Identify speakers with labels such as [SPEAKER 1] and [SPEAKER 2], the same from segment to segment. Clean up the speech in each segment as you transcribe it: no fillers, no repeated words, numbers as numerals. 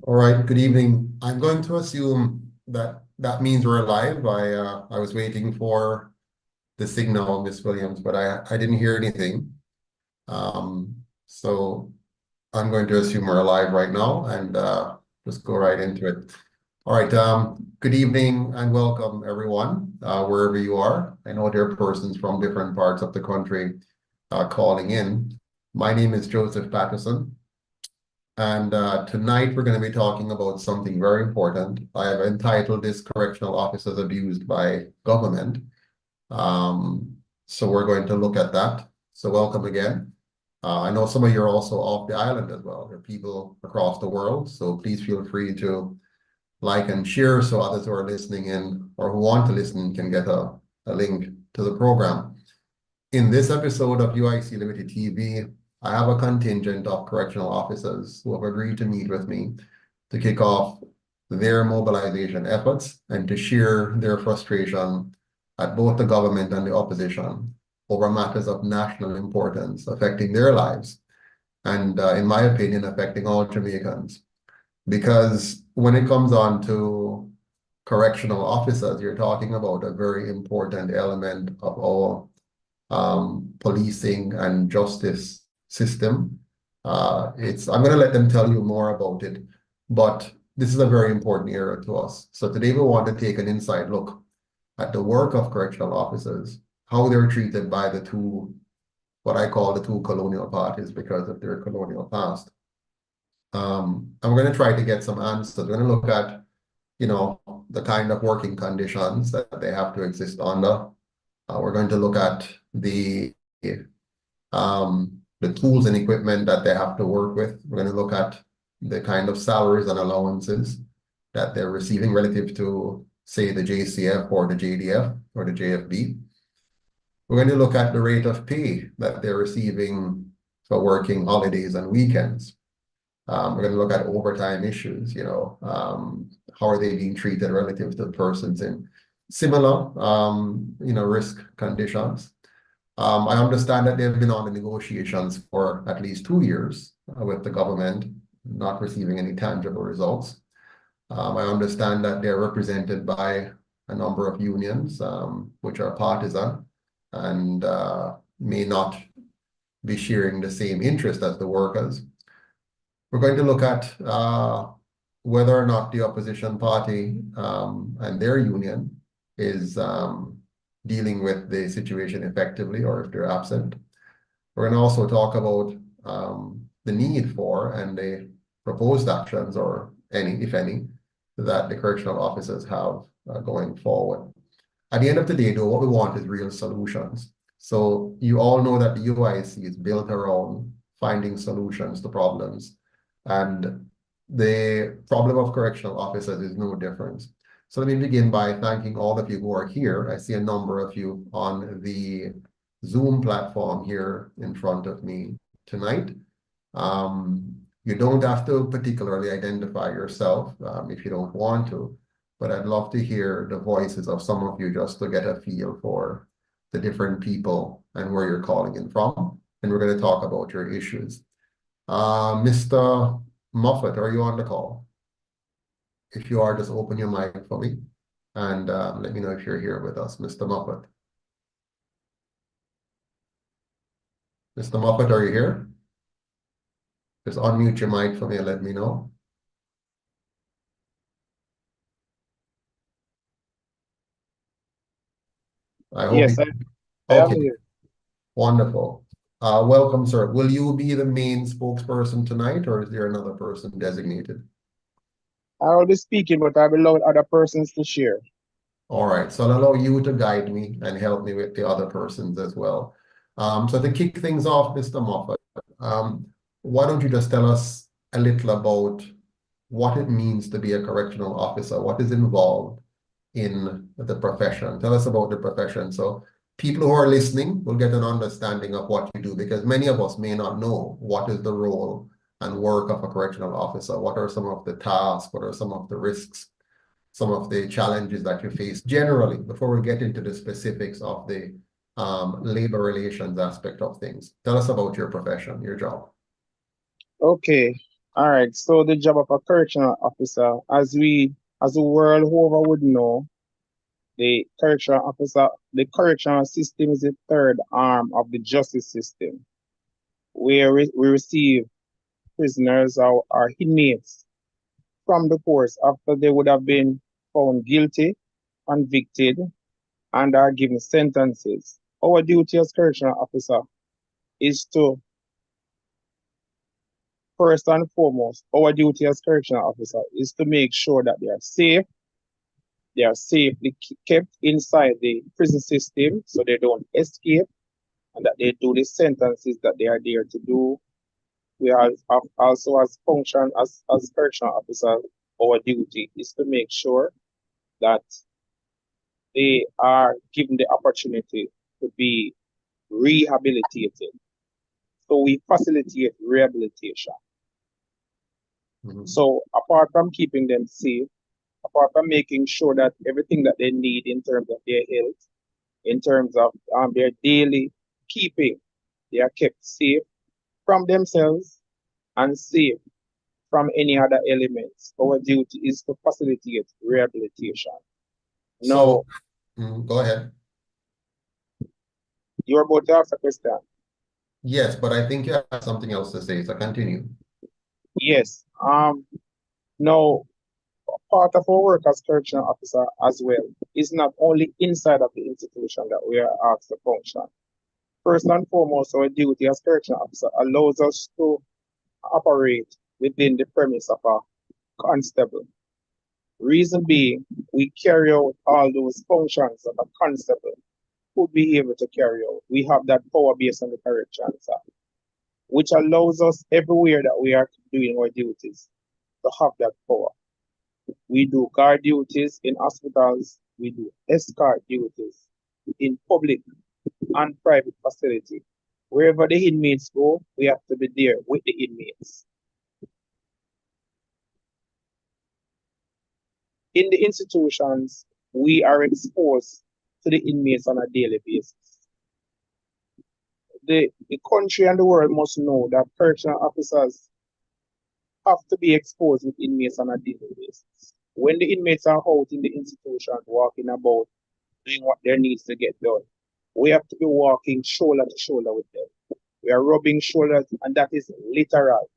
[SPEAKER 1] All right, good evening. I'm going to assume that that means we're live. I was waiting for the signal, Miss Williams, but I didn't hear anything. So I'm going to assume we're live right now and just go right into it. All right, good evening and welcome everyone, wherever you are. I know there are persons from different parts of the country calling in. My name is Joseph Patterson. And tonight we're going to be talking about something very important. I have entitled this Correctional Officers Abused by Government. So we're going to look at that. So welcome again. I know some of you are also off the island as well. There are people across the world. So please feel free to like and share so others who are listening in or who want to listen can get a link to the program. In this episode of UIC Liberty TV, I have a contingent of correctional officers who have agreed to meet with me to kick off their mobilization efforts and to share their frustration at both the government and the opposition over matters of national importance affecting their lives and, in my opinion, affecting all Jamaicans. Because when it comes on to correctional officers, you're talking about a very important element of our policing and justice system. I'm going to let them tell you more about it, but this is a very important area to us. So today we want to take an inside look at the work of correctional officers, how they're treated by the two, what I call the two colonial parties because of their colonial past. And we're going to try to get some answers. We're going to look at, the kind of working conditions that they have to exist under. We're going to look at the tools and equipment that they have to work with. We're going to look at the kind of salaries and allowances that they're receiving relative to, say, the JCF or the JDF or the JFB. We're going to look at the rate of pay that they're receiving for working holidays and weekends. We're going to look at overtime issues, how are they being treated relative to persons in similar, risk conditions. I understand that they've been on the negotiations for at least 2 years with the government, not receiving any tangible results. I understand that they're represented by a number of unions, which are partisan and may not be sharing the same interest as the workers. We're going to look at whether or not the opposition party and their union is dealing with the situation effectively or if they're absent. We're going to also talk about the need for and the proposed actions or any, if any, that the correctional officers have going forward. At the end of the day, though, what we want is real solutions. So you all know that the UIC is built around finding solutions to problems. And the problem of correctional officers is no different. So let me begin by thanking all of you who are here. I see a number of you on the Zoom platform here in front of me tonight. You don't have to particularly identify yourself if you don't want to, but I'd love to hear the voices of some of you just to get a feel for the different people and where you're calling in from. And we're going to talk about your issues. Mr. Moffat, are you on the call? If you are, just open your mic for me and let me know if you're here with us, Mr. Moffat. Mr. Moffat, are you here? Just unmute your mic for me and let me know. I hope
[SPEAKER 2] Yes, I am
[SPEAKER 1] okay,
[SPEAKER 2] here.
[SPEAKER 1] wonderful. Welcome, sir. Will you be the main spokesperson tonight or is there another person designated?
[SPEAKER 2] I will be speaking, but I will allow other persons to share.
[SPEAKER 1] All right, so I'll allow you to guide me and help me with the other persons as well. So to kick things off, Mr. Moffat, why don't you just tell us a little about what it means to be a correctional officer, what is involved in the profession. Tell us about the profession. So people who are listening will get an understanding of what you do because many of us may not know what is the role and work of a correctional officer. What are some of the tasks? What are some of the risks? Some of the challenges that you face generally before we get into the specifics of the labor relations aspect of things. Tell us about your profession, your job.
[SPEAKER 2] Okay. All right. So the job of a correctional officer, as the world over would know, the correctional officer, the correctional system is the third arm of the justice system, where we receive prisoners or inmates from the courts after they would have been found guilty, convicted, and are given sentences. Our duty as correctional officer is to, first and foremost, our duty as correctional officer is to make sure that they are safely kept inside the prison system so they don't escape, and that they do the sentences that they are there to do. We are also as function as correctional officers, our duty is to make sure that they are given the opportunity to be rehabilitated. So we facilitate rehabilitation. So apart from keeping them safe, apart from making sure that everything that they need in terms of their health, in terms of their daily keeping, they are kept safe from themselves and safe from any other elements. Our duty is to facilitate rehabilitation.
[SPEAKER 1] So,
[SPEAKER 2] Now,
[SPEAKER 1] go ahead.
[SPEAKER 2] you're about to ask a question.
[SPEAKER 1] Yes, but I think you have something else to say, so continue.
[SPEAKER 2] Yes. Now, part of our work as correctional officer as well is not only inside of the institution that we are asked to function. First and foremost, our duty as correctional officer allows us to operate within the premise of a constable. Reason being, we carry out all those functions that a constable could be able to carry out. We have that power based on the Corrections Act, which allows us everywhere that we are doing our duties to have that power. We do guard duties in hospitals, we do escort duties in public and private facility. Wherever the inmates go, we have to be there with the inmates. In the institutions, we are exposed to the inmates on a daily basis. The country and the world must know that correctional officers have to be exposed with inmates on a daily basis. When the inmates are out in the institution, walking about, doing what there needs to get done, we have to be walking shoulder to shoulder with them. We are rubbing shoulders, and that is literal.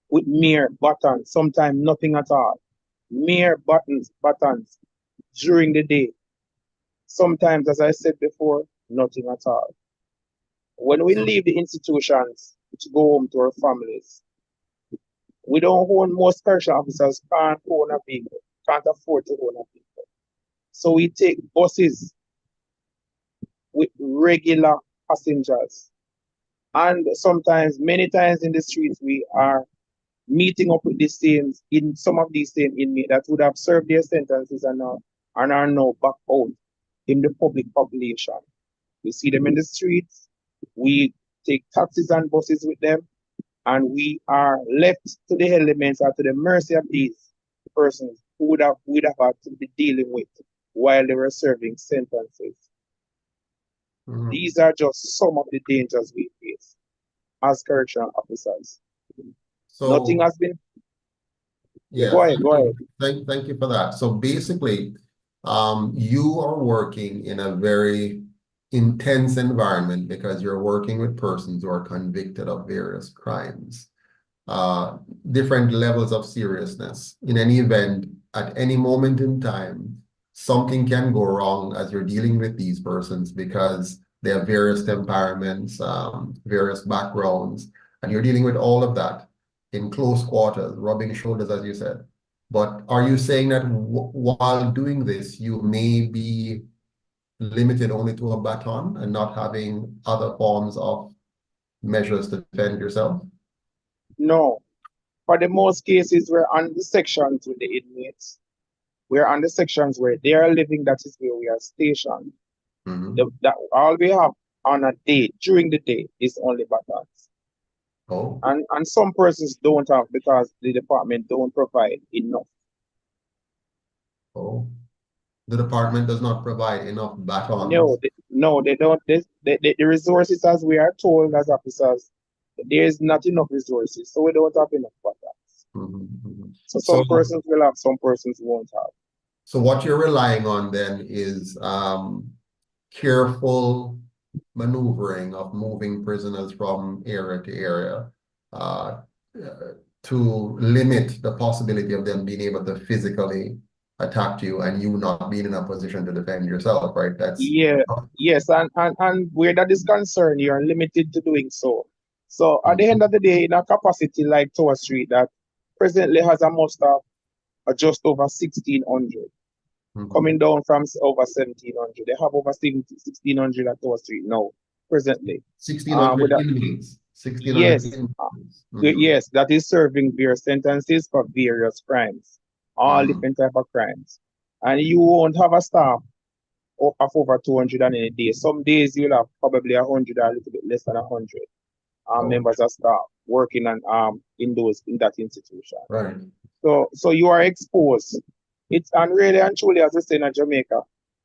[SPEAKER 2] With mere buttons, sometimes nothing at all. Mere buttons during the day. Sometimes, as I said before, nothing at all. When we leave the institutions to go home to our families, we don't own, most correctional officers can't own a vehicle, can't afford to own a vehicle. So we take buses with regular passengers. And sometimes, many times in the streets, we are meeting up with the same, in some of these same inmates that would have served their sentences and are now back out in the public population. We see them in the streets, we take taxis and buses with them, and we are left to the elements or to the mercy of these persons who would have had to be dealing with while they were serving sentences. These are just some of the dangers we face as correctional officers.
[SPEAKER 1] So
[SPEAKER 2] nothing has been.
[SPEAKER 1] Yeah,
[SPEAKER 2] Go ahead.
[SPEAKER 1] thank you for that. So basically, you are working in a very intense environment because you're working with persons who are convicted of various crimes, different levels of seriousness. In any event, at any moment in time, something can go wrong as you're dealing with these persons because they have various temperaments, various backgrounds, and you're dealing with all of that in close quarters, rubbing shoulders, as you said. But are you saying that while doing this, you may be limited only to a baton and not having other forms of measures to defend yourself?
[SPEAKER 2] No. For the most cases, we're on the sections with the inmates. We're on the sections where they are living, that is where we are stationed. That all we have on a day, during the day, is only batons.
[SPEAKER 1] Oh.
[SPEAKER 2] And some persons don't have because the department don't provide enough.
[SPEAKER 1] Oh. The department does not provide enough batons?
[SPEAKER 2] No, they don't. The resources, as we are told as officers, there is not enough resources, so we don't have enough for that. So
[SPEAKER 1] So,
[SPEAKER 2] some persons will have, some persons won't have.
[SPEAKER 1] so what you're relying on then is careful maneuvering of moving prisoners from area to area uh, to limit the possibility of them being able to physically attack you and you not being in a position to defend yourself, right? That's
[SPEAKER 2] Yeah, yes, and where that is concerned, you're limited to doing so. So at the end of the day, in a capacity like Tower Street that presently has a muster of just over 1,600, coming down from over 1,700. They have over 1,600 at Tower Street now, presently.
[SPEAKER 1] 1,600
[SPEAKER 2] With a,
[SPEAKER 1] inmates. 1,600
[SPEAKER 2] yes,
[SPEAKER 1] inmates.
[SPEAKER 2] yes, that is serving various sentences for various crimes, all different type of crimes. And you won't have a staff of over 200 in a day. Some days you'll have probably 100 or a little bit less than 100 members of staff working on in that institution.
[SPEAKER 1] Right.
[SPEAKER 2] So you are exposed. It's and really and truly, as I say in Jamaica,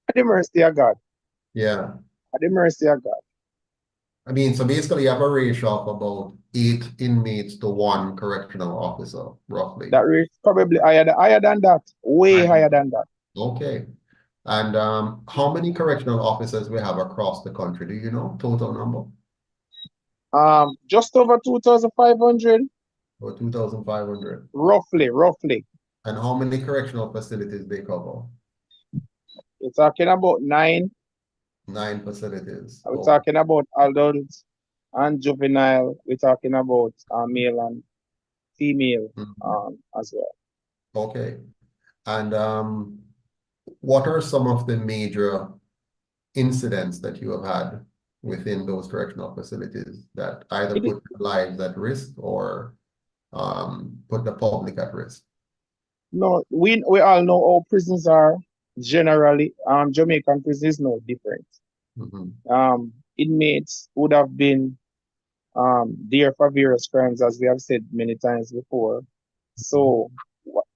[SPEAKER 2] at the mercy of God.
[SPEAKER 1] Yeah.
[SPEAKER 2] At the mercy of God.
[SPEAKER 1] I mean, so basically you have a ratio of about 8 inmates to 1 correctional officer, roughly.
[SPEAKER 2] That rate probably higher than that, way higher than that.
[SPEAKER 1] Okay. And how many correctional officers we have across the country? Do you know total number?
[SPEAKER 2] Just over 2,500.
[SPEAKER 1] Or 2,500.
[SPEAKER 2] Roughly.
[SPEAKER 1] And how many correctional facilities they cover?
[SPEAKER 2] You're talking about 9.
[SPEAKER 1] 9 facilities.
[SPEAKER 2] We're talking about adults and juvenile. We're talking about male and female as well.
[SPEAKER 1] Okay. And what are some of the major incidents that you have had within those correctional facilities that either put lives at risk or put the public at risk?
[SPEAKER 2] No, we all know how prisons are generally. Jamaican prison is no different. Inmates would have been there for various crimes, as we have said many times before. So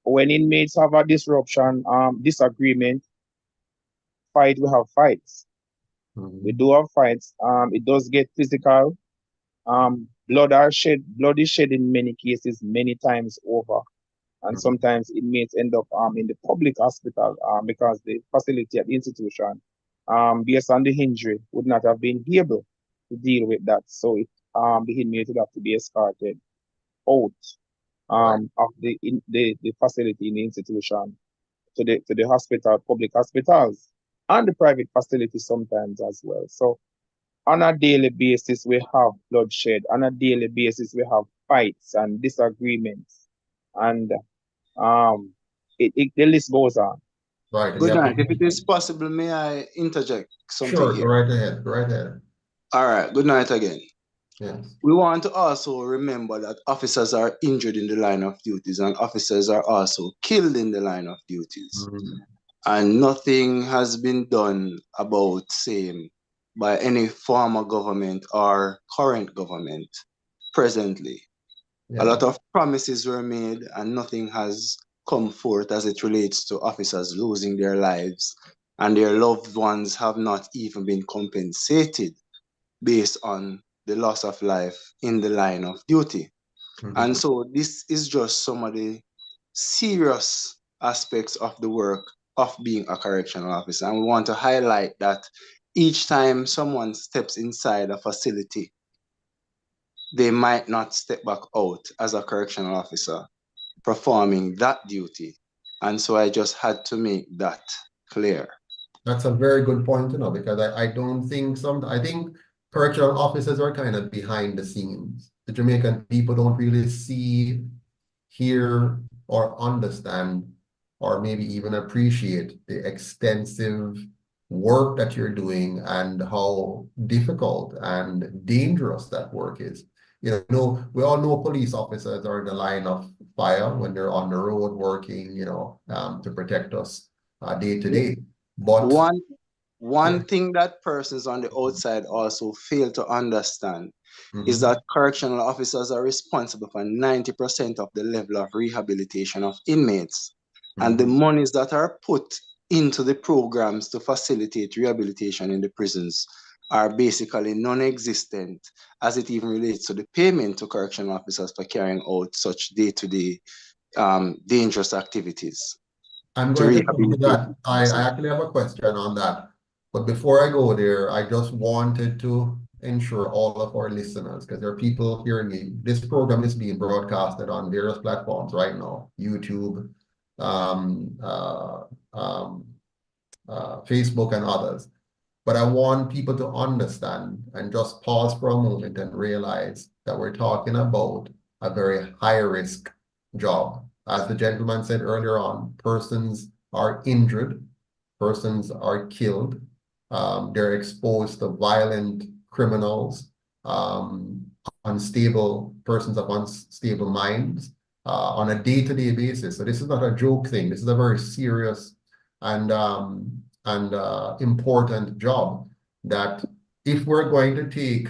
[SPEAKER 2] when inmates have a disruption, disagreement, fight, we have fights. We do have fights. It does get physical. Blood is shed in many cases, many times over. And sometimes inmates end up in the public hospital because the facility at the institution, based on the injury, would not have been able to deal with that. So the inmate would have to be escorted out of the facility in the institution to the hospital, public hospitals, and the private facilities sometimes as well. So on a daily basis, we have bloodshed. On a daily basis, we have fights and disagreements, and the list goes on.
[SPEAKER 1] Right.
[SPEAKER 3] Good night. If it is possible, may I interject something
[SPEAKER 1] Sure,
[SPEAKER 3] here?
[SPEAKER 1] go right ahead. Go right ahead.
[SPEAKER 3] All right. Good night again.
[SPEAKER 1] Yes.
[SPEAKER 3] We want to also remember that officers are injured in the line of duties and officers are also killed in the line of duties. And nothing has been done about same by any former government or current government presently. A lot of promises were made and nothing has come forth as it relates to officers losing their lives, and their loved ones have not even been compensated based on the loss of life in the line of duty. And so this is just some of the serious aspects of the work of being a correctional officer. And we want to highlight that each time someone steps inside a facility, they might not step back out as a correctional officer performing that duty. And so I just had to make that clear.
[SPEAKER 1] That's a very good point to know, because I don't think I think correctional officers are kind of behind the scenes. The Jamaican people don't really see, hear, or understand, or maybe even appreciate the extensive work that you're doing and how difficult and dangerous that work is. You know, we all know police officers are in the line of fire when they're on the road working, to protect us day to day. But
[SPEAKER 3] one thing that persons on the outside also fail to understand is that correctional officers are responsible for 90% of the level of rehabilitation of inmates. And the monies that are put into the programs to facilitate rehabilitation in the prisons are basically non-existent as it even relates to the payment to correctional officers for carrying out such day-to-day dangerous activities.
[SPEAKER 1] I'm
[SPEAKER 3] To
[SPEAKER 1] going to come to
[SPEAKER 3] rehabilitate.
[SPEAKER 1] that. I actually have a question on that. But before I go there, I just wanted to ensure all of our listeners, because there are people hearing me. This program is being broadcasted on various platforms right now, YouTube, Facebook, and others. But I want people to understand and just pause for a moment and realize that we're talking about a very high risk job. As the gentleman said earlier on, persons are injured, persons are killed, they're exposed to violent criminals, unstable persons of unstable minds on a day-to-day basis. So this is not a joke thing. This is a very serious and important job that if we're going to take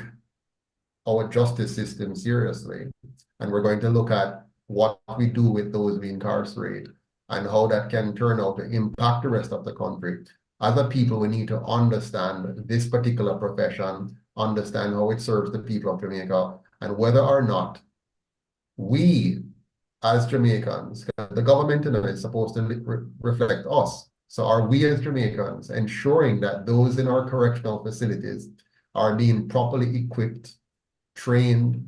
[SPEAKER 1] our justice system seriously and we're going to look at what we do with those we incarcerate and how that can turn out to impact the rest of the country, as a people, we need to understand this particular profession, understand how it serves the people of Jamaica, and whether or not we as Jamaicans, the government is supposed to reflect us. So are we as Jamaicans ensuring that those in our correctional facilities are being properly equipped, trained,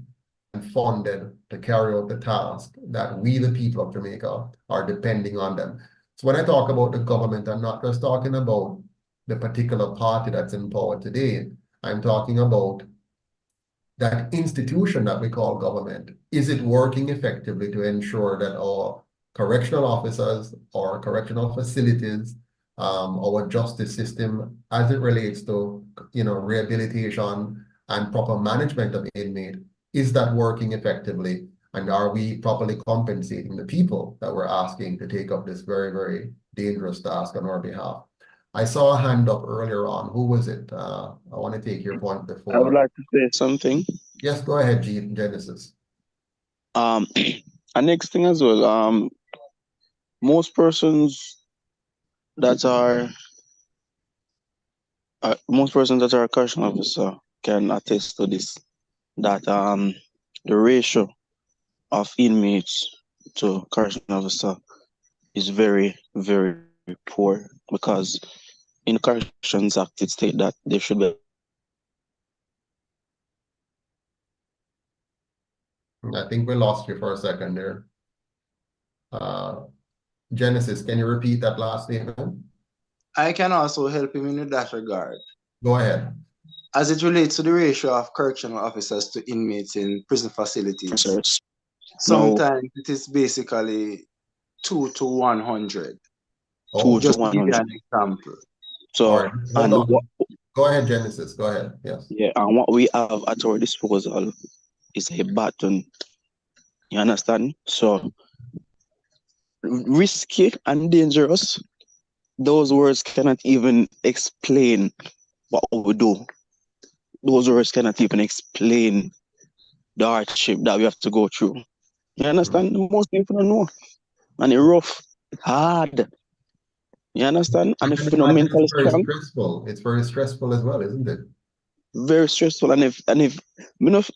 [SPEAKER 1] and funded to carry out the task that we, the people of Jamaica, are depending on them? So when I talk about the government, I'm not just talking about the particular party that's in power today. I'm talking about that institution that we call government. Is it working effectively to ensure that our correctional officers, our correctional facilities, our justice system, as it relates to rehabilitation and proper management of inmate, is that working effectively? And are we properly compensating the people that we're asking to take up this very, very dangerous task on our behalf? I saw a hand up earlier on. Who was it? I want to take your point before.
[SPEAKER 4] I would like to say something.
[SPEAKER 1] Yes, go ahead, Genesis.
[SPEAKER 4] And next thing as well, most persons that are a correctional officer can attest to this, that the ratio of inmates to correctional officer is very, very poor, because in the Corrections Act it states that there should be.
[SPEAKER 1] I think we lost you for a second there. Genesis, can you repeat that last statement?
[SPEAKER 3] I can also help him in that regard.
[SPEAKER 1] Go ahead.
[SPEAKER 3] As it relates to the ratio of correctional officers to inmates in prison facilities, sometimes it is basically 2 to 100.
[SPEAKER 4] Oh,
[SPEAKER 3] just to give you an example.
[SPEAKER 4] So,
[SPEAKER 1] right. Go ahead, Genesis. Go ahead. Yes.
[SPEAKER 4] Yeah, and what we have at our disposal is a baton. You understand? So, risky and dangerous, those words cannot even explain what we do. Those words cannot even explain the hardship that we have to go through. You understand? Most people don't know. And it's rough, it's hard. You understand? And if you're not mentally strong,
[SPEAKER 1] stressful. It's very stressful as well, isn't it?
[SPEAKER 4] Very stressful. And if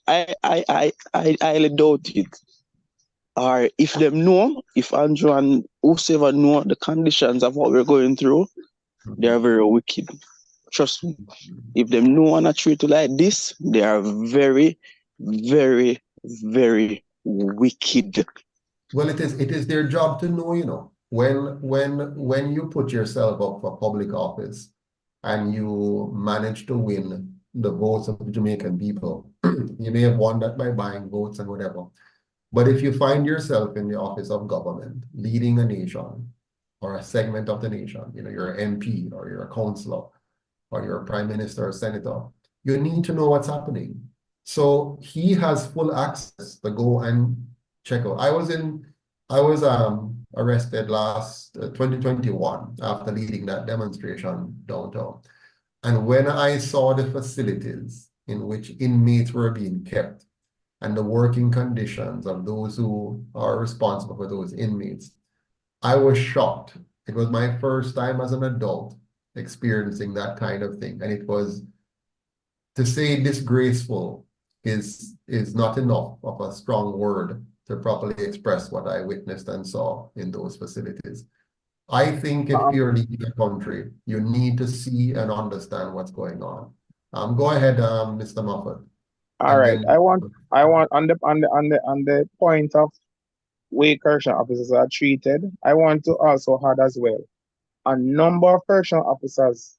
[SPEAKER 4] I highly doubt it. Or if them know, if Andrew and whoever know the conditions of what we're going through, they are very wicked. Trust me. If them know and treat you like this, they are very, very, very wicked.
[SPEAKER 1] Well, it is their job to know, when you put yourself up for public office and you manage to win the votes of the Jamaican people, you may have won that by buying votes and whatever. But if you find yourself in the office of government, leading a nation or a segment of the nation, you're an MP or you're a councillor or you're a prime minister or senator, you need to know what's happening. So he has full access to go and check out. I was arrested last 2021 after leading that demonstration downtown. And when I saw the facilities in which inmates were being kept, and the working conditions of those who are responsible for those inmates, I was shocked. It was my first time as an adult experiencing that kind of thing. And it was to say disgraceful is not enough of a strong word to properly express what I witnessed and saw in those facilities. I think if you're leading a country, you need to see and understand what's going on. Go ahead, Mr. Moffat.
[SPEAKER 2] All right. I want on the point of way correctional officers are treated, I want to also add as well. A number of correctional officers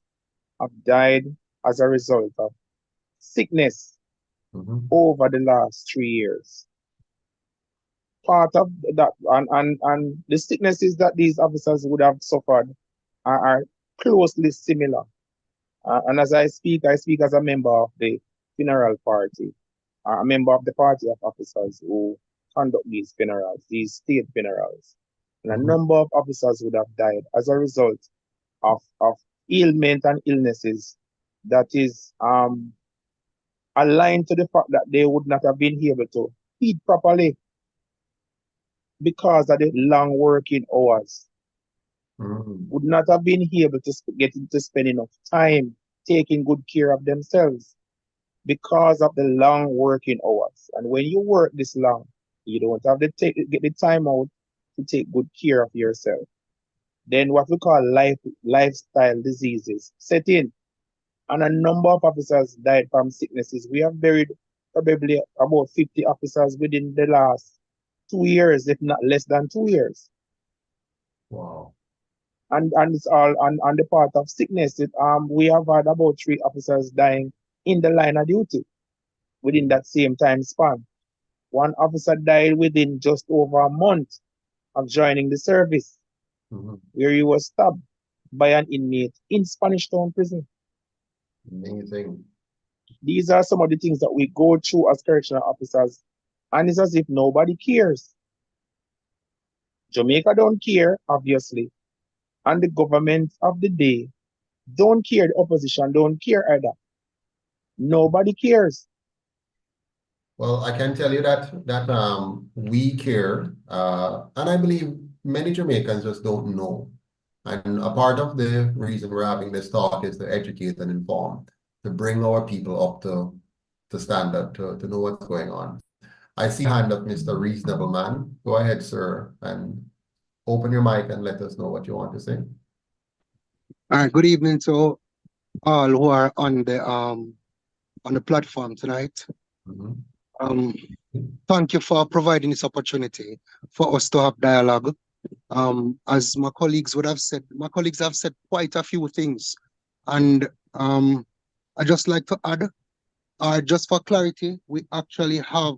[SPEAKER 2] have died as a result of sickness over the last 3 years. Part of that and the sicknesses that these officers would have suffered are closely similar. And as I speak as a member of the funeral party, a member of the party of officers who conduct these funerals, these state funerals. And a number of officers would have died as a result of ailment and illnesses that is aligned to the fact that they would not have been able to eat properly because of the long working hours. Would not have been able to spend enough time taking good care of themselves because of the long working hours. And when you work this long, you don't have to get the time out to take good care of yourself. Then what we call lifestyle diseases set in. And a number of officers died from sicknesses. We have buried probably about 50 officers within the last 2 years, if not less than 2 years.
[SPEAKER 1] Wow.
[SPEAKER 2] And it's all on the part of sickness. We have had about 3 officers dying in the line of duty within that same time span. One officer died within just over a month of joining the service, where he was stabbed by an inmate in Spanish Town prison.
[SPEAKER 1] Amazing.
[SPEAKER 2] These are some of the things that we go through as correctional officers, and it's as if nobody cares. Jamaica don't care, obviously, and the government of the day don't care. The opposition don't care either. Nobody cares.
[SPEAKER 1] Well, I can tell you that we care, and I believe many Jamaicans just don't know. And a part of the reason we're having this talk is to educate and inform, to bring our people up to standard, to know what's going on. I see hand up, Mr. Reasonable Man. Go ahead, sir, and open your mic and let us know what you want to say.
[SPEAKER 5] All right, good evening to all who are on the platform tonight. Thank you for providing this opportunity for us to have dialogue. As my colleagues would have said, my colleagues have said quite a few things, and I just like to add, just for clarity, we actually have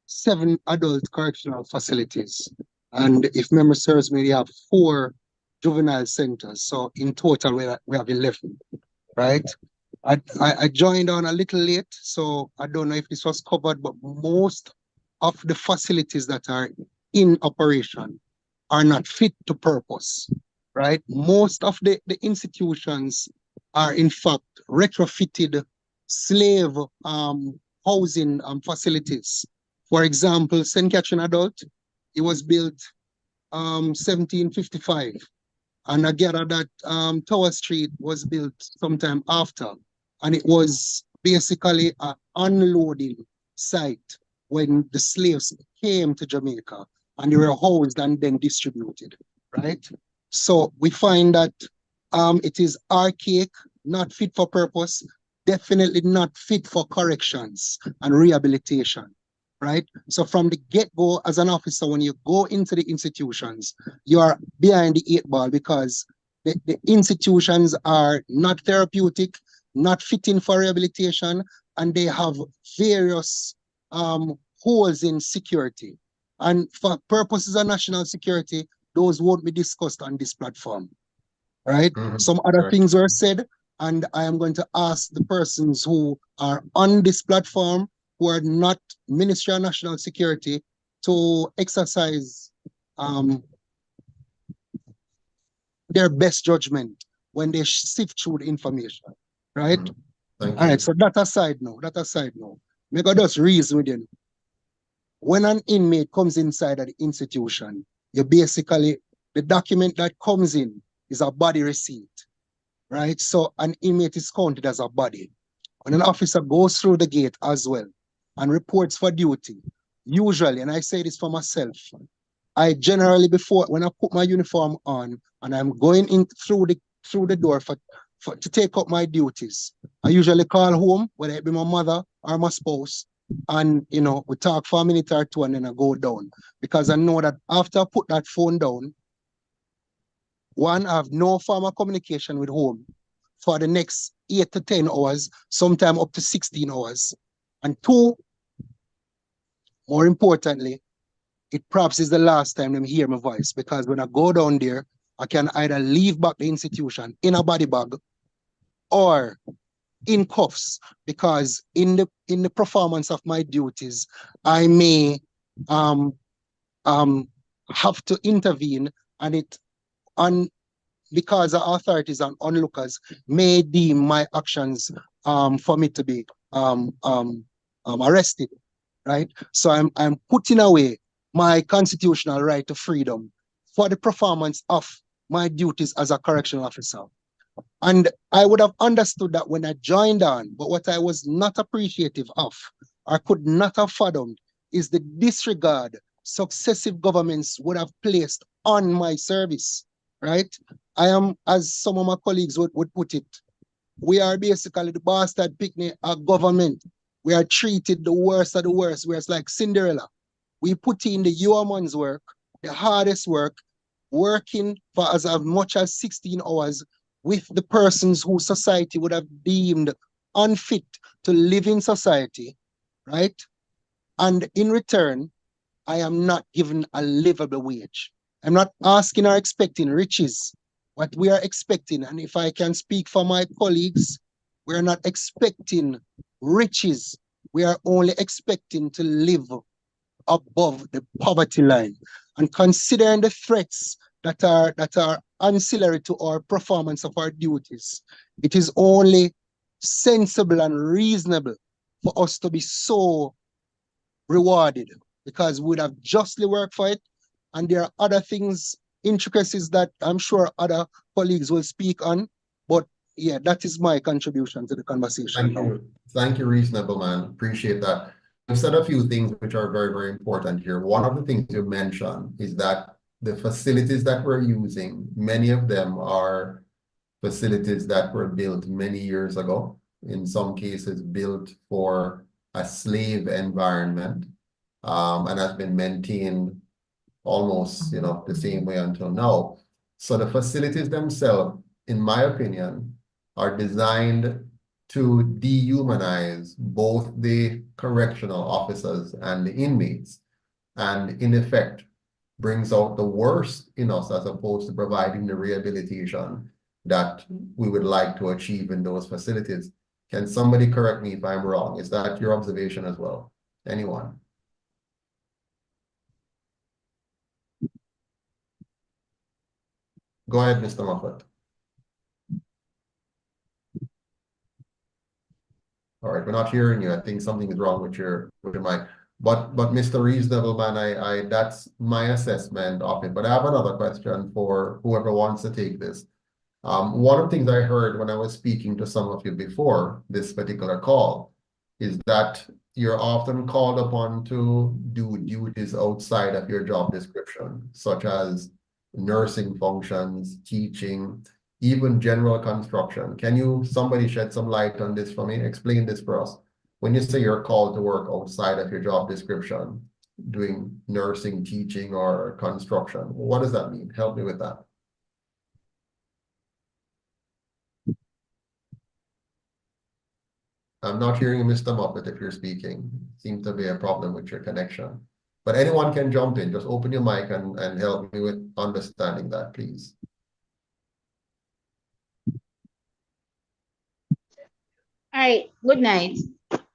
[SPEAKER 5] 7 adult correctional facilities, and if memory serves me, we have 4 juvenile centers. So in total, we have 11, right? I joined on a little late, so I don't know if this was covered, but most of the facilities that are in operation are not fit to purpose, right? Most of the institutions are in fact retrofitted slave housing facilities. For example, St. Catherine Adult, it was built 1755. And I gather that Tower Street was built sometime after. And it was basically an unloading site when the slaves came to Jamaica and they were housed and then distributed, right? So we find that it is archaic, not fit for purpose, definitely not fit for corrections and rehabilitation, right? So from the get-go, as an officer, when you go into the institutions, you are behind the 8 ball because the institutions are not therapeutic, not fitting for rehabilitation, and they have various holes in security. And for purposes of national security, those won't be discussed on this platform, right? Some other things were said, and I am going to ask the persons who are on this platform who are not Ministry of National Security to exercise their best judgment when they sift through the information, right? All right, so that aside now, make I just reason with you. When an inmate comes inside of the institution, you basically, the document that comes in is a body receipt, right? So an inmate is counted as a body. When an officer goes through the gate as well and reports for duty, usually, and I say this for myself, I generally, before, when I put my uniform on and I'm going in through the door to take up my duties, I usually call home, whether it be my mother or my spouse, and we talk for a minute or two and then I go down. Because I know that after I put that phone down, one, I have no form of communication with home for the next 8 to 10 hours, sometime up to 16 hours. And two, more importantly, it perhaps is the last time them hear my voice, because when I go down there, I can either leave back the institution in a body bag or in cuffs, because in the performance of my duties, I may have to intervene, and because the authorities and onlookers may deem my actions for me to be arrested, right? So I'm putting away my constitutional right to freedom for the performance of my duties as a correctional officer. And I would have understood that when I joined on, but what I was not appreciative of, or could not have fathomed, is the disregard successive governments would have placed on my service, right? I am, as some of my colleagues would put it, we are basically the bastard picnic of government. We are treated the worst of the worst, where it's like Cinderella. We put in the yeoman's work, the hardest work, working for as much as 16 hours with the persons who society would have deemed unfit to live in society, right? And in return, I am not given a livable wage. I'm not asking or expecting riches. What we are expecting, and if I can speak for my colleagues, we are not expecting riches. We are only expecting to live above the poverty line. And considering the threats that are ancillary to our performance of our duties, it is only sensible and reasonable for us to be so rewarded, because we would have justly worked for it. And there are other things, intricacies that I'm sure other colleagues will speak on. But yeah, that is my contribution to the conversation.
[SPEAKER 1] Thank you. Thank you, reasonable man. Appreciate that. You said a few things which are very, very important here. One of the things you mentioned is that the facilities that we're using, many of them are facilities that were built many years ago, in some cases built for a slave environment, and has been maintained almost the same way until now. So the facilities themselves, in my opinion, are designed to dehumanize both the correctional officers and the inmates, and in effect brings out the worst in us, as opposed to providing the rehabilitation that we would like to achieve in those facilities. Can somebody correct me if I'm wrong? Is that your observation as well? Anyone? Go ahead, Mr. Moffat. All right, we're not hearing you. I think something is wrong with your mic. But Mr. Reasonable Man, I that's my assessment of it. But I have another question for whoever wants to take this. One of the things I heard when I was speaking to some of you before this particular call is that you're often called upon to do duties outside of your job description, such as nursing functions, teaching, even general construction. Can somebody shed some light on this for me? Explain this for us. When you say you're called to work outside of your job description, doing nursing, teaching, or construction, what does that mean? Help me with that. I'm not hearing you, Mr. Moffat, if you're speaking. Seems to be a problem with your connection. But anyone can jump in. Just open your mic and help me with understanding that, please.
[SPEAKER 6] All right, good night.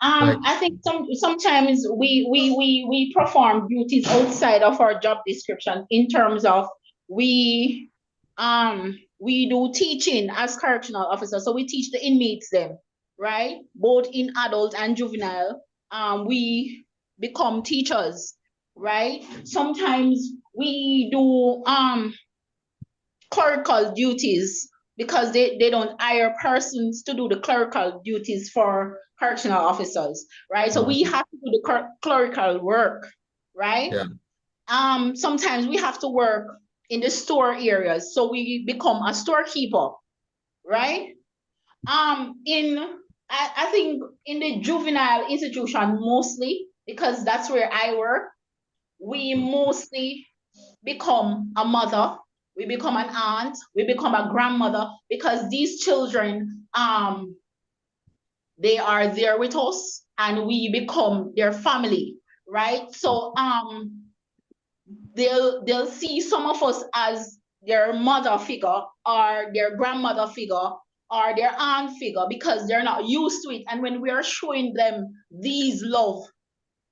[SPEAKER 6] I think sometimes we perform duties outside of our job description, in terms of we do teaching as correctional officers. So we teach the inmates them, right? Both in adult and juvenile. We become teachers, right? Sometimes we do clerical duties, because they don't hire persons to do the clerical duties for correctional officers, right? So we have to do the clerical work, right?
[SPEAKER 1] Yeah.
[SPEAKER 6] Sometimes we have to work in the store areas, so we become a storekeeper, right? I think in the juvenile institution mostly, because that's where I work, we mostly become a mother, we become an aunt, we become a grandmother, because these children, they are there with us and we become their family, right? So they'll see some of us as their mother figure or their grandmother figure or their aunt figure, because they're not used to it. And when we are showing them these love,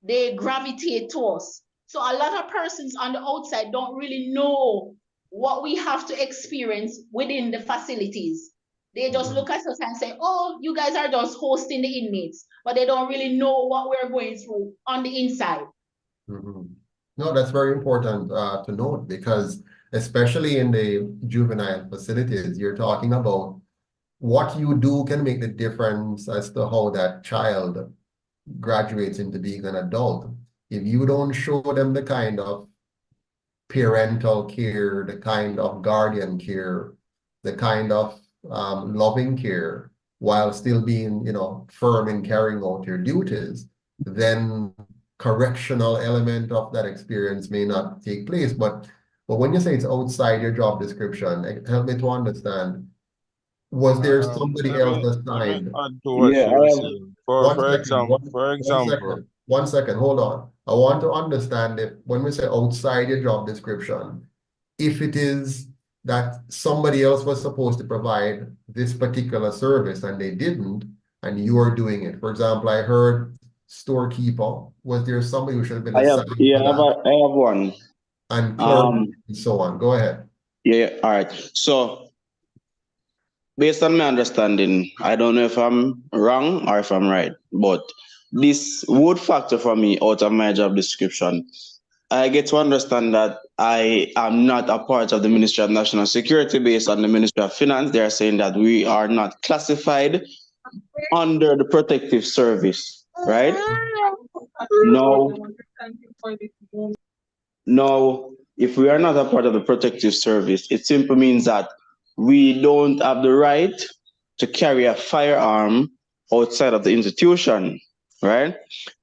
[SPEAKER 6] they gravitate to us. So a lot of persons on the outside don't really know what we have to experience within the facilities. They just look at us and say, oh, you guys are just hosting the inmates, but they don't really know what we're going through on the inside.
[SPEAKER 1] No, that's very important to note, because especially in the juvenile facilities, you're talking about what you do can make the difference as to how that child graduates into being an adult. If you don't show them the kind of parental care, the kind of guardian care, the kind of loving care, while still being, firm in carrying out your duties, then correctional element of that experience may not take place. But when you say it's outside your job description, help me to understand. Was there somebody else assigned?
[SPEAKER 7] Add to what
[SPEAKER 4] Yeah,
[SPEAKER 7] you're saying.
[SPEAKER 1] One second, hold on. I want to understand if when we say outside your job description, if it is that somebody else was supposed to provide this particular service and they didn't, and you are doing it. For example, I heard storekeeper. Was there somebody who should have been assigned to that?
[SPEAKER 4] I have one.
[SPEAKER 1] And clerk and so on. Go ahead.
[SPEAKER 4] Yeah, all right. So based on my understanding, I don't know if I'm wrong or if I'm right, but this would factor for me out of my job description. I get to understand that I am not a part of the Ministry of National Security based on the Ministry of Finance. They are saying that we are not classified under the protective service, right? Now, if we are not a part of the protective service, it simply means that we don't have the right to carry a firearm outside of the institution, right?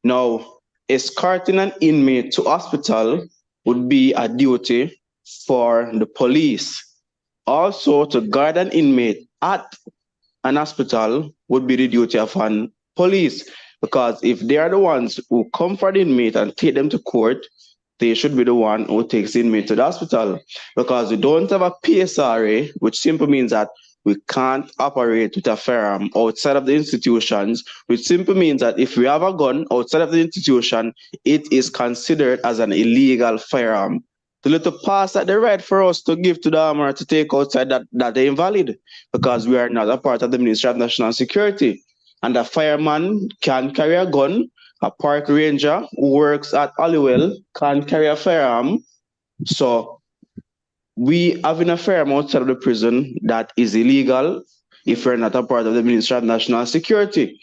[SPEAKER 4] Now, escorting an inmate to hospital would be a duty for the police. Also, to guard an inmate at an hospital would be the duty of an police, because if they are the ones who come for the inmate and take them to court, they should be the one who takes the inmate to the hospital, because we don't have a PSRA, which simply means that we can't operate with a firearm outside of the institutions, which simply means that if we have a gun outside of the institution, it is considered as an illegal firearm. The little pass that they right for us to give to the armor to take outside, that they invalid, because we are not a part of the Ministry of National Security. And a fireman can carry a gun. A park ranger who works at Hollywell can carry a firearm. So we having a firearm outside of the prison, that is illegal if we're not a part of the Ministry of National Security.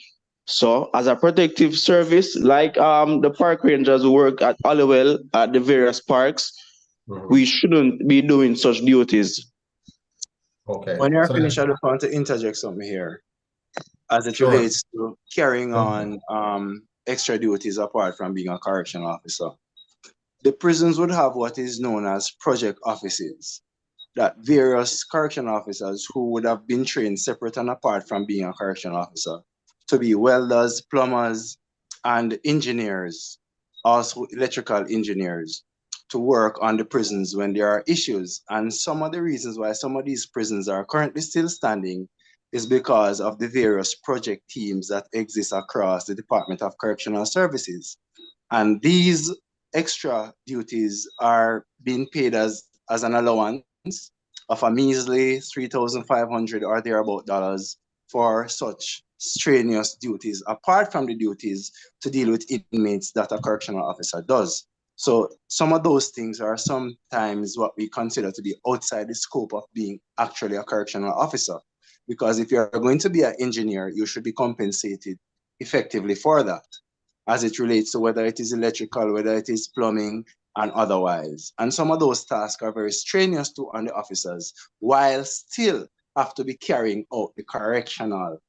[SPEAKER 4] So as a protective service, like the park rangers who work at Hollywell at the various parks, we shouldn't be doing such duties.
[SPEAKER 1] Okay.
[SPEAKER 3] When you're finished, I just want to interject something here as it relates to carrying on extra duties apart from being a correctional officer. The prisons would have what is known as project offices, that various correctional officers who would have been trained separate and apart from being a correctional officer to be welders, plumbers, and engineers, also electrical engineers, to work on the prisons when there are issues. And some of the reasons why some of these prisons are currently still standing is because of the various project teams that exist across the Department of Correctional Services. And these extra duties are being paid as an allowance of a measly $3,500 or thereabout dollars for such strenuous duties, apart from the duties to deal with inmates that a correctional officer does. So some of those things are sometimes what we consider to be outside the scope of being actually a correctional officer. Because if you're going to be an engineer, you should be compensated effectively for that, as it relates to whether it is electrical, whether it is plumbing, and otherwise. And some of those tasks are very strenuous to on the officers, while still have to be carrying out the correctional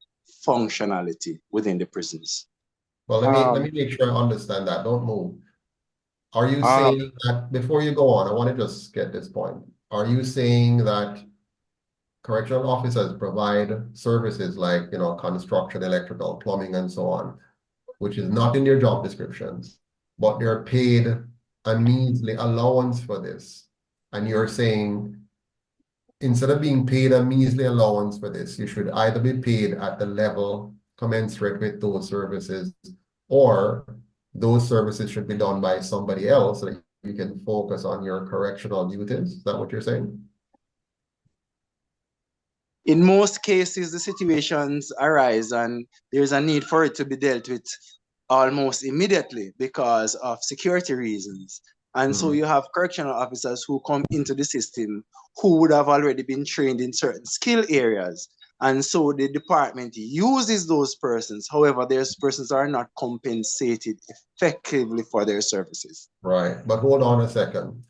[SPEAKER 3] functionality within the prisons.
[SPEAKER 1] Well, let me make sure I understand that. Don't move. Are you saying that, before you go on, I want to just get this point. Are you saying that correctional officers provide services like, construction, electrical, plumbing, and so on, which is not in their job descriptions, but they're paid a measly allowance for this? And you're saying, instead of being paid a measly allowance for this, you should either be paid at the level commensurate with those services, or those services should be done by somebody else so that you can focus on your correctional duties. Is that what you're saying?
[SPEAKER 3] In most cases, the situations arise and there's a need for it to be dealt with almost immediately because of security reasons. And so you have correctional officers who come into the system who would have already been trained in certain skill areas. And so the department uses those persons. However, those persons are not compensated effectively for their services.
[SPEAKER 1] Right, but hold on a second.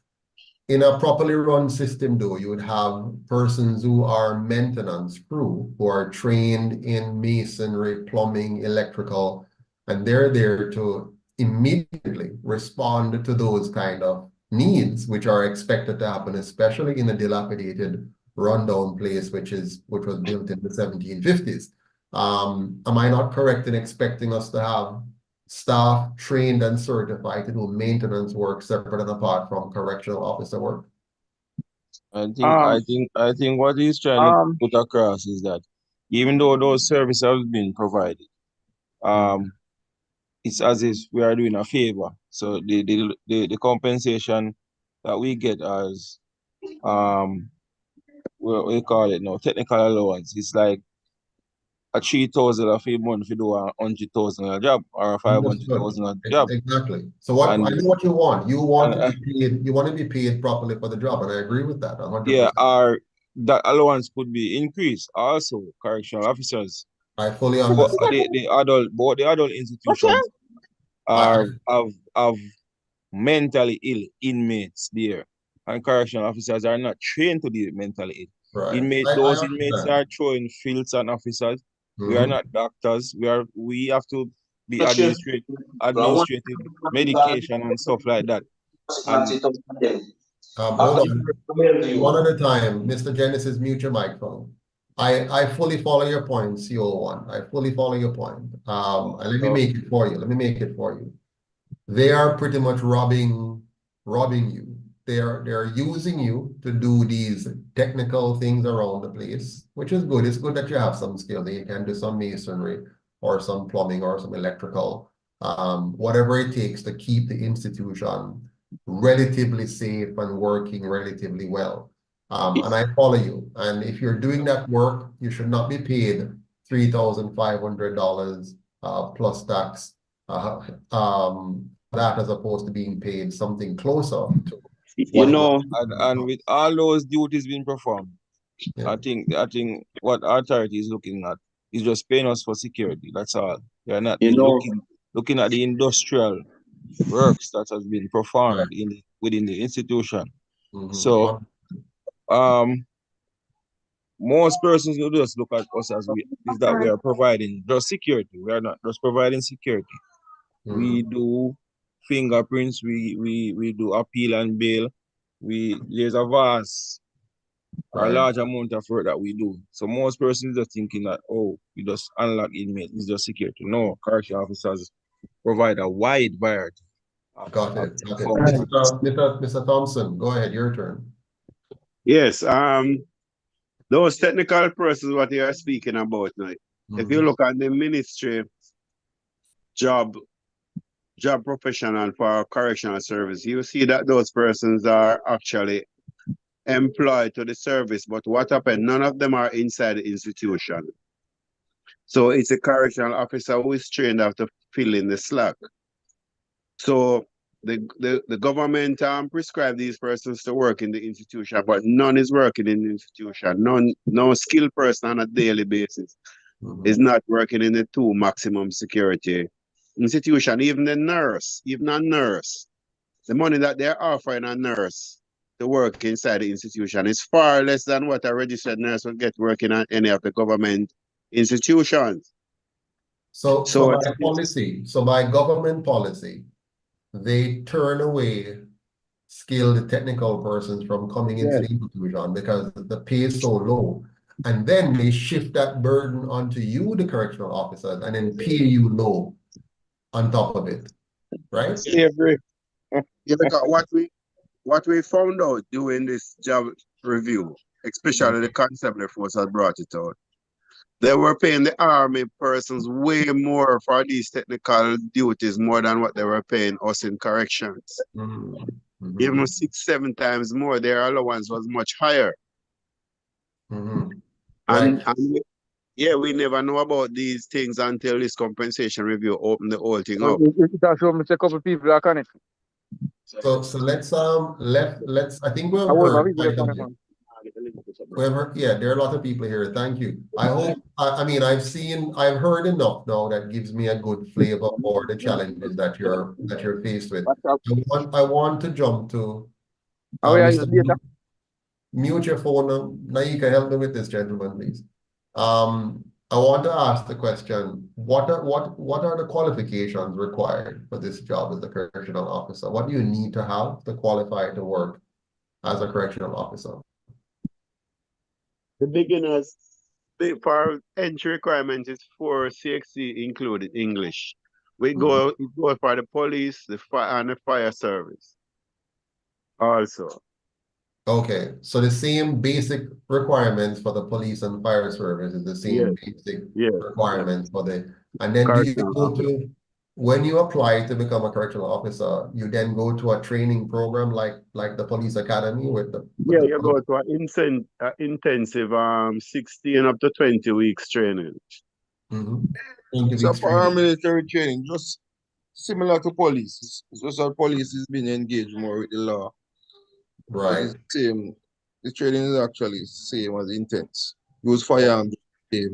[SPEAKER 1] In a properly run system, though, you would have persons who are maintenance crew, who are trained in masonry, plumbing, electrical, and they're there to immediately respond to those kind of needs, which are expected to happen, especially in a dilapidated, rundown place, which was built in the 1750s. Am I not correct in expecting us to have staff trained and certified to do maintenance work separate and apart from correctional officer work?
[SPEAKER 7] I think what he's trying to put across is that even though those services have been provided, it's as if we are doing a favor. So the compensation that we get as what we call it now, technical allowance, it's like a 3,000 a month if you do 100,000 a job, or a 500,000 a job.
[SPEAKER 1] Exactly. So I know what you want. You want to be paid. You want to be paid properly for the job, and I agree with that 100%.
[SPEAKER 7] Yeah, or that allowance could be increased. Also, correctional officers.
[SPEAKER 1] I fully understand.
[SPEAKER 7] Both the adult institutions have mentally ill inmates there, and correctional officers are not trained to deal with mentally ill.
[SPEAKER 1] Right.
[SPEAKER 7] Those inmates are throwing filth on officers. We are not doctors. We have to be administrative medication and stuff like that.
[SPEAKER 1] Hold on. One at a time. Mr. Genesis, mute your microphone. I fully follow your point, CO1. I fully follow your point. And let me make it for you. They are pretty much robbing you. They're using you to do these technical things around the place, which is good. It's good that you have some skill, that you can do some masonry or some plumbing or some electrical, whatever it takes to keep the institution relatively safe and working relatively well. And I follow you. And if you're doing that work, you should not be paid $3,500 plus tax. That as opposed to being paid something closer to.
[SPEAKER 7] And with all those duties being performed, I think what authority is looking at is just paying us for security. That's all. They're not looking at the industrial works that has been performed within the institution. So most persons will just look at us as we are providing just security. We are not just providing security. We do fingerprints, we do appeal and bail. There's a large amount of work that we do. So most persons are thinking that, we just unlock inmates, it's just security. No, correctional officers provide a wide variety.
[SPEAKER 1] Got it. Mr. Thompson, go ahead, your turn.
[SPEAKER 8] Yes, those technical persons what you are speaking about now. If you look at the ministry job professional for correctional service, you see that those persons are actually employed to the service, but what happened? None of them are inside the institution. So it's a correctional officer who is trained how to fill in the slack. So the government prescribe these persons to work in the institution, but none is working in the institution. No skilled person on a daily basis is not working in the 2 maximum security institution. Even a nurse, the money that they're offering a nurse to work inside the institution is far less than what a registered nurse would get working at any of the government institutions.
[SPEAKER 1] So by government policy, they turn away skilled technical persons from coming into the institution because the pay is so low. And then they shift that burden onto you, the correctional officers, and then pay you low on top of it, right?
[SPEAKER 2] Slavery.
[SPEAKER 8] Yeah, because what we found out doing this job review, especially the constabulary force that brought it out, they were paying the army persons way more for these technical duties, more than what they were paying us in corrections. Even 6-7 times more, their allowance was much higher. And we never know about these things until this compensation review opened the whole thing up.
[SPEAKER 1] So let's I think we've heard there are a lot of people here. Thank you. I hope I've heard enough now that gives me a good flavor for the challenges that you're faced with. I want to jump to mute your phone. Naika, help me with this, gentleman, please. I want to ask the question, what are the qualifications required for this job as a correctional officer? What do you need to have to qualify to work as a correctional officer?
[SPEAKER 8] The beginners, for entry requirement is 4 CXC included English. We go for the police, the fire, and the fire service also.
[SPEAKER 1] Okay, so the same basic requirements for the police and fire service is the same basic requirements for and then do you go to, when you apply to become a correctional officer, you then go to a training program like the police academy with the
[SPEAKER 8] you go to an intensive 16 up to 20 weeks training.
[SPEAKER 7] So paramilitary training, just similar to police. It's just that police is being engaged more with the law.
[SPEAKER 1] Right.
[SPEAKER 7] It's the same. The training is actually same as intense. Use firearms. As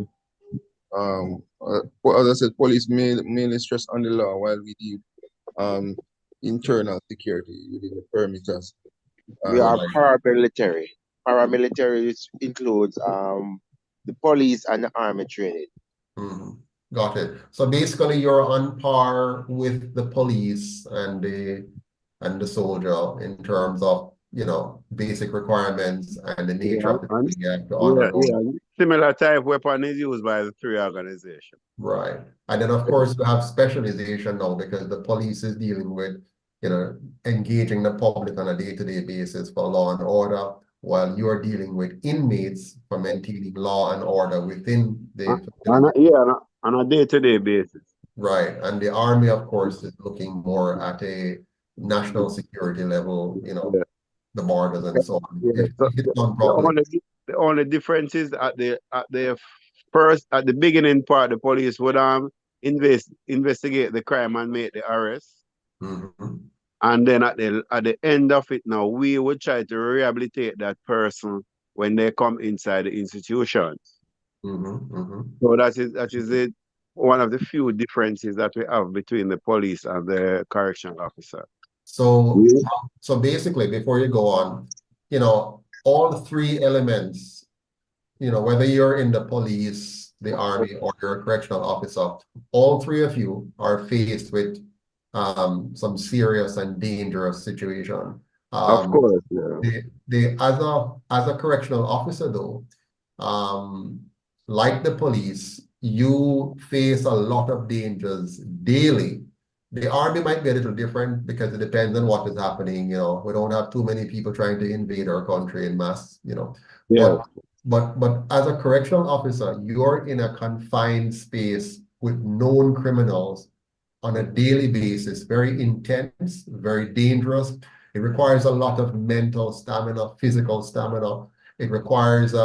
[SPEAKER 7] I said, police mainly stress on the law, while we do internal security within the perimeters.
[SPEAKER 9] We are paramilitary. Paramilitary includes the police and the army training.
[SPEAKER 1] Got it. So basically, you're on par with the police and the soldier in terms of basic requirements and the nature of the thing you have to honor.
[SPEAKER 8] Similar type weapon is used by the 3 organizations.
[SPEAKER 1] Right. And then of course we have specialization now because the police is dealing with, engaging the public on a day-to-day basis for law and order, while you're dealing with inmates for maintaining law and order within the
[SPEAKER 8] on a day-to-day basis.
[SPEAKER 1] Right. And the army, of course, is looking more at a national security level, the borders and so on.
[SPEAKER 8] The only difference is at the beginning part, the police would investigate the crime and make the arrest. And then at the end of it now, we would try to rehabilitate that person when they come inside the institutions. So that is it. One of the few differences that we have between the police and the correctional officer.
[SPEAKER 1] So basically, before you go on, all 3 elements, whether you're in the police, the army, or you're a correctional officer, all 3 of you are faced with some serious and dangerous situation.
[SPEAKER 8] Of course,
[SPEAKER 1] as a correctional officer, though, like the police, you face a lot of dangers daily. The army might be a little different because it depends on what is happening. We don't have too many people trying to invade our country en masse. But as a correctional officer, you're in a confined space with known criminals on a daily basis, very intense, very dangerous. It requires a lot of mental stamina, physical stamina. It requires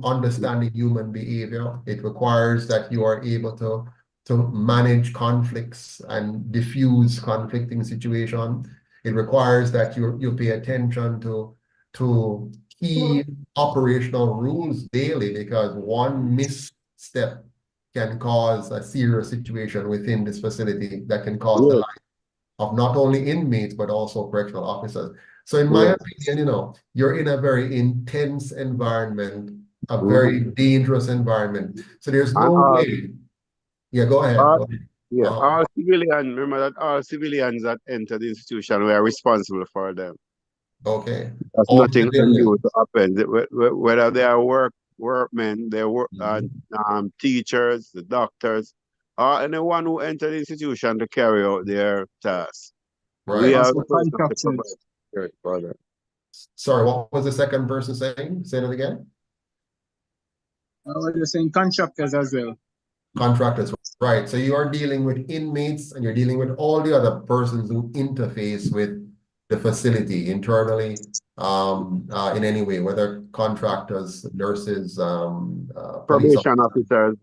[SPEAKER 1] understanding human behavior. It requires that you are able to to manage conflicts and diffuse conflicting situations. It requires that you pay attention to key operational rules daily, because one misstep can cause a serious situation within this facility that can cause the life of not only inmates, but also correctional officers. So in my opinion, you're in a very intense environment, a very dangerous environment. So there's no way. Yeah, go ahead.
[SPEAKER 8] All civilians, remember that all civilians that enter the institution, we are responsible for them.
[SPEAKER 1] Okay.
[SPEAKER 8] That's
[SPEAKER 1] All
[SPEAKER 8] nothing
[SPEAKER 1] civilians.
[SPEAKER 8] unusual to happen. Whether they are workmen, they work teachers, the doctors, or anyone who entered the institution to carry out their tasks.
[SPEAKER 1] Right.
[SPEAKER 8] We are
[SPEAKER 10] Also contractors.
[SPEAKER 1] Sorry, what was the second person saying? Say that again.
[SPEAKER 10] I was just saying contractors as well.
[SPEAKER 1] Contractors, right. So you are dealing with inmates and you're dealing with all the other persons who interface with the facility internally, in any way, whether contractors, nurses, police
[SPEAKER 8] probation officers,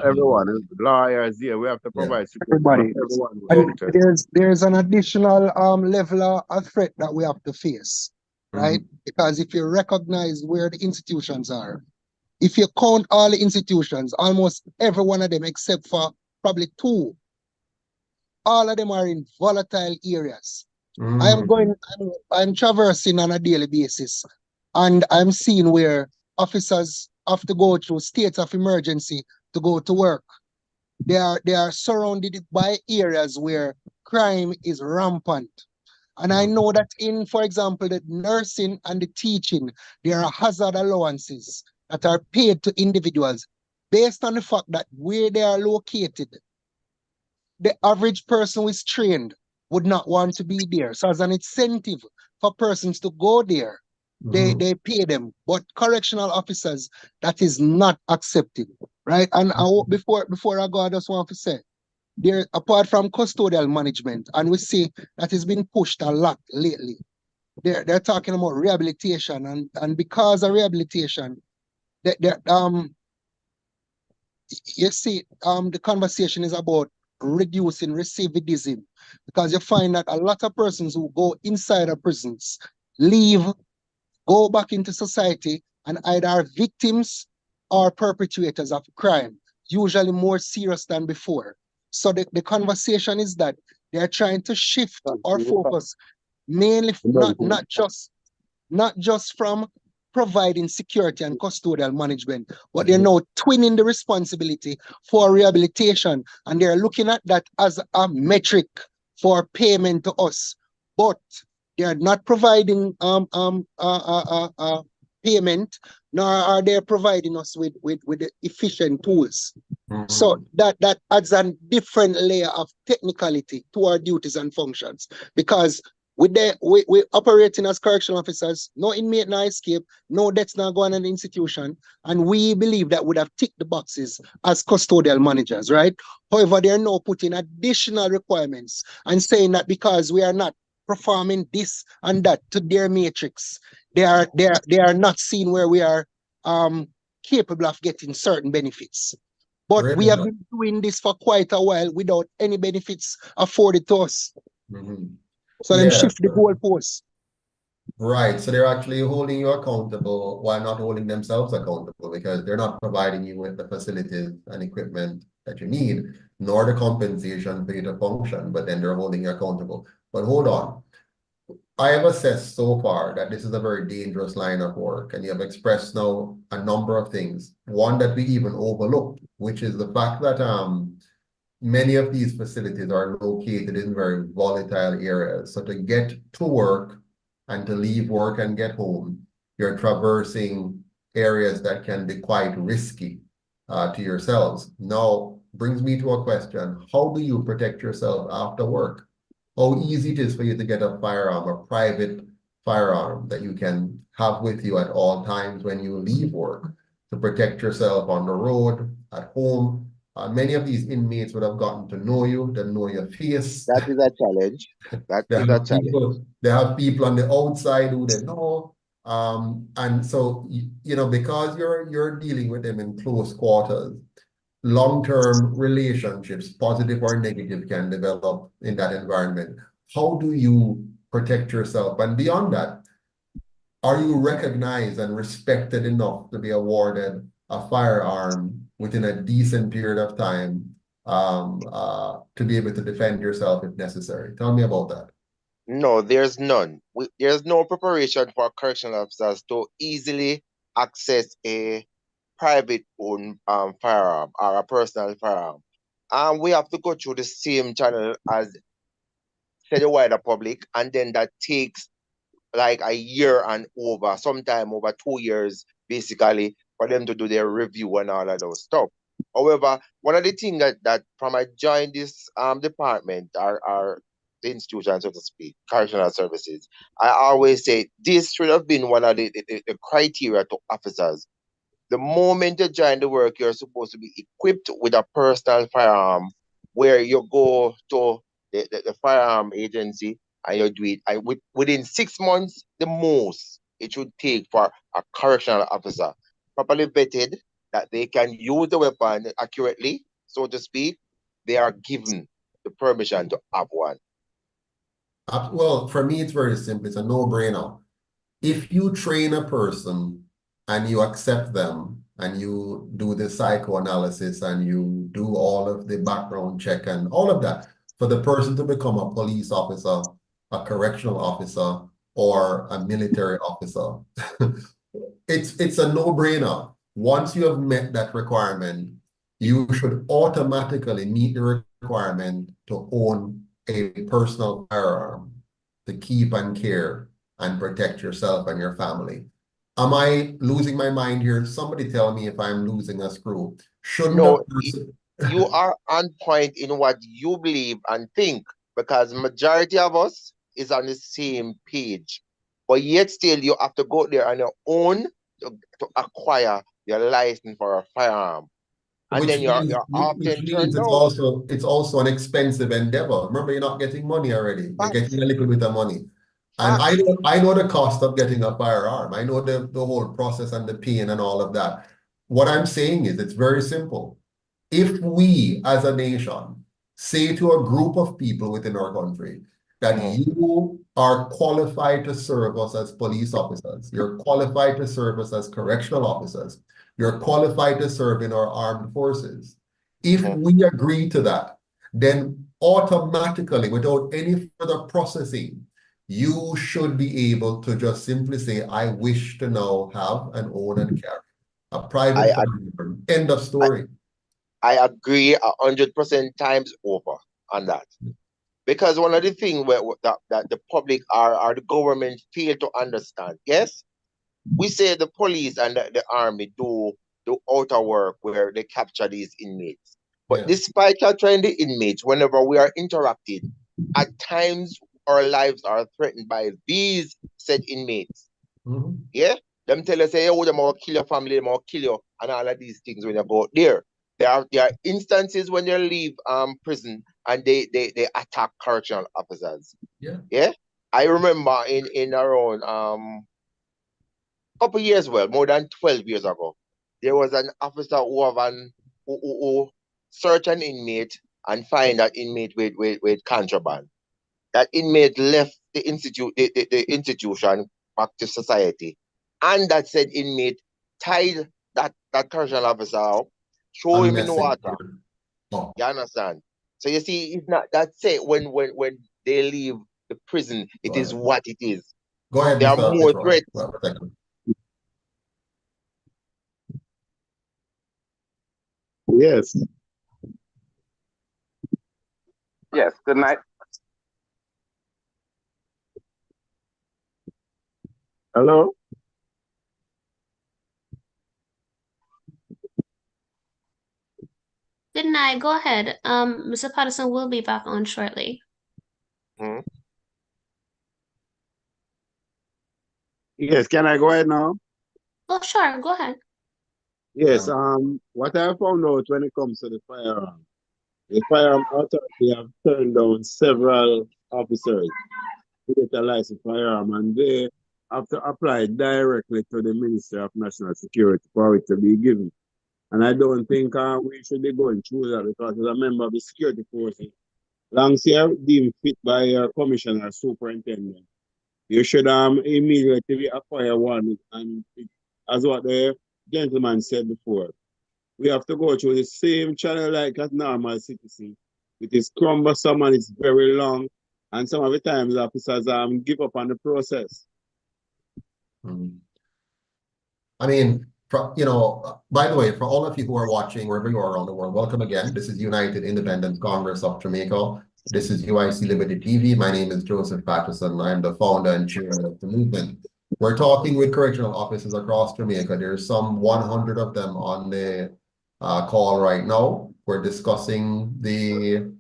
[SPEAKER 8] everyone, lawyers, we have to provide
[SPEAKER 5] everybody.
[SPEAKER 8] everyone.
[SPEAKER 5] And there's an additional level of threat that we have to face, right? Because if you recognize where the institutions are, if you count all the institutions, almost every one of them except for probably two, all of them are in volatile areas. I'm traversing on a daily basis, and I'm seeing where officers have to go through states of emergency to go to work. They are surrounded by areas where crime is rampant. And I know that in, for example, the nursing and the teaching, there are hazard allowances that are paid to individuals based on the fact that where they are located, the average person who is trained would not want to be there. So as an incentive for persons to go there, they pay them. But correctional officers, that is not accepted, right? And before I go, I just want to say, there, apart from custodial management, and we see that has been pushed a lot lately, they're talking about rehabilitation, and because of rehabilitation, you see, the conversation is about reducing recidivism, because you find that a lot of persons who go inside of prisons leave, go back into society, and either are victims or perpetrators of crime, usually more serious than before. So the conversation is that they're trying to shift our focus mainly not just from providing security and custodial management, but they're now twinning the responsibility for rehabilitation, and they're looking at that as a metric for payment to us. But they're not providing payment, nor are they providing us with the efficient tools. So that adds a different layer of technicality to our duties and functions, because we operating as correctional officers, no inmate, no escape, no debts not going in the institution, and we believe that would have ticked the boxes as custodial managers, right? However, they are now putting additional requirements and saying that because we are not performing this and that to their matrix, they are not seeing where we are capable of getting certain benefits. But we have been doing this for quite a while without any benefits afforded to us. So then shift the goalposts.
[SPEAKER 1] Right. So they're actually holding you accountable while not holding themselves accountable, because they're not providing you with the facilities and equipment that you need, nor the compensation for you to function, but then they're holding you accountable. But hold on. I have assessed so far that this is a very dangerous line of work, and you have expressed now a number of things. One that we even overlooked, which is the fact that many of these facilities are located in very volatile areas. So to get to work and to leave work and get home, you're traversing areas that can be quite risky to yourselves. Now, brings me to a question. How do you protect yourself after work? How easy it is for you to get a firearm, a private firearm that you can have with you at all times when you leave work to protect yourself on the road, at home. Many of these inmates would have gotten to know you, they know your face.
[SPEAKER 9] That is a challenge. That is a challenge.
[SPEAKER 1] They have people on the outside who they know. And so, because you're dealing with them in close quarters, long-term relationships, positive or negative, can develop in that environment. How do you protect yourself? And beyond that, are you recognized and respected enough to be awarded a firearm within a decent period of time to be able to defend yourself if necessary? Tell me about that.
[SPEAKER 9] No, there's none. There's no preparation for correctional officers to easily access a private owned firearm or a personal firearm. We have to go through the same channel as the wider public, and then that takes like a year and over, sometime over 2 years, basically, for them to do their review and all of those stuff. However, one of the things that from I joined this department or the institution, so to speak, correctional services, I always say this should have been one of the criteria to officers. The moment you join the work, you're supposed to be equipped with a personal firearm where you go to the firearm agency and you do it. And within 6 months, the most it should take for a correctional officer, properly vetted, that they can use the weapon accurately, so to speak, they are given the permission to have one.
[SPEAKER 1] Well, for me, it's very simple. It's a no-brainer. If you train a person and you accept them and you do the psychoanalysis and you do all of the background check and all of that, for the person to become a police officer, a correctional officer, or a military officer, it's a no-brainer. Once you have met that requirement, you should automatically meet the requirement to own a personal firearm to keep and care and protect yourself and your family. Am I losing my mind here? Somebody tell me if I'm losing a screw. Shouldn't
[SPEAKER 9] No,
[SPEAKER 1] a person...
[SPEAKER 9] you are on point in what you believe and think, because majority of us is on the same page. But yet still you have to go there on your own to acquire your license for a firearm. And
[SPEAKER 1] Which
[SPEAKER 9] then you're
[SPEAKER 1] means
[SPEAKER 9] often turned down.
[SPEAKER 1] it's also an expensive endeavor. Remember, you're not getting money already. You're getting a little bit of money. And I know the cost of getting a firearm. I know the whole process and the pain and all of that. What I'm saying is it's very simple. If we as a nation say to a group of people within our country that you are qualified to serve us as police officers, you're qualified to serve us as correctional officers, you're qualified to serve in our armed forces. If we agree to that, then automatically, without any further processing, you should be able to just simply say, I wish to now have and own and carry a private firearm. End of story.
[SPEAKER 9] I agree 100% times over on that. Because one of the things that the public or the government fail to understand, yes, we say the police and the army do outer work where they capture these inmates. But despite capturing the inmates, whenever we are interacted, at times our lives are threatened by these said inmates. Yeah? Them tell us, hey, oh, them will kill your family, them will kill you, and all of these things when you go out there. There are instances when you leave prison and they attack correctional officers. Yeah. I remember in around couple years, well, more than 12 years ago, there was an officer who searched an inmate and find that inmate with contraband. That inmate left the institution back to society. And that said inmate tied that correctional officer up, throw him in water. You understand? So you see, it's not that's it. When they leave the prison, it is what it is.
[SPEAKER 1] Go ahead,
[SPEAKER 9] there are more threats.
[SPEAKER 8] Yes.
[SPEAKER 9] Yes, good night.
[SPEAKER 8] Hello?
[SPEAKER 11] Good night. Go ahead. Mr. Patterson will be back on shortly.
[SPEAKER 8] Yes, can I go ahead now?
[SPEAKER 11] Oh, sure. Go ahead.
[SPEAKER 8] Yes, what I found out when it comes to the firearm authority have turned down several officers to get a licensed firearm, and they have to apply directly to the Ministry of National Security for it to be given. And I don't think we should be going through that because as a member of the security forces, long year deemed fit by your commissioner superintendent, you should immediately acquire one. And as what the gentleman said before, we have to go through the same channel like a normal citizen. It is cumbersome and it's very long. And some of the times officers give up on the process.
[SPEAKER 1] I mean, by the way, for all of you who are watching wherever you are around the world, welcome again. This is United Independent Congress of Jamaica. This is UIC Liberty TV. My name is Joseph Patterson. I'm the founder and chairman of the movement. We're talking with correctional officers across Jamaica. There's some 100 of them on the call right now. We're discussing the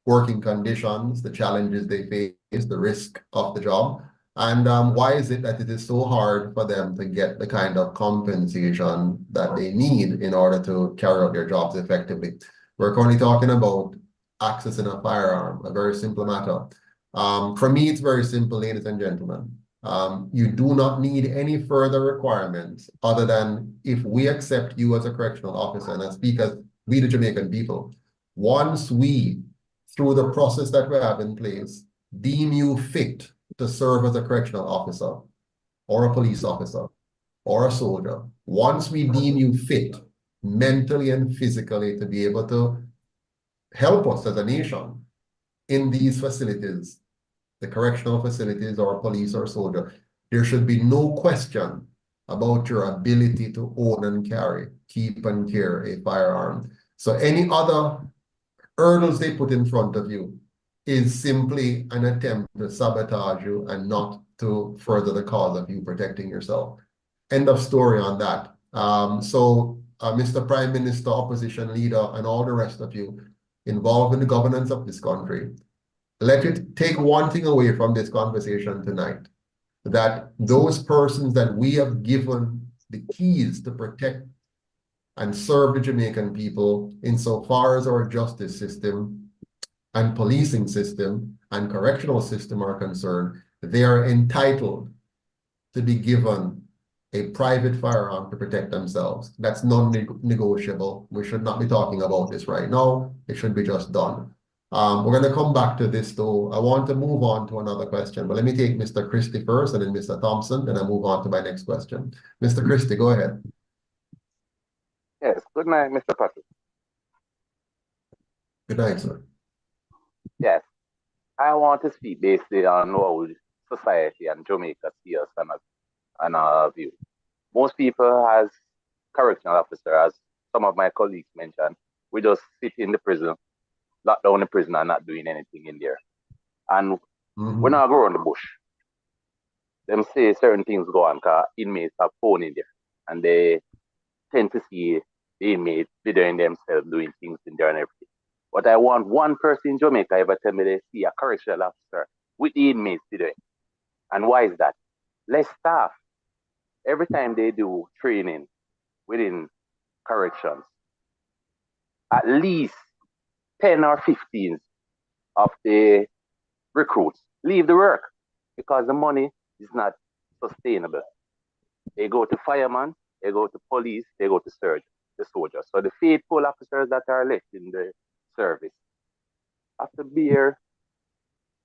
[SPEAKER 1] working conditions, the challenges they face, the risk of the job. And why is it that it is so hard for them to get the kind of compensation that they need in order to carry out their jobs effectively? We're currently talking about accessing a firearm, a very simple matter. For me, it's very simple, ladies and gentlemen. You do not need any further requirements other than if we accept you as a correctional officer, and I speak as we the Jamaican people, once we, through the process that we have in place, deem you fit to serve as a correctional officer or a police officer or a soldier, once we deem you fit mentally and physically to be able to help us as a nation in these facilities, the correctional facilities or police or soldier, there should be no question about your ability to own and carry, keep and carry a firearm. So any other hurdles they put in front of you is simply an attempt to sabotage you and not to further the cause of you protecting yourself. End of story on that. Mr. Prime Minister, opposition leader, and all the rest of you involved in the governance of this country, let it take one thing away from this conversation tonight, that those persons that we have given the keys to protect and serve the Jamaican people insofar as our justice system and policing system and correctional system are concerned, they are entitled to be given a private firearm to protect themselves. That's non-negotiable. We should not be talking about this right now. It should be just done. We're going to come back to this though. I want to move on to another question, but let me take Mr. Christie first and then Mr. Thompson, then I move on to my next question. Mr. Christie, go ahead.
[SPEAKER 12] Yes, good night, Mr. Patrick.
[SPEAKER 1] Good night, sir.
[SPEAKER 12] Yes, I want to speak basically on how society and Jamaica see us and our view. Most people as correctional officer, as some of my colleagues mentioned, we just sit in the prison, lock down the prison and not doing anything in there. And we're not going the bush. Them say certain things go on because inmates have phone in there and they tend to see the inmates videoing themselves doing things in there and everything. But I want one person in Jamaica ever tell me they see a correctional officer with the inmates today. And why is that? Less staff. Every time they do training within corrections, at least 10 or 15 of the recruits leave the work because the money is not sustainable. They go to firemen, they go to police, they go to the soldiers. So the faithful officers that are left in the service have to bear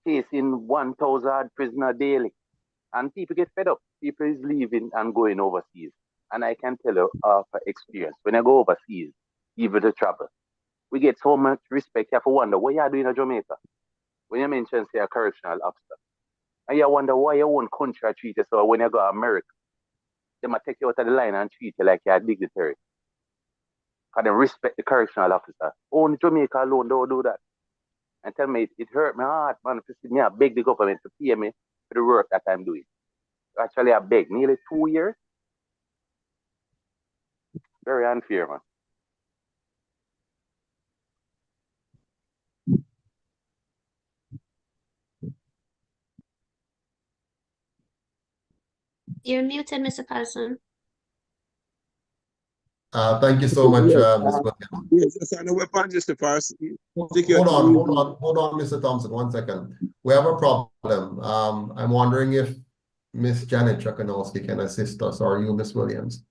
[SPEAKER 12] facing 1,000 prisoners daily. And people get fed up. People is leaving and going overseas. And I can tell you for experience, when I go overseas, even to travel, we get so much respect. You have to wonder, what you are doing in Jamaica? When you mention, say, a correctional officer, and you wonder why your own country treat you so when you go to America, they might take you out of the line and treat you like you're a dignitary. Because they respect the correctional officer. Only Jamaica alone don't do that. And tell me, it hurt my heart, man, to see me. I beg the government to pay me for the work that I'm doing. Actually, I beg nearly 2 years. Very unfair, man.
[SPEAKER 11] You're muted, Mr. Patterson.
[SPEAKER 1] Thank you so much, Ms. Williams.
[SPEAKER 8] Yes, it's on the weapon just the first.
[SPEAKER 1] Hold on, Mr. Thompson, 1 second. We have a problem. I'm wondering if Miss Janet Chakanowski can assist us, or you, Miss Williams.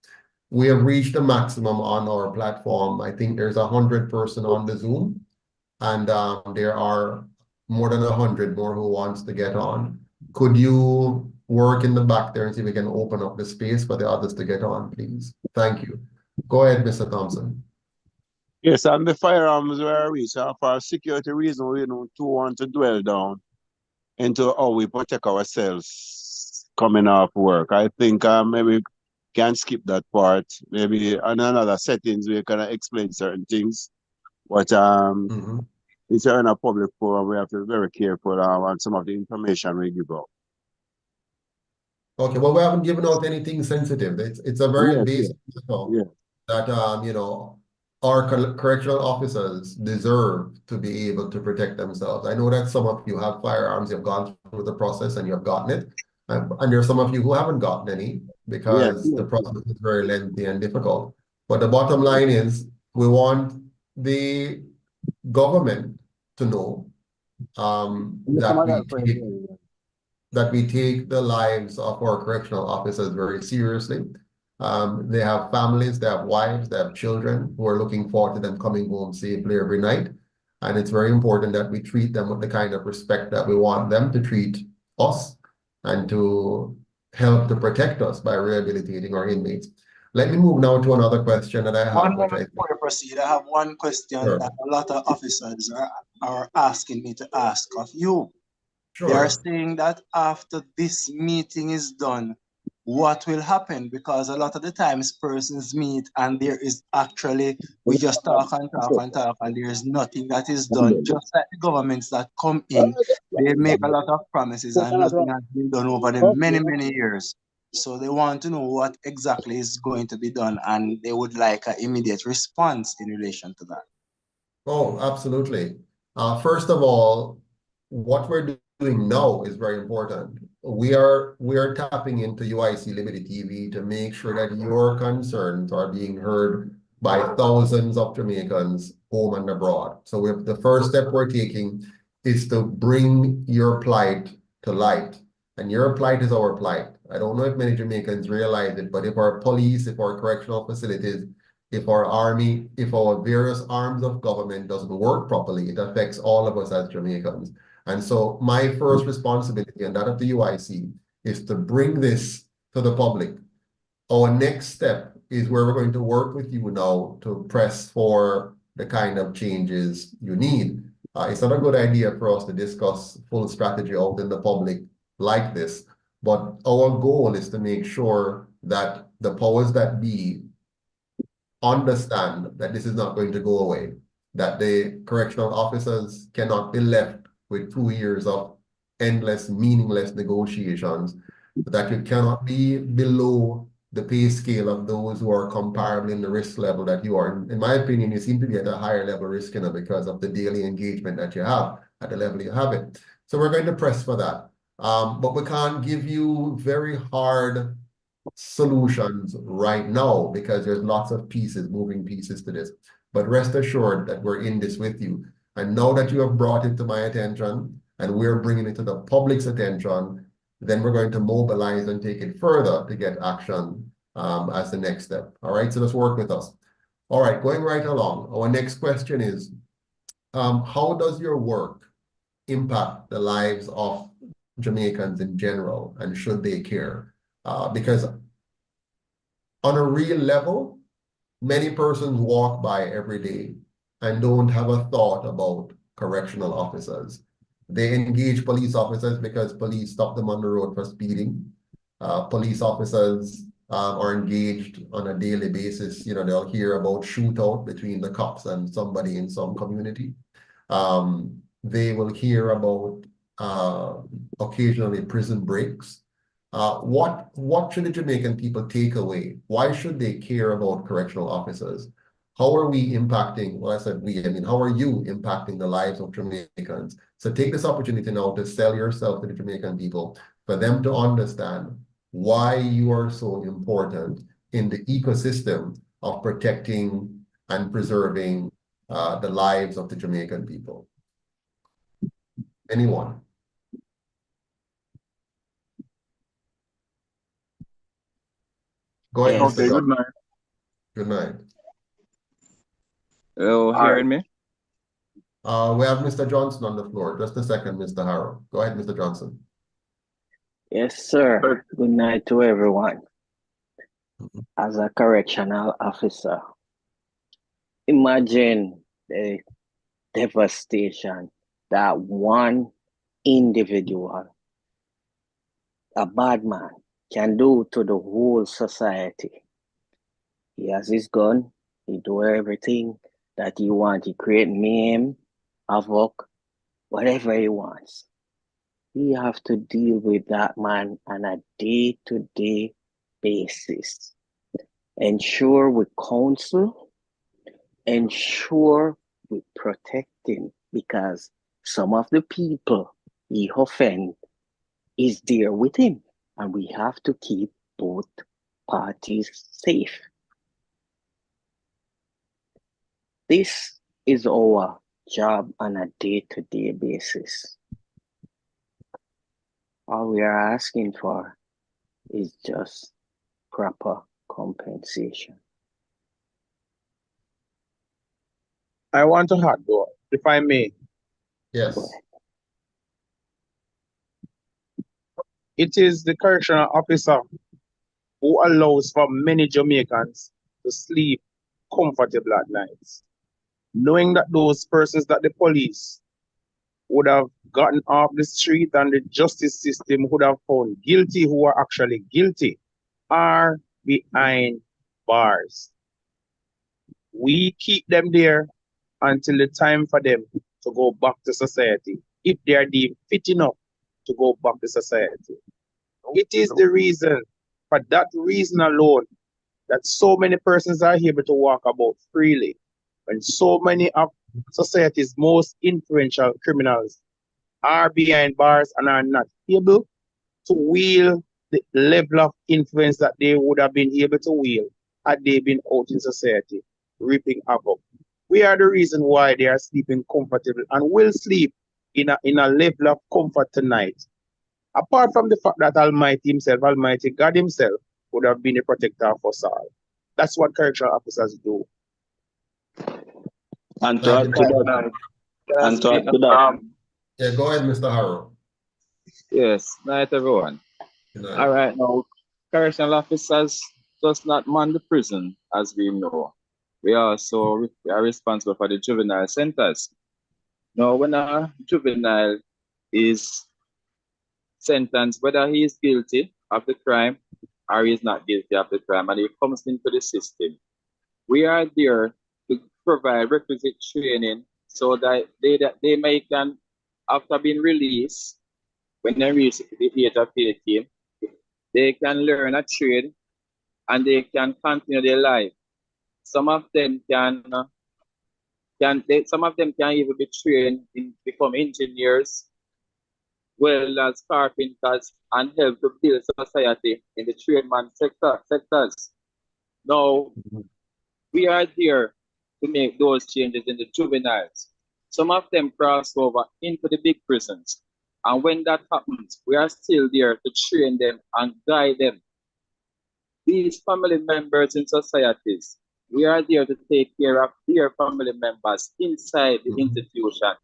[SPEAKER 1] We have reached the maximum on our platform. I think there's 100 person on the Zoom, and there are more than 100 more who wants to get on. Could you work in the back there and see if we can open up the space for the others to get on, please? Thank you. Go ahead, Mr. Thompson.
[SPEAKER 8] Yes, and the firearms were reached. And for security reasons, we don't want to dwell down into how we protect ourselves coming off work. I think maybe can skip that part. Maybe in another settings we can explain certain things. But it's in a public forum, we have to be very careful on some of the information we give out.
[SPEAKER 1] Okay, well, we haven't given out anything sensitive. It's a very basic that you know, our correctional officers deserve to be able to protect themselves. I know that some of you have firearms, you've gone through the process and you have gotten it. And there are some of you who haven't gotten any because the process is very lengthy and difficult. But the bottom line is we want the government to know that we take the lives of our correctional officers very seriously. They have families, they have wives, they have children who are looking forward to them coming home safely every night. And it's very important that we treat them with the kind of respect that we want them to treat us and to help to protect us by rehabilitating our inmates. Let me move now to another question that I have.
[SPEAKER 3] One moment before you proceed, I have one question that a lot of officers are asking me to ask of you. They are saying that after this meeting is done, what will happen? Because a lot of the times persons meet and there is actually, we just talk and talk and talk and there is nothing that is done. Just like the governments that come in, they make a lot of promises and nothing has been done over the many, many years. So they want to know what exactly is going to be done and they would like an immediate response in relation to that.
[SPEAKER 1] Oh, absolutely. First of all, what we're doing now is very important. We are tapping into UIC Liberty TV to make sure that your concerns are being heard by thousands of Jamaicans home and abroad. So the first step we're taking is to bring your plight to light. And your plight is our plight. I don't know if many Jamaicans realize it, but if our police, if our correctional facilities, if our army, if our various arms of government doesn't work properly, it affects all of us as Jamaicans. And so my first responsibility and that of the UIC is to bring this to the public. Our next step is where we're going to work with you now to press for the kind of changes you need. It's not a good idea for us to discuss full strategy out in the public like this, but our goal is to make sure that the powers that be understand that this is not going to go away, that the correctional officers cannot be left with 2 years of endless, meaningless negotiations, that you cannot be below the pay scale of those who are comparable in the risk level that you are. In my opinion, you seem to be at a higher level risk because of the daily engagement that you have at the level you have it. So we're going to press for that. But we can't give you very hard solutions right now because there's lots of moving pieces to this. But rest assured that we're in this with you. And now that you have brought it to my attention and we're bringing it to the public's attention, then we're going to mobilize and take it further to get action as the next step. All right, so let's work with us. All right, going right along. Our next question is, how does your work impact the lives of Jamaicans in general, and should they care? Because on a real level, many persons walk by every day and don't have a thought about correctional officers. They engage police officers because police stop them on the road for speeding. Police officers are engaged on a daily basis. You know, they'll hear about shootout between the cops and somebody in some community. They will hear about occasionally prison breaks. What should the Jamaican people take away? Why should they care about correctional officers? How are we impacting, well, I said we, I mean, how are you impacting the lives of Jamaicans? So take this opportunity now to sell yourself to the Jamaican people, for them to understand why you are so important in the ecosystem of protecting and preserving the lives of the Jamaican people. Anyone? Go ahead,
[SPEAKER 8] Okay,
[SPEAKER 1] Mr.
[SPEAKER 8] good night.
[SPEAKER 1] Good night.
[SPEAKER 13] Hello, hearing me?
[SPEAKER 1] We have Mr. Johnson on the floor. Just a second, Mr. Harrow. Go ahead, Mr. Johnson.
[SPEAKER 14] Yes, sir. Good night to everyone. As a correctional officer, imagine the devastation that one individual, a bad man, can do to the whole society. He has his gun, he do everything that he wants. He create mayhem, havoc, whatever he wants. We have to deal with that man on a day-to-day basis. Ensure we counsel, ensure we protect him, because some of the people he offend is there with him, and we have to keep both parties safe. This is our job on a day-to-day basis. All we are asking for is just proper compensation.
[SPEAKER 2] I want to add though, if I may.
[SPEAKER 1] Yes.
[SPEAKER 2] It is the correctional officer who allows for many Jamaicans to sleep comfortable at night, knowing that those persons that the police would have gotten off the street and the justice system would have found guilty, who are actually guilty, are behind bars. We keep them there until the time for them to go back to society, if they are deemed fit enough to go back to society. It is the reason, for that reason alone, that so many persons are able to walk about freely, when so many of society's most influential criminals are behind bars and are not able to wield the level of influence that they would have been able to wield had they been out in society, reaping havoc. We are the reason why they are sleeping comfortable and will sleep in a level of comfort tonight. Apart from the fact that Almighty Himself, Almighty God Himself, would have been a protector of us all. That's what correctional officers do.
[SPEAKER 4] And to add to that,
[SPEAKER 1] Yeah, go ahead, Mr. Harrow.
[SPEAKER 13] Yes, night everyone.
[SPEAKER 1] Night.
[SPEAKER 13] All right, now, correctional officers does not man the prison, as we know. We also are responsible for the juvenile centers. Now, when a juvenile is sentenced, whether he is guilty of the crime or he is not guilty of the crime, and he comes into the system, we are there to provide requisite training so that they may can, after being released, when they reach the age of 18, they can learn a trade and they can continue their life. Some of them can even be trained in become engineers, well as carpenters, and help to build society in the trademan sectors. Now, we are there to make those changes in the juveniles. Some of them cross over into the big prisons. And when that happens, we are still there to train them and guide them. These family members in societies, we are there to take care of their family members inside the institution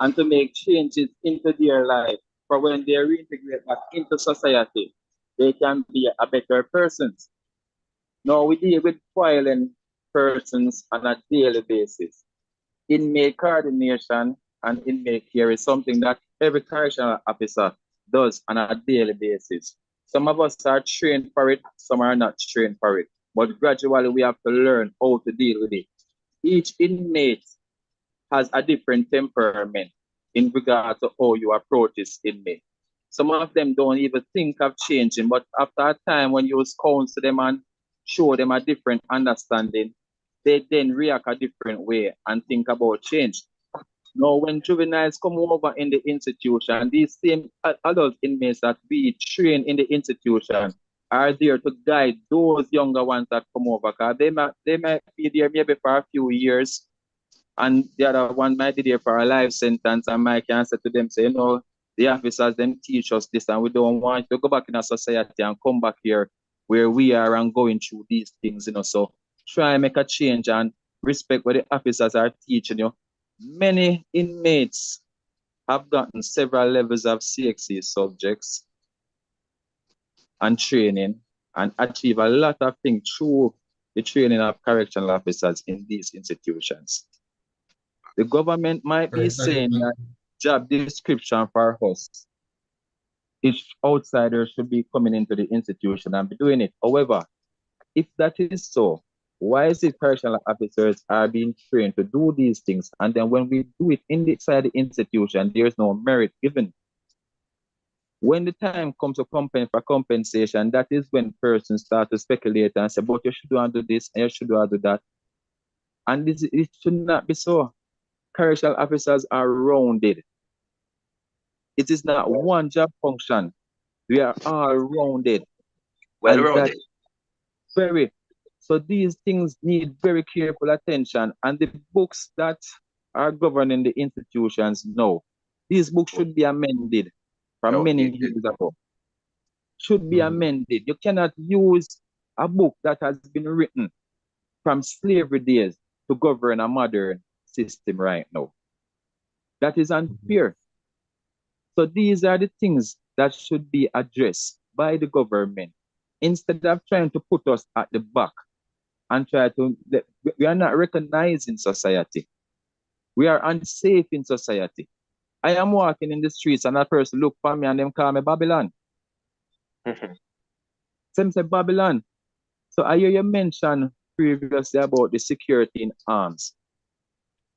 [SPEAKER 13] and to make changes into their life for when they reintegrate back into society, they can be a better persons. Now we deal with violent persons on a daily basis. Inmate coordination and inmate care is something that every correctional officer does on a daily basis. Some of us are trained for it, some are not trained for it. But gradually we have to learn how to deal with it. Each inmate has a different temperament in regard to how you approach this inmate. Some of them don't even think of changing, but after a time when you counsel them and show them a different understanding, they then react a different way and think about change. Now, when juveniles come over in the institution, these same adult inmates that we train in the institution are there to guide those younger ones that come over, because they might be there maybe for a few years, and the other one might be there for a life sentence, and I can say to them, say, you know, the officers, them teach us this, and we don't want to go back in a society and come back here where we are and going through these things, you know. So try and make a change and respect what the officers are teaching you. Many inmates have gotten several levels of CXC subjects and training and achieve a lot of things through the training of correctional officers in these institutions. The government might be saying that job description for us, each outsider should be coming into the institution and be doing it. However, if that is so, why is it correctional officers are being trained to do these things, and then when we do it inside the institution, there's no merit given? When the time comes to for compensation, that is when persons start to speculate and say, but you should do this and you should do that. And it should not be so. Correctional officers are rounded. It is not one job function. We are all rounded.
[SPEAKER 9] Well rounded.
[SPEAKER 13] Very. So these things need very careful attention. And the books that are governing the institutions now, these books should be amended from many years ago. Should be amended. You cannot use a book that has been written from slavery days to govern a modern system right now. That is unfair. So these are the things that should be addressed by the government instead of trying to put us at the back and try to, we are not recognized in society. We are unsafe in society. I am walking in the streets and a person look for me and them call me Babylon. Some say Babylon. So I hear you mention previously about the security in arms.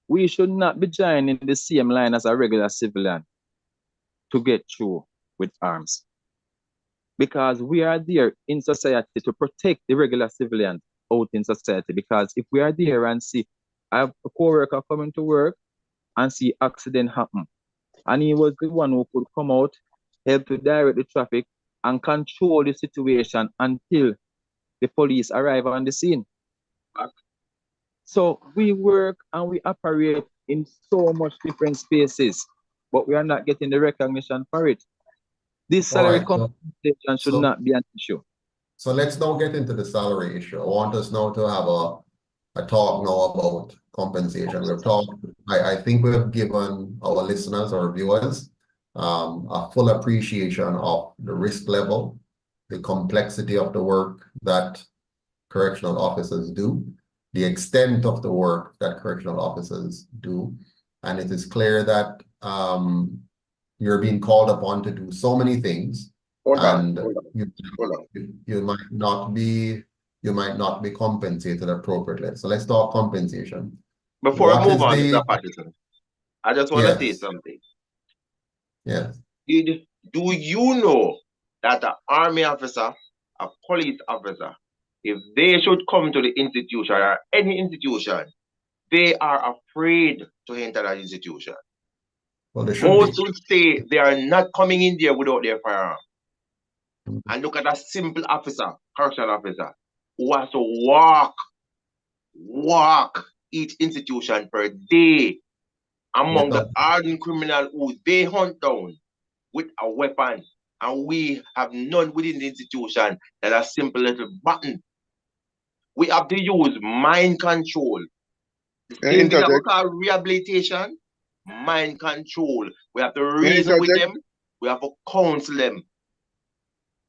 [SPEAKER 13] We should not be joining the same line as a regular civilian to get through with arms. Because we are there in society to protect the regular civilians out in society. Because if we are there and see, I have a co-worker coming to work and see accident happen, and he was the one who could come out, help to direct the traffic and control the situation until the police arrive on the scene. So we work and we operate in so much different spaces, but we are not getting the recognition for it. This salary compensation should not be an issue.
[SPEAKER 1] So let's now get into the salary issue. I want us now to have a talk now about compensation. We've talked, I think we've given our listeners or viewers a full appreciation of the risk level, the complexity of the work that correctional officers do, the extent of the work that correctional officers do. And it is clear that you're being called upon to do so many things. You might not be compensated appropriately. So let's talk compensation.
[SPEAKER 9] Before I move on, Mr. Patterson, I just want to say something.
[SPEAKER 1] Yes.
[SPEAKER 9] Do you know that an army officer, a police officer, if they should come to the institution or any institution, they are afraid to enter that institution?
[SPEAKER 1] Well, they should
[SPEAKER 9] Most would say they are not coming in there without their firearm. And look at a simple officer, correctional officer, who has to walk each institution per day among the hardened criminal who they hunt down with a weapon. And we have none within the institution that a simple little button. We have to use mind control. The same thing that we call rehabilitation, mind control. We have to reason with them. We have to counsel them.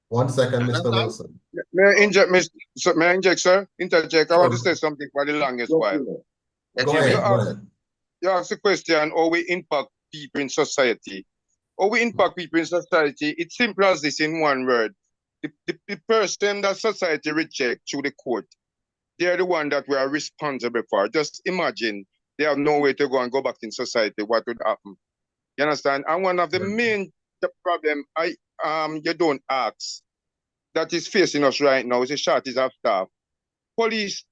[SPEAKER 1] 1 second, Mr. Wilson.
[SPEAKER 15] May I inject, sir? Interject. I want to say something for the longest while.
[SPEAKER 1] Go ahead.
[SPEAKER 15] You asked the question, how we impact people in society. How we impact people in society, it's simple as this in one word. The person that society rejects through the court, they're the one that we are responsible for. Just imagine they have no way to go back in society. What would happen? You understand? And one of the main problem you don't ask that is facing us right now is a shortage of staff. Police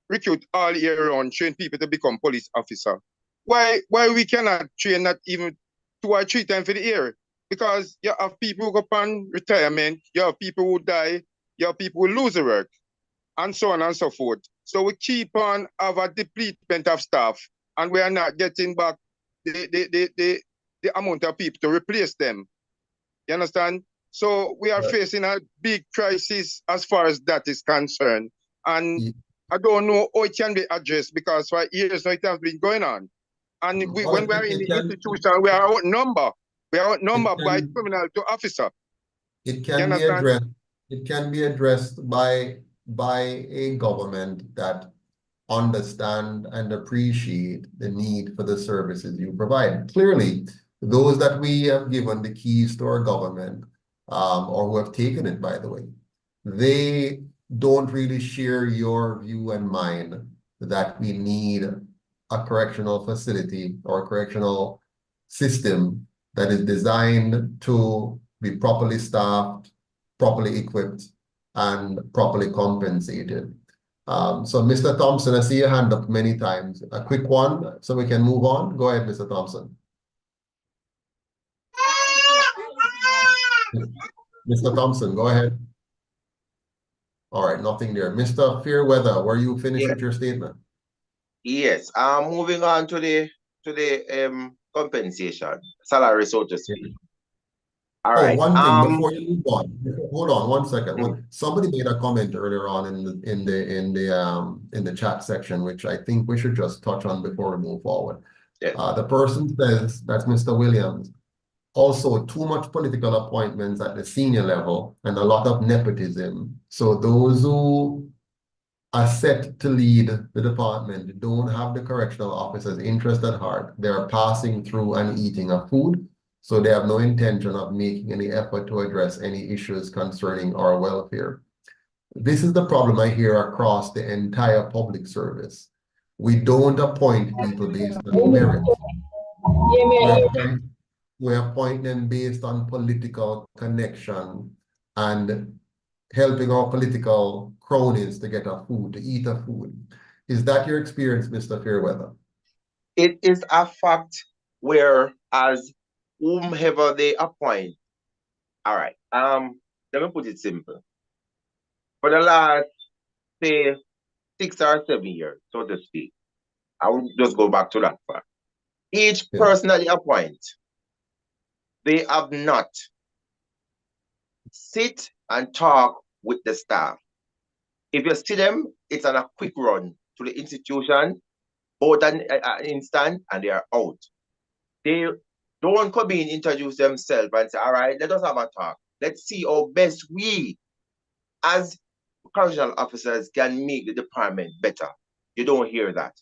[SPEAKER 15] recruit all year round, train people to become police officer. Why we cannot train not even 2 or 3 times for the year? Because you have people who go upon retirement, you have people who die, you have people who lose their work, and so on and so forth. So we keep on have a depletion of staff, and we are not getting back the amount of people to replace them. You understand? So we are facing a big crisis as far as that is concerned. And I don't know how it can be addressed because for years now it has been going on. And when we are in the institution, we are outnumbered. We are outnumbered by criminal to officer.
[SPEAKER 1] It can be addressed. It can be addressed by a government that understand and appreciate the need for the services you provide. Clearly, those that we have given the keys to our government, or who have taken it, by the way, they don't really share your view and mine that we need a correctional facility or a correctional system that is designed to be properly staffed, properly equipped, and properly compensated. So Mr. Thompson, I see your hand up many times. A quick one so we can move on. Go ahead, Mr. Thompson. Mr. Thompson, go ahead. All right, nothing there. Mr. Fairweather, were you finished with your statement?
[SPEAKER 9] Yes. Moving on to the compensation, salary, so to speak. All right.
[SPEAKER 1] One thing before you move on. Hold on 1 second. Somebody made a comment earlier on in the chat section, which I think we should just touch on before we move forward. The person says, that's Mr. Williams, also too much political appointments at the senior level and a lot of nepotism. So those who are set to lead the department don't have the correctional officer's interest at heart. They are passing through and eating a food. So they have no intention of making any effort to address any issues concerning our welfare. This is the problem I hear across the entire public service. We don't appoint people based on merit. We appoint them based on political connection and helping our political cronies to get a food, to eat a food. Is that your experience, Mr. Fairweather?
[SPEAKER 9] It is a fact where as whomever they appoint. All right. Let me put it simple. For the last, say, 6 or 7 years, so to speak, I will just go back to that fact. Each person that they appoint, they have not sit and talk with the staff. If you see them, it's on a quick run to the institution, both an instant, and they are out. They don't come in, introduce themselves and say, all right, let us have a talk. Let's see how best we, as correctional officers, can make the department better. You don't hear that.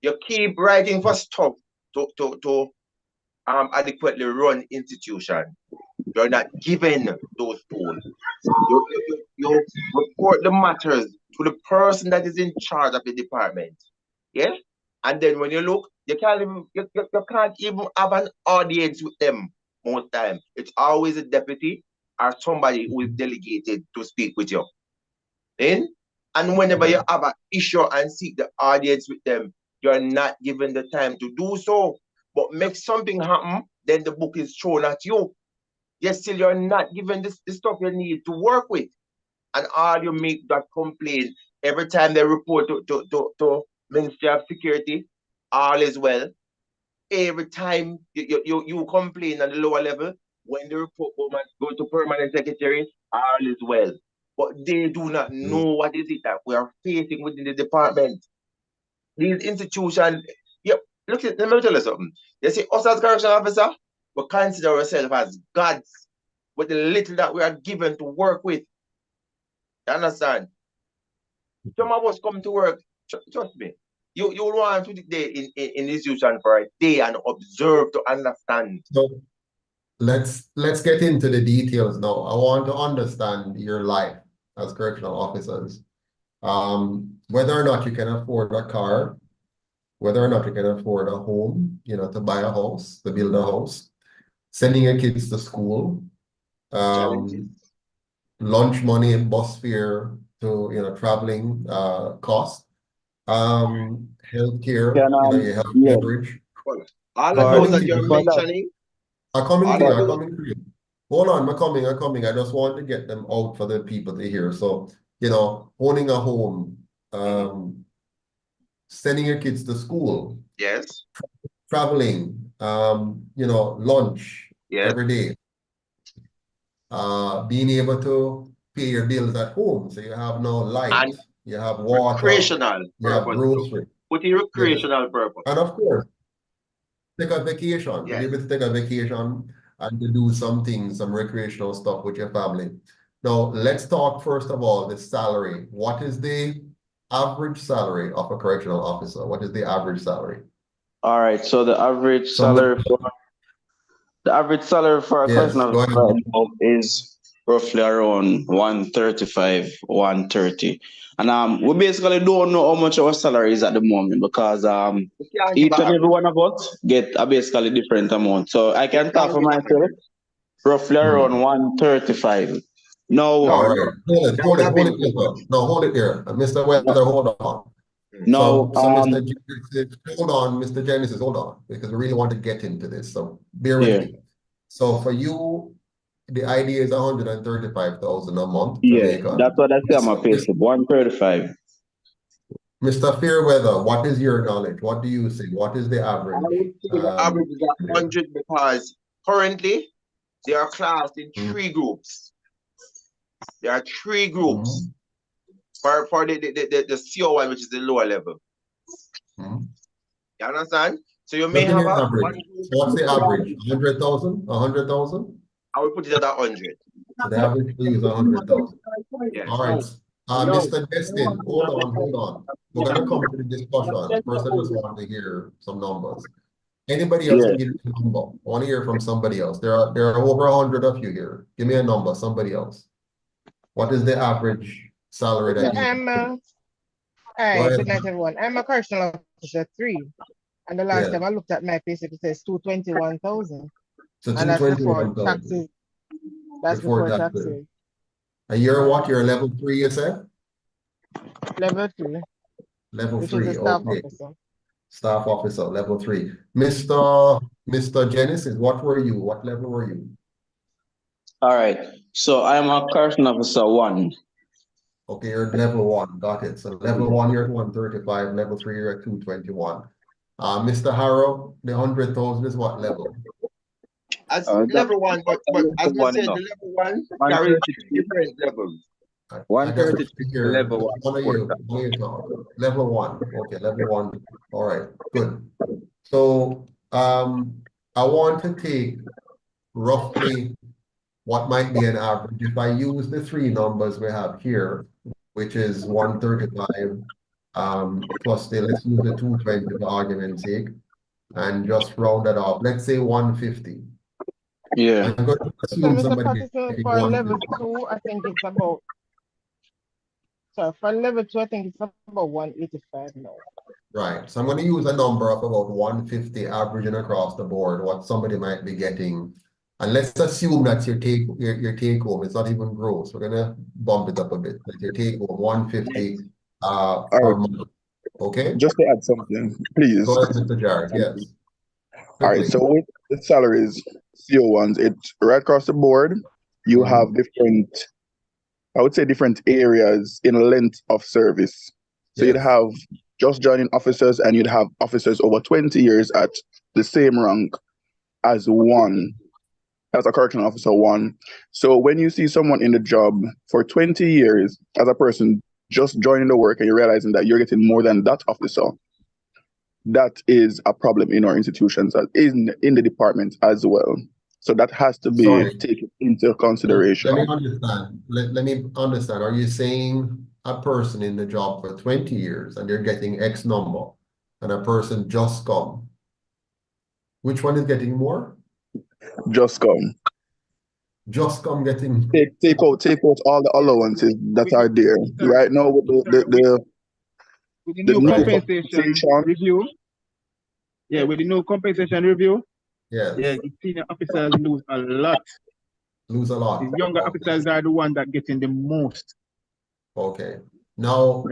[SPEAKER 9] You keep writing for stuff to adequately run institution. You're not given those tools. You report the matters to the person that is in charge of the department. Yeah? And then when you look, you can't even have an audience with them most time. It's always a deputy or somebody who is delegated to speak with you. And whenever you have an issue and seek the audience with them, you're not given the time to do so. But make something happen, then the book is thrown at you. Yet still you're not given the stuff you need to work with. And all you make that complaint every time they report to Ministry of Security, all is well. Every time you complain at the lower level, when the report go to permanent secretary, all is well. But they do not know what is it that we are facing within the department. These institutions, look, let me tell you something. You see, us as correctional officer, we consider ourselves as gods with the little that we are given to work with. You understand? Some of us come to work, trust me, you want to stay in institution for a day and observe to understand.
[SPEAKER 1] So let's get into the details now. I want to understand your life as correctional officers. Whether or not you can afford a car, whether or not you can afford a home, to buy a house, to build a house, sending your kids to school, lunch money and bus fare to traveling costs, healthcare, your health coverage.
[SPEAKER 9] All of those that you're mentioning.
[SPEAKER 1] I'm coming to you. Hold on, I'm coming. I just want to get them out for the people to hear. So, owning a home, sending your kids to school.
[SPEAKER 9] Yes.
[SPEAKER 1] Traveling, lunch every day. Being able to pay your bills at home, so you have no light, you have water,
[SPEAKER 16] Recreational
[SPEAKER 1] you have
[SPEAKER 16] purpose.
[SPEAKER 1] grocery.
[SPEAKER 16] Put in recreational purpose.
[SPEAKER 1] And of course, take a vacation.
[SPEAKER 16] Yes.
[SPEAKER 1] Be able to take a vacation and to do some things, some recreational stuff with your family. Now, let's talk first of all, the salary. What is the average salary of a correctional officer? What is the average salary?
[SPEAKER 4] All right, so the average salary for a correctional officer right now is roughly around 135, 130. And we basically don't know how much our salary is at the moment because each and every one of us get a basically different amount. So I can talk for myself, roughly around 135. No,
[SPEAKER 1] all right. Hold it here. No, hold it here. Mr. Weather, hold on.
[SPEAKER 4] No,
[SPEAKER 1] so Mr. Genesis, hold on, Mr. Genesis, hold on, because we really want to get into this. So bear with me. So for you, the idea is 135,000 a month. Jamaica.
[SPEAKER 4] That's what I say on my payslip, 135.
[SPEAKER 1] Mr. Fairweather, what is your knowledge? What do you say? What is the average?
[SPEAKER 16] I would say the average is 100 because currently they are classed in 3 groups. There are 3 groups for the CO1, which is the lower level. You understand? So you may have a
[SPEAKER 1] average. What's the average? 100,000? 100,000?
[SPEAKER 16] I would put it at 100.
[SPEAKER 1] So the average fee is 100,000.
[SPEAKER 16] Yes.
[SPEAKER 1] All right. Mr. Destin, hold on. We're going to come to the discussion. First, I just want to hear some numbers. Anybody else can give me a number? I want to hear from somebody else. There are over 100 of you here. Give me a number, somebody else. What is the average salary that you
[SPEAKER 17] all right, good night, everyone. I'm a correctional officer 3. And the last time I looked at my payslip, it says 221,000.
[SPEAKER 1] So
[SPEAKER 17] and that's before
[SPEAKER 1] 221,000.
[SPEAKER 17] taxes. That's before taxes.
[SPEAKER 1] And you're what? You're level 3, you said?
[SPEAKER 17] Level 3.
[SPEAKER 1] Level
[SPEAKER 17] which
[SPEAKER 1] 3,
[SPEAKER 17] is a staff
[SPEAKER 1] okay.
[SPEAKER 17] officer.
[SPEAKER 1] Staff officer, level 3. Mr. Genesis, what were you? What level were you?
[SPEAKER 4] All right. So I'm a correctional officer 1.
[SPEAKER 1] Okay, you're level 1. Got it. So level 1, you're at 135. Level 3, you're at 221. Mr. Harrow, the 100,000 is what level?
[SPEAKER 16] As level 1, but as I said, the level 1 carries 3 different levels.
[SPEAKER 1] 130 level 1. Level 1. Okay, level 1. All right, good. So I want to take roughly what might be an average. If I use the 3 numbers we have here, which is 135 plus let's use the 220 for argument's sake, and just round that off. Let's say 150.
[SPEAKER 4] Yeah.
[SPEAKER 1] I'm going to assume somebody
[SPEAKER 17] for level 2, I think it's about. So for level 2, I think it's about 185 now.
[SPEAKER 1] Right. So I'm going to use a number of about 150 averaging across the board, what somebody might be getting. And let's assume that's your take home. It's not even gross. We're going to bump it up a bit. Like your take home 150 per month. Okay.
[SPEAKER 18] Just to add something, please.
[SPEAKER 1] Go ahead, Mr. Jarrett. Yes.
[SPEAKER 18] All right. So with the salaries, CO1s, it's right across the board. You have different, I would say different areas in length of service. So you'd have just joining officers and you'd have officers over 20 years at the same rank as a correctional officer 1. So when you see someone in the job for 20 years as a person just joining the work and you're realizing that you're getting more than that officer, that is a problem in our institutions, in the department as well. So that has to be taken into consideration.
[SPEAKER 1] Let me understand. Let me understand. Are you saying a person in the job for 20 years and they're getting X number, and a person just come? Which one is getting more?
[SPEAKER 18] Just come.
[SPEAKER 1] Just come getting.
[SPEAKER 18] Take out all the allowances that are there right now with the
[SPEAKER 10] new compensation review. Yeah, with the new compensation review.
[SPEAKER 1] Yeah,
[SPEAKER 10] the senior officers lose a lot. The younger officers are the ones that getting the most.
[SPEAKER 1] Okay. Now,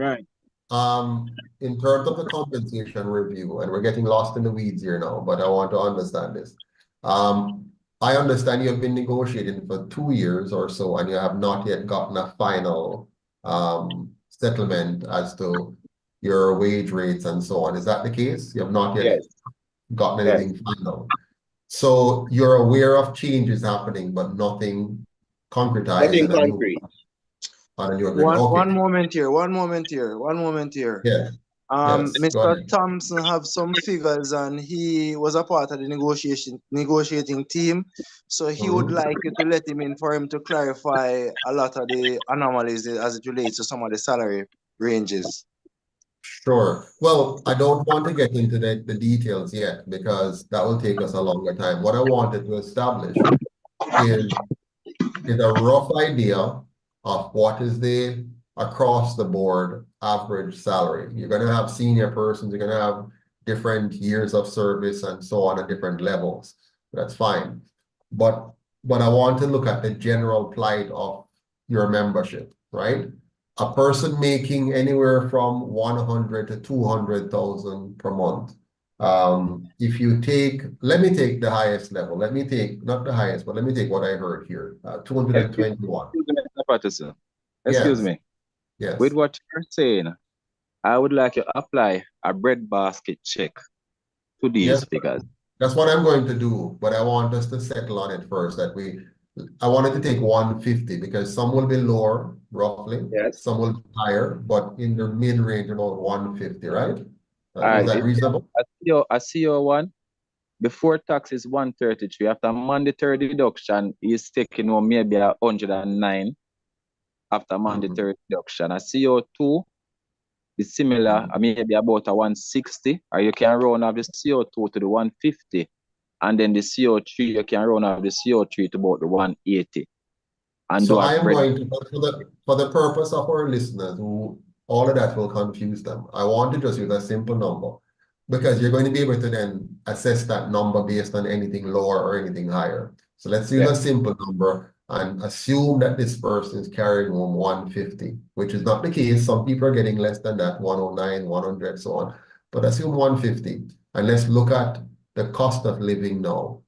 [SPEAKER 1] in terms of the compensation review, and we're getting lost in the weeds here now, but I want to understand this. I understand you have been negotiating for 2 years or so, and you have not yet gotten a final settlement as to your wage rates and so on. Is that the case? You have not yet gotten anything final. So you're aware of changes happening, but nothing concretized.
[SPEAKER 16] Nothing concrete.
[SPEAKER 1] Pardon, you agree? Okay.
[SPEAKER 3] One moment here.
[SPEAKER 1] Yeah. Yes, go
[SPEAKER 3] Mr.
[SPEAKER 1] ahead.
[SPEAKER 3] Thompson have some figures and he was a part of the negotiating team. So he would like you to let him in for him to clarify a lot of the anomalies as it relates to some of the salary ranges.
[SPEAKER 1] Sure. Well, I don't want to get into the details yet because that will take us a longer time. What I wanted to establish is a rough idea of what is the across the board average salary. You're going to have senior persons, you're going to have different years of service and so on at different levels. That's fine. But I want to look at the general plight of your membership, right? A person making anywhere from 100 to 200,000 per month. If you take, let me take the highest level. Let me take, not the highest, but let me take what I heard here, 221.
[SPEAKER 12] Patterson.
[SPEAKER 1] Yes.
[SPEAKER 12] Excuse me.
[SPEAKER 1] Yes.
[SPEAKER 12] With what you're saying, I would like to apply a breadbasket check to these figures.
[SPEAKER 1] That's what I'm going to do, but I want us to settle on it first. I wanted to take 150 because some will be lower, roughly.
[SPEAKER 12] Yes.
[SPEAKER 1] Some will be higher, but in the mid-range about 150, right?
[SPEAKER 12] Is
[SPEAKER 1] that reasonable?
[SPEAKER 12] I see your one. Before tax is 133. After mandatory deduction, he's taking home maybe 109. After mandatory deduction, I see your two is similar. I mean, maybe about a 160, or you can round up the CO2 to the 150, and then the CO3 you can round up the CO3 to about the 180. And
[SPEAKER 1] so I am going to, for the purpose of our listeners, who all of that will confuse them. I want to just use a simple number because you're going to be able to then assess that number based on anything lower or anything higher. So let's use a simple number and assume that this person is carrying home 150, which is not the case. Some people are getting less than that, 109, 100, so on. But assume 150. And let's look at the cost of living now.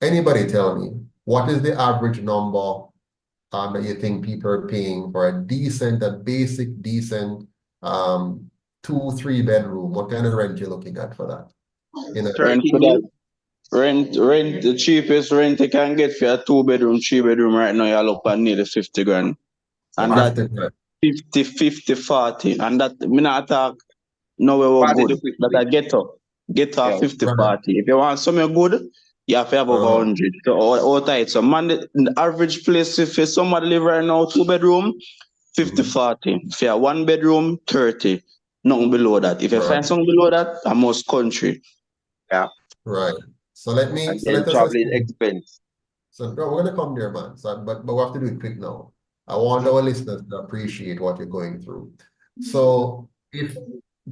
[SPEAKER 1] Anybody tell me, what is the average number that you think people are paying for a basic, decent 2-3 bedroom? What kind of rent you're looking at for that?
[SPEAKER 4] Rent, the cheapest rent you can get for a 2-bedroom, 3-bedroom right now, you're look at nearly 50 grand. And that 50, 40. And that, me not talk, no way we're good. That I get up 50, 40. If you want something good, you have to have over 100. So all tight. So man, the average place, if somebody live right now, 2-bedroom, 50, 40. If you have 1-bedroom, 30. Nothing below that. If you find something below that, I'm most country.
[SPEAKER 16] Yeah.
[SPEAKER 1] Right. So let us
[SPEAKER 16] traveling expense.
[SPEAKER 1] So no, we're gonna come there, man. So but we have to do it quick now. I want our listeners to appreciate what you're going through. So if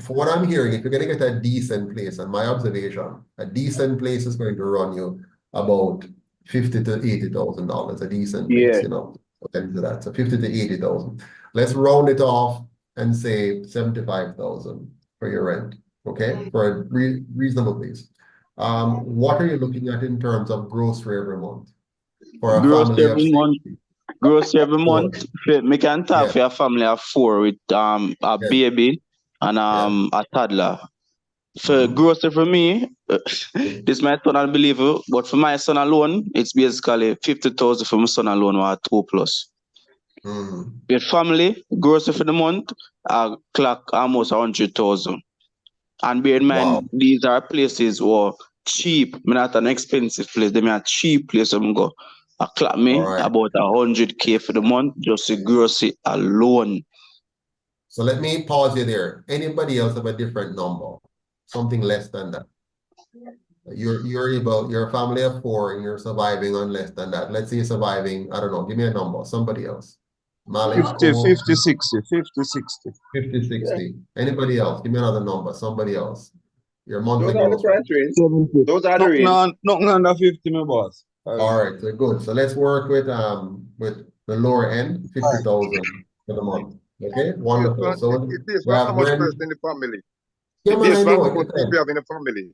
[SPEAKER 1] for what I'm hearing, if you're gonna get a decent place, and my observation, a decent place is going to run you about $50,000 to $80,000. A decent place, you know. Into that. So 50 to 80,000. Let's round it off and say 75,000 for your rent. Okay, for a reasonable place. What are you looking at in terms of grocery every month for a family of 6?
[SPEAKER 4] Grocery every month. Me can talk for a family of 4 with a baby and a toddler. For grocery for me, this my son unbelievable, but for my son alone, it's basically 50,000 for my son alone or 2+. With family, grocery for the month, I clock almost 100,000. And bear in mind, these are places where cheap, not an expensive place, they are cheap place I'm go. I clock me about 100K for the month, just the grocery alone.
[SPEAKER 1] So let me pause you there. Anybody else have a different number? Something less than that? You're a family of 4 and you're surviving on less than that. Let's say you're surviving, I don't know, give me a number, somebody else. Malik,
[SPEAKER 7] 50, 60.
[SPEAKER 1] 50, 60. Anybody else? Give me another number, somebody else. Your monthly
[SPEAKER 16] Those are the price range. Those are the range.
[SPEAKER 7] Nothing under 50, my boss.
[SPEAKER 1] All right, so good. So let's work with the lower end, 50,000 for the month. Okay, wonderful. So
[SPEAKER 15] It is
[SPEAKER 1] we
[SPEAKER 15] for how
[SPEAKER 1] have
[SPEAKER 15] much
[SPEAKER 1] rent.
[SPEAKER 15] person in the family.
[SPEAKER 1] Yeah,
[SPEAKER 15] It
[SPEAKER 1] man,
[SPEAKER 15] is
[SPEAKER 1] I
[SPEAKER 15] for
[SPEAKER 1] know
[SPEAKER 15] how
[SPEAKER 1] it.
[SPEAKER 15] much people you have in the family.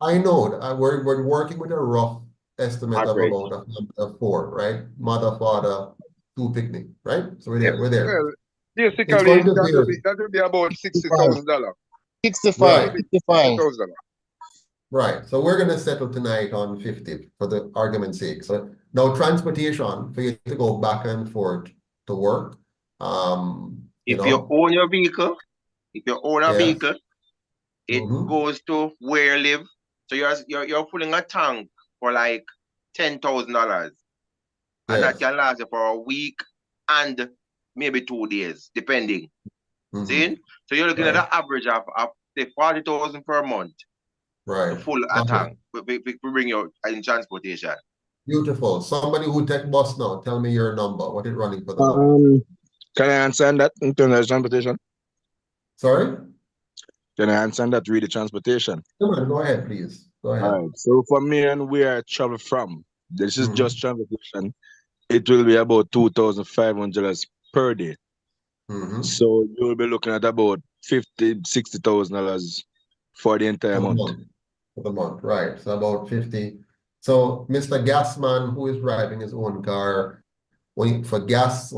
[SPEAKER 1] I know. We're working with a rough estimate
[SPEAKER 16] Average.
[SPEAKER 1] of about a 4, right? Mother, father, 2 picnic, right? So we're there. We're there.
[SPEAKER 15] Well, basically,
[SPEAKER 1] It's going to
[SPEAKER 15] that will be about $60,000.
[SPEAKER 17] 65. 65.
[SPEAKER 1] Right. So we're going to settle tonight on 50 for the argument's sake. So now transportation for you to go back and forth to work
[SPEAKER 16] If you own your vehicle, if you own a vehicle, it goes to where you live. So you're pulling a tank for like $10,000, and that can last you for a week and maybe 2 days, depending. See? So you're looking at an average of say 40,000 per month to full a tank. We bring you in transportation.
[SPEAKER 1] Beautiful. Somebody who take bus now, tell me your number. What is running for the month?
[SPEAKER 7] Can I answer that in terms of transportation?
[SPEAKER 1] Sorry?
[SPEAKER 7] Can I answer that really transportation?
[SPEAKER 1] Come on, go ahead, please. Go ahead.
[SPEAKER 7] All right. So for me and where I travel from, this is just transportation. It will be about $2,500 per day. So you'll be looking at about $50,000-$60,000 for the entire month.
[SPEAKER 1] For the month, right? So about 50. So Mr. Gasman, who is driving his own car, when you factor gas,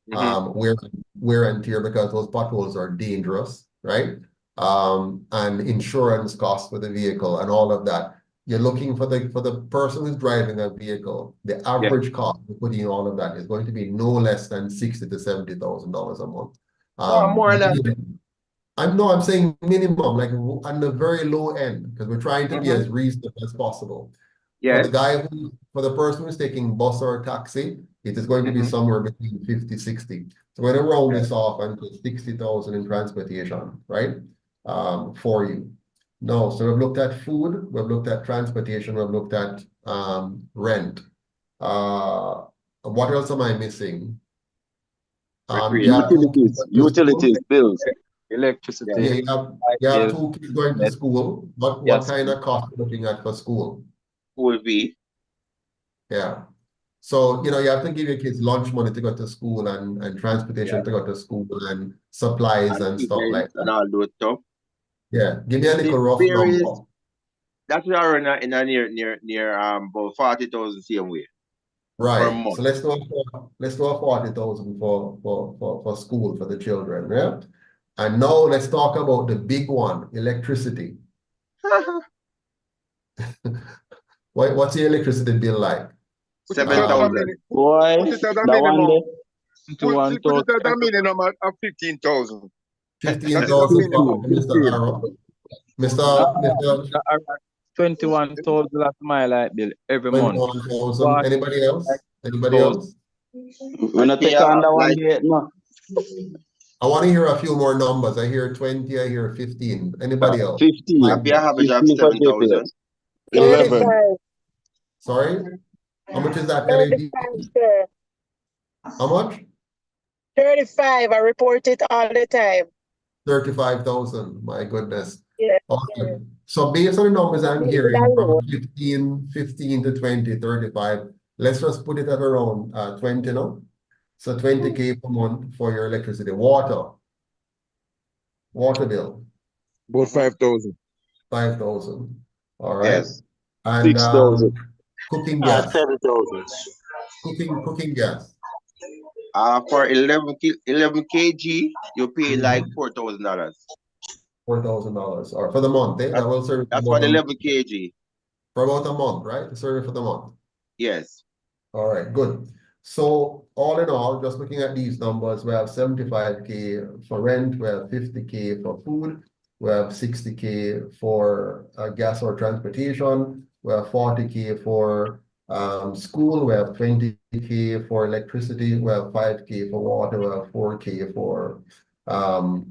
[SPEAKER 1] wear and tear, because those potholes are dangerous, right? And insurance costs for the vehicle and all of that. You're looking for the person who's driving a vehicle. The average cost of putting all of that is going to be no less than $60,000 to $70,000 a month.
[SPEAKER 16] More than that.
[SPEAKER 1] I'm saying minimum, like on the very low end, because we're trying to be as reasonable as possible. For the person who's taking bus or taxi, it is going to be somewhere between 50, 60. So we're going to round this off and put 60,000 in transportation, right? For you. No, so we've looked at food, we've looked at transportation, we've looked at rent. What else am I missing?
[SPEAKER 12] Utilities, bills, electricity.
[SPEAKER 1] You have 2 kids going to school. What kind of cost are you looking at for school?
[SPEAKER 16] School fee.
[SPEAKER 1] Yeah. So, you have to give your kids lunch money to go to school and transportation to go to school and supplies and stuff like that.
[SPEAKER 16] And all those stuff.
[SPEAKER 1] Yeah. Give me a little rough number.
[SPEAKER 16] That's around in a near about 40,000 same way.
[SPEAKER 1] Right. So let's do a 40,000 for school for the children, yeah? And now let's talk about the big one, electricity. What's your electricity bill like?
[SPEAKER 16] 7,000.
[SPEAKER 4] Boy,
[SPEAKER 15] Put it at a minimum. Put it at a minimum of 15,000.
[SPEAKER 1] 15,000 for Mr. Arrow. Mr.
[SPEAKER 13] 21,000 of my light bill every month.
[SPEAKER 1] 21,000. Anybody else? Anybody else?
[SPEAKER 4] We're not taking on that one yet, no.
[SPEAKER 1] I want to hear a few more numbers. I hear 20, I hear 15. Anybody else?
[SPEAKER 4] 15.
[SPEAKER 16] I'd be a average of 7,000.
[SPEAKER 4] 11.
[SPEAKER 1] Sorry? How much is that, LED? How much?
[SPEAKER 17] 35. I report it all the time.
[SPEAKER 1] 35,000. My goodness.
[SPEAKER 17] Yeah.
[SPEAKER 1] Okay. So based on the numbers I'm hearing from 15 to 20, 35, let's just put it at around 20 now. So 20K per month for your electricity. Water bill.
[SPEAKER 7] About 5,000.
[SPEAKER 1] 5,000. All right.
[SPEAKER 16] Yes.
[SPEAKER 1] And
[SPEAKER 4] 6,000.
[SPEAKER 1] cooking gas.
[SPEAKER 12] 7,000.
[SPEAKER 1] Cooking gas.
[SPEAKER 16] For 11 kg, you pay like $4,000.
[SPEAKER 1] $4,000 or for the month, eh? That will serve
[SPEAKER 16] That's for the 11 kg.
[SPEAKER 1] for about a month, right? To serve it for the month.
[SPEAKER 16] Yes.
[SPEAKER 1] All right, good. So all in all, just looking at these numbers, we have 75K for rent, we have 50K for food, we have 60K for gas or transportation, we have 40K for school, we have 20K for electricity, we have 5K for water, we have 4K for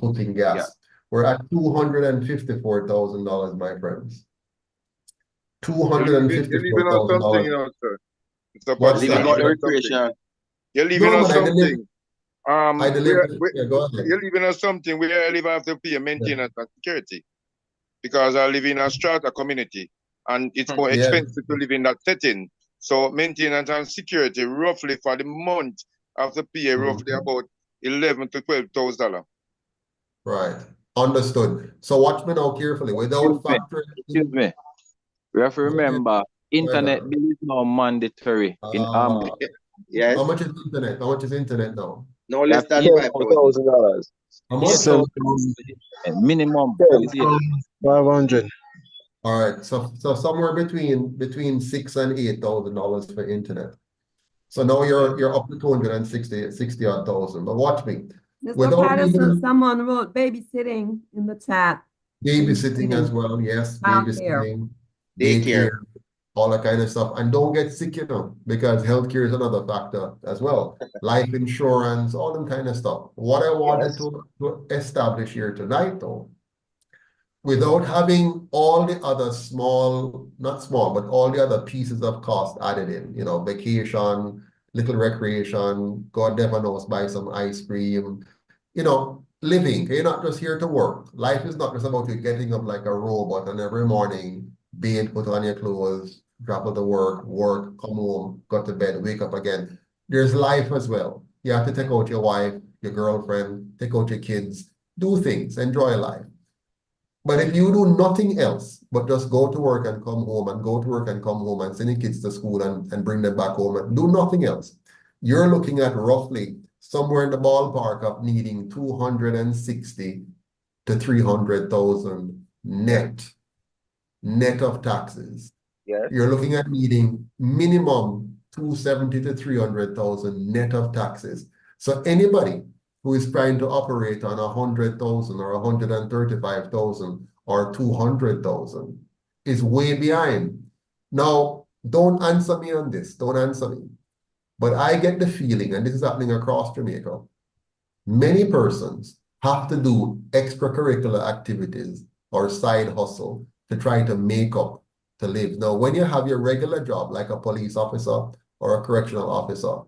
[SPEAKER 1] cooking gas.
[SPEAKER 16] Yeah.
[SPEAKER 1] We're at $254,000, my friends. $254,000.
[SPEAKER 15] It's a
[SPEAKER 1] What's
[SPEAKER 16] leaving out the recreation.
[SPEAKER 15] You're leaving us something.
[SPEAKER 1] Go ahead.
[SPEAKER 15] You're leaving us something where I live have to pay maintenance and security. Because I live in a strata community and it's more expensive to live in that setting. So maintenance and security roughly for the month have to pay roughly about $11,000 to $12,000.
[SPEAKER 1] Right. Understood. So watch me now carefully. Without factoring.
[SPEAKER 13] Excuse me. We have to remember, internet bill is now mandatory in Army.
[SPEAKER 16] Yes.
[SPEAKER 1] How much is internet? How much is internet now?
[SPEAKER 16] No less than $5,000.
[SPEAKER 1] How much?
[SPEAKER 13] Minimum.
[SPEAKER 7] 500.
[SPEAKER 1] All right. So somewhere between $6,000 and $8,000 for internet. So now you're up to 260 odd thousand. But watch me.
[SPEAKER 19] Mr.
[SPEAKER 1] Without
[SPEAKER 19] Patterson,
[SPEAKER 1] even
[SPEAKER 19] someone wrote babysitting in the chat.
[SPEAKER 1] babysitting as well, yes,
[SPEAKER 19] Childcare.
[SPEAKER 1] babysitting,
[SPEAKER 16] Daycare.
[SPEAKER 1] daycare, all that kind of stuff. And don't get sick, because healthcare is another factor as well. Life insurance, all them kind of stuff. What I wanted to establish here tonight, though, without having all the other not small, but all the other pieces of cost added in, vacation, little recreation, God never knows, buy some ice cream, living. You're not just here to work. Life is not just about you getting up like a robot and every morning, bathe, put on your clothes, travel to work, come home, go to bed, wake up again. There's life as well. You have to take out your wife, your girlfriend, take out your kids, do things, enjoy life. But if you do nothing else but just go to work and come home and go to work and come home and send your kids to school and bring them back home and do nothing else, you're looking at roughly somewhere in the ballpark of needing 260 to 300,000 net of taxes.
[SPEAKER 16] Yes.
[SPEAKER 1] You're looking at needing minimum 270 to 300,000 net of taxes. So anybody who is trying to operate on 100,000 or 135,000 or 200,000 is way behind. Now, don't answer me on this. Don't answer me. But I get the feeling, and this is happening across Jamaica, many persons have to do extracurricular activities or side hustle to try to make up to live. Now, when you have your regular job, like a police officer or a correctional officer,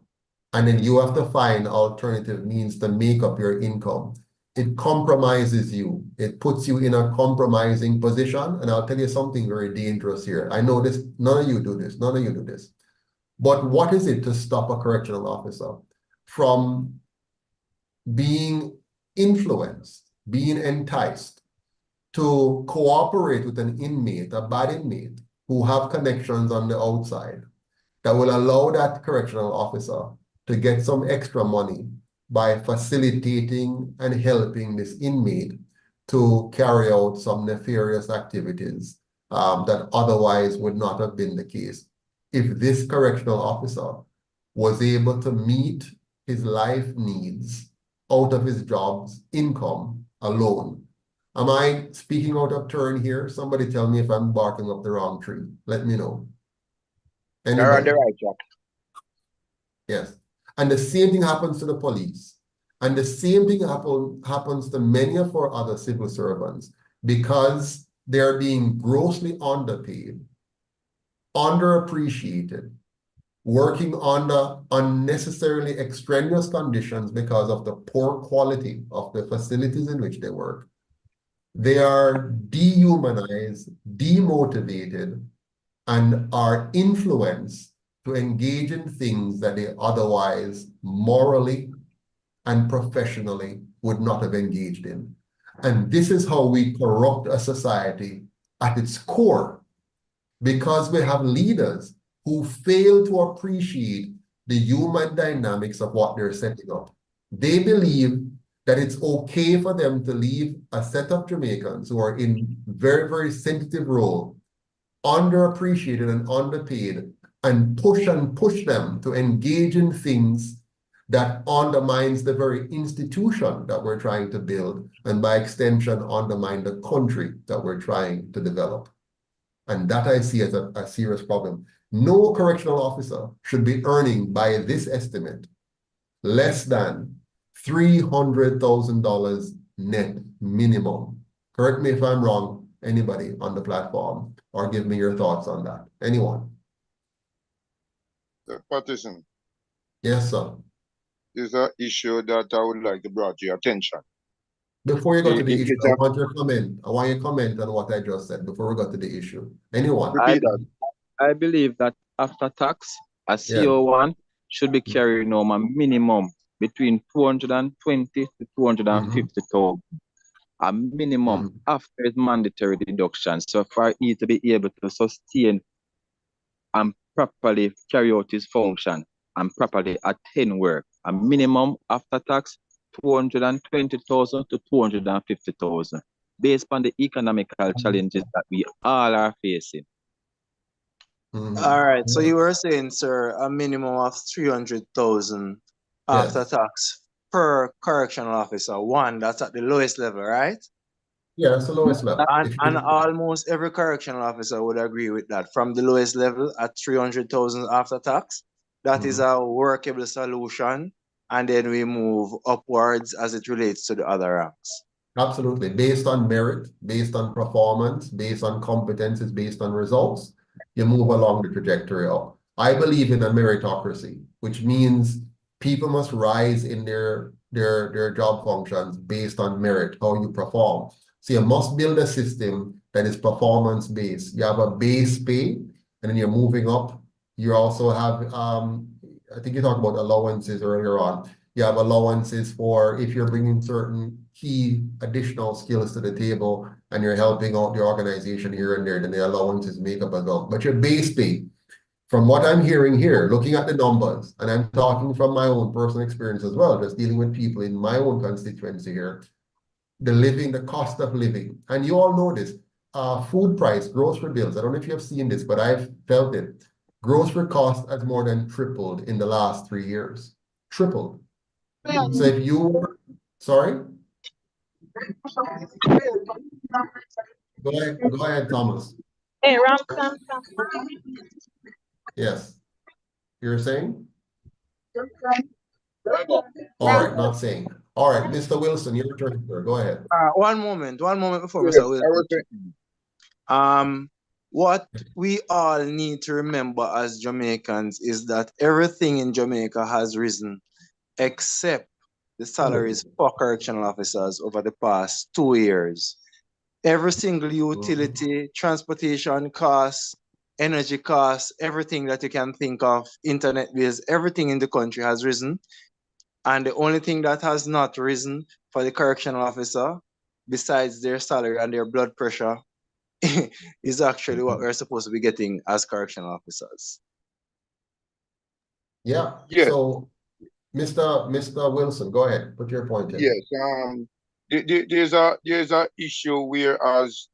[SPEAKER 1] and then you have to find alternative means to make up your income, it compromises you. It puts you in a compromising position. And I'll tell you something very dangerous here. I know this, none of you do this, none of you do this. But what is it to stop a correctional officer from being influenced, being enticed to cooperate with an inmate, a bad inmate, who have connections on the outside that will allow that correctional officer to get some extra money by facilitating and helping this inmate to carry out some nefarious activities that otherwise would not have been the case. If this correctional officer was able to meet his life needs out of his job's income alone. Am I speaking out of turn here? Somebody tell me if I'm barking up the wrong tree. Let me know. Anybody?
[SPEAKER 16] You're on the right track.
[SPEAKER 1] Yes. And the same thing happens to the police. And the same thing happens to many of our other civil servants because they're being grossly underpaid, underappreciated, working under unnecessarily extraneous conditions because of the poor quality of the facilities in which they work. They are dehumanized, demotivated, and are influenced to engage in things that they otherwise morally and professionally would not have engaged in. And this is how we corrupt a society at its core, because we have leaders who fail to appreciate the human dynamics of what they're setting up. They believe that it's okay for them to leave a set of Jamaicans who are in very, very sensitive role, underappreciated and underpaid, and push them to engage in things that undermines the very institution that we're trying to build, and by extension undermine the country that we're trying to develop. And that I see as a serious problem. No correctional officer should be earning, by this estimate, less than $300,000 net minimum. Correct me if I'm wrong, anybody on the platform, or give me your thoughts on that. Anyone?
[SPEAKER 15] Patterson.
[SPEAKER 1] Yes, sir.
[SPEAKER 15] Is an issue that I would like to bring to your attention.
[SPEAKER 1] Before you go to the issue, I want your comment. I want your comment on what I just said before we go to the issue. Anyone?
[SPEAKER 13] I believe that after tax, a CO1 should be carrying home a minimum between 220 to 250,000. A minimum after its mandatory deduction. So for it to be able to sustain and properly carry out its function and properly attend work, a minimum after tax 220,000 to 250,000, based on the economical challenges that we all are facing.
[SPEAKER 3] All right. So you were saying, sir, a minimum of 300,000 after tax per correctional officer. One, that's at the lowest level, right?
[SPEAKER 1] Yeah, that's the lowest level.
[SPEAKER 3] And almost every correctional officer would agree with that. From the lowest level at 300,000 after tax, that is a workable solution. And then we move upwards as it relates to the other ranks.
[SPEAKER 1] Absolutely. Based on merit, based on performance, based on competences, based on results, you move along the trajectory up. I believe in a meritocracy, which means people must rise in their job functions based on merit, how you perform. So you must build a system that is performance-based. You have a base pay, and then you're moving up. You also have, I think you talked about allowances earlier on. You have allowances for if you're bringing certain key additional skills to the table and you're helping out the organization here and there, then the allowances make up as well. But your base pay, from what I'm hearing here, looking at the numbers, and I'm talking from my own personal experience as well, just dealing with people in my own constituency here, the cost of living, and you all know this, food price, grocery bills. I don't know if you have seen this, but I've felt it. Grocery cost has more than tripled in the last 3 years. Tripled. So if you, sorry? Go ahead, Thomas.
[SPEAKER 20] Hey, Ram.
[SPEAKER 1] Yes. You're saying? All right, not saying. All right, Mr. Wilson, your turn, sir. Go ahead.
[SPEAKER 3] One moment before Mr. Wilson. What we all need to remember as Jamaicans is that everything in Jamaica has risen except the salaries for correctional officers over the past 2 years. Every single utility, transportation costs, energy costs, everything that you can think of, internet bills, everything in the country has risen. And the only thing that has not risen for the correctional officer, besides their salary and their blood pressure, is actually what we're supposed to be getting as correctional officers.
[SPEAKER 1] Yeah. So, Mr. Wilson, go ahead. Put your point in.
[SPEAKER 15] Yes. There's a issue whereas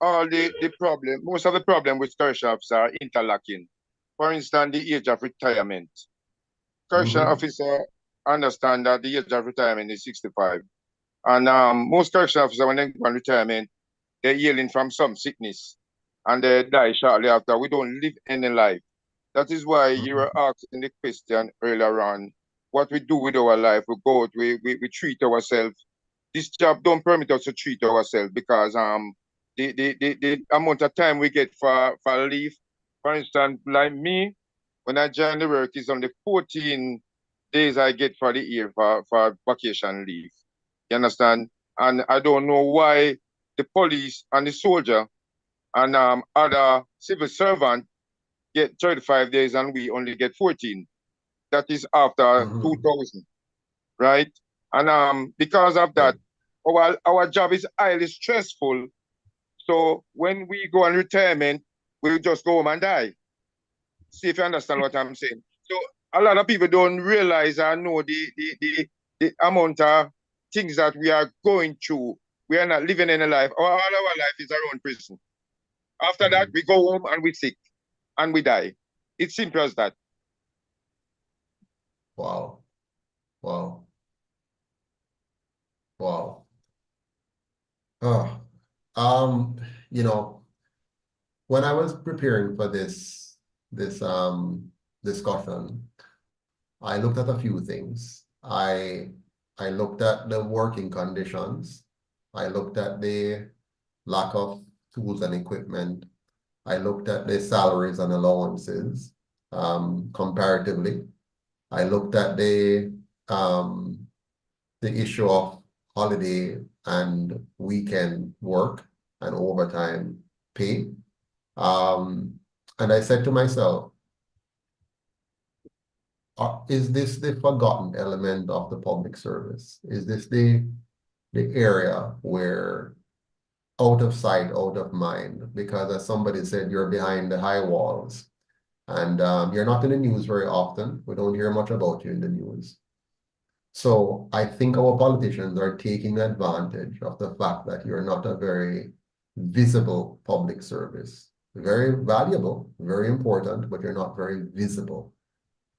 [SPEAKER 15] most of the problem with correctional officers are interlocking. For instance, the age of retirement. Correctional officer understand that the age of retirement is 65. And most correctional officers, when they go on retirement, they're healing from some sickness and they die shortly after. We don't live any life. That is why you were asking the question earlier on, what we do with our life. We go out, we treat ourselves. This job don't permit us to treat ourselves because the amount of time we get for leave, for instance, like me, when I join the work, is only 14 days I get for the year for vacation leave. You understand? And I don't know why the police and the soldier and other civil servant get 35 days and we only get 14. That is after 2000, right? And because of that, our job is highly stressful. So when we go on retirement, we just go home and die. See if you understand what I'm saying. So a lot of people don't realize or know the amount of things that we are going through. We are not living any life. All our life is our own prison. After that, we go home and we sick and we die. It's simple as that.
[SPEAKER 1] Wow. You know, when I was preparing for this discussion, I looked at a few things. I looked at the working conditions. I looked at the lack of tools and equipment. I looked at the salaries and allowances comparatively. I looked at the issue of holiday and weekend work and overtime pay. And I said to myself, is this the forgotten element of the public service? Is this the area where out of sight, out of mind? Because as somebody said, you're behind the high walls and you're not in the news very often. We don't hear much about you in the news. So I think our politicians are taking advantage of the fact that you're not a very visible public service. very valuable, very important, but you're not very visible.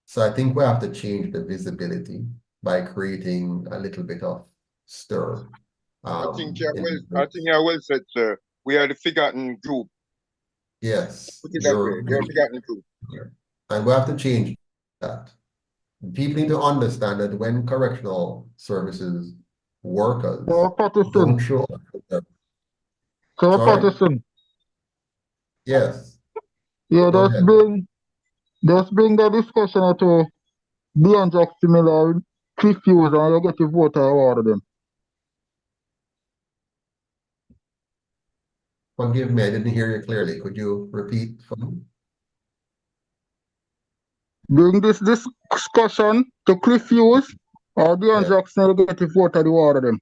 [SPEAKER 1] So I think we have to change the visibility by creating a little bit of stir.
[SPEAKER 15] I think you're well said, sir. We are the forgotten group.
[SPEAKER 1] Yes.
[SPEAKER 15] Put it that way. They're forgotten group.
[SPEAKER 1] And we have to change that. People need to understand that when correctional services workers don't show up.
[SPEAKER 20] Patterson.
[SPEAKER 1] Yes.
[SPEAKER 20] Yeah, let's bring the discussion to beyond just similar refuse and you get to vote award them.
[SPEAKER 1] Forgive me, I didn't hear you clearly. Could you repeat for me?
[SPEAKER 20] Bring this discussion to refuse or Dion Jackson will get to vote award them.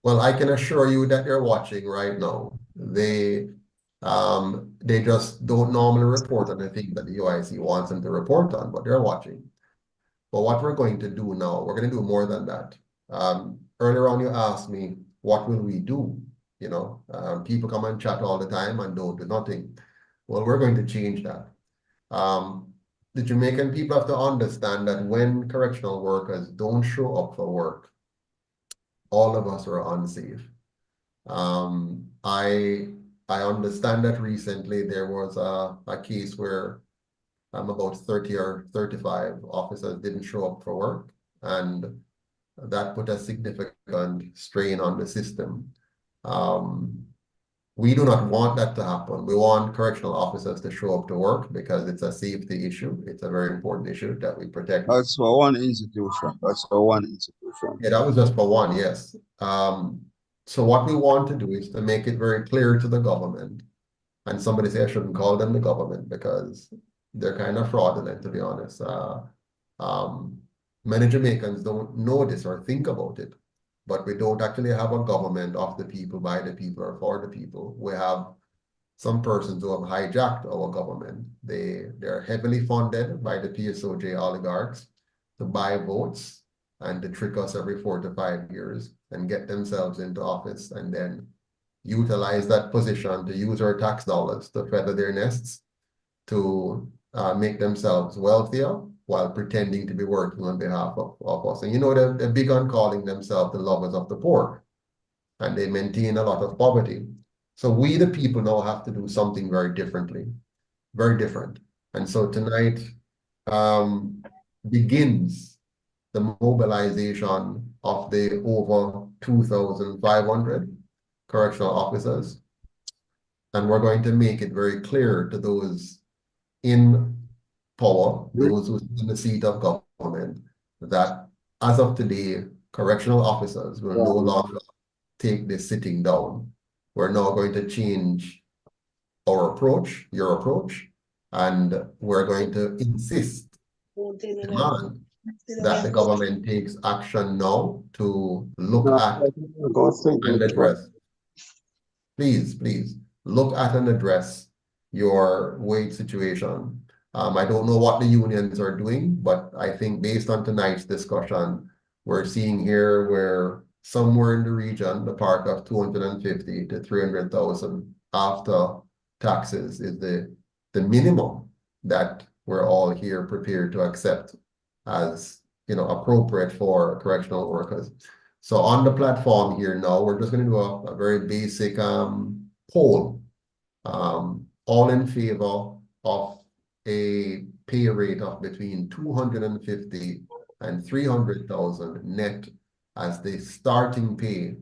[SPEAKER 1] Well, I can assure you that they're watching right now. They just don't normally report on anything that the UIC wants them to report on, but they're watching. But what we're going to do now, we're going to do more than that. Earlier on, you asked me, what will we do? You know, people come and chat all the time and don't do nothing. Well, we're going to change that. The Jamaican people have to understand that when correctional workers don't show up for work, all of us are unsafe. I understand that recently there was a case where about 30 or 35 officers didn't show up for work, and that put a significant strain on the system. We do not want that to happen. We want correctional officers to show up to work because it's a safety issue. It's a very important issue that we protect.
[SPEAKER 7] That's for one institution. That's for one institution.
[SPEAKER 1] Yeah, that was just for one, yes. So what we want to do is to make it very clear to the government, and somebody say I shouldn't call them the government because they're kind of fraudulent, to be honest. Many Jamaicans don't know this or think about it, but we don't actually have a government of the people, by the people, or for the people. We have some persons who have hijacked our government. They're heavily funded by the PSOJ oligarchs to buy votes and to trick us every 4 to 5 years and get themselves into office and then utilize that position to use our tax dollars to feather their nests, to make themselves wealthier while pretending to be working on behalf of us. And you know, they're big on calling themselves the lovers of the poor, and they maintain a lot of poverty. So we, the people, now have to do something very differently, very different. And so tonight begins the mobilization of the over 2,500 correctional officers. And we're going to make it very clear to those in power, those who sit in the seat of government, that as of today, correctional officers will no longer take this sitting down. We're now going to change our approach, your approach, and we're going to insist, demand that the government takes action now to look at and address. Please look at and address your wage situation. I don't know what the unions are doing, but I think based on tonight's discussion, we're seeing here where somewhere in the region, the park of 250 to 300,000 after taxes is the minimum that we're all here prepared to accept as, you know, appropriate for correctional workers. So on the platform here now, we're just going to do a very basic poll, all in favor of a pay rate of between 250 and 300,000 net as the starting pay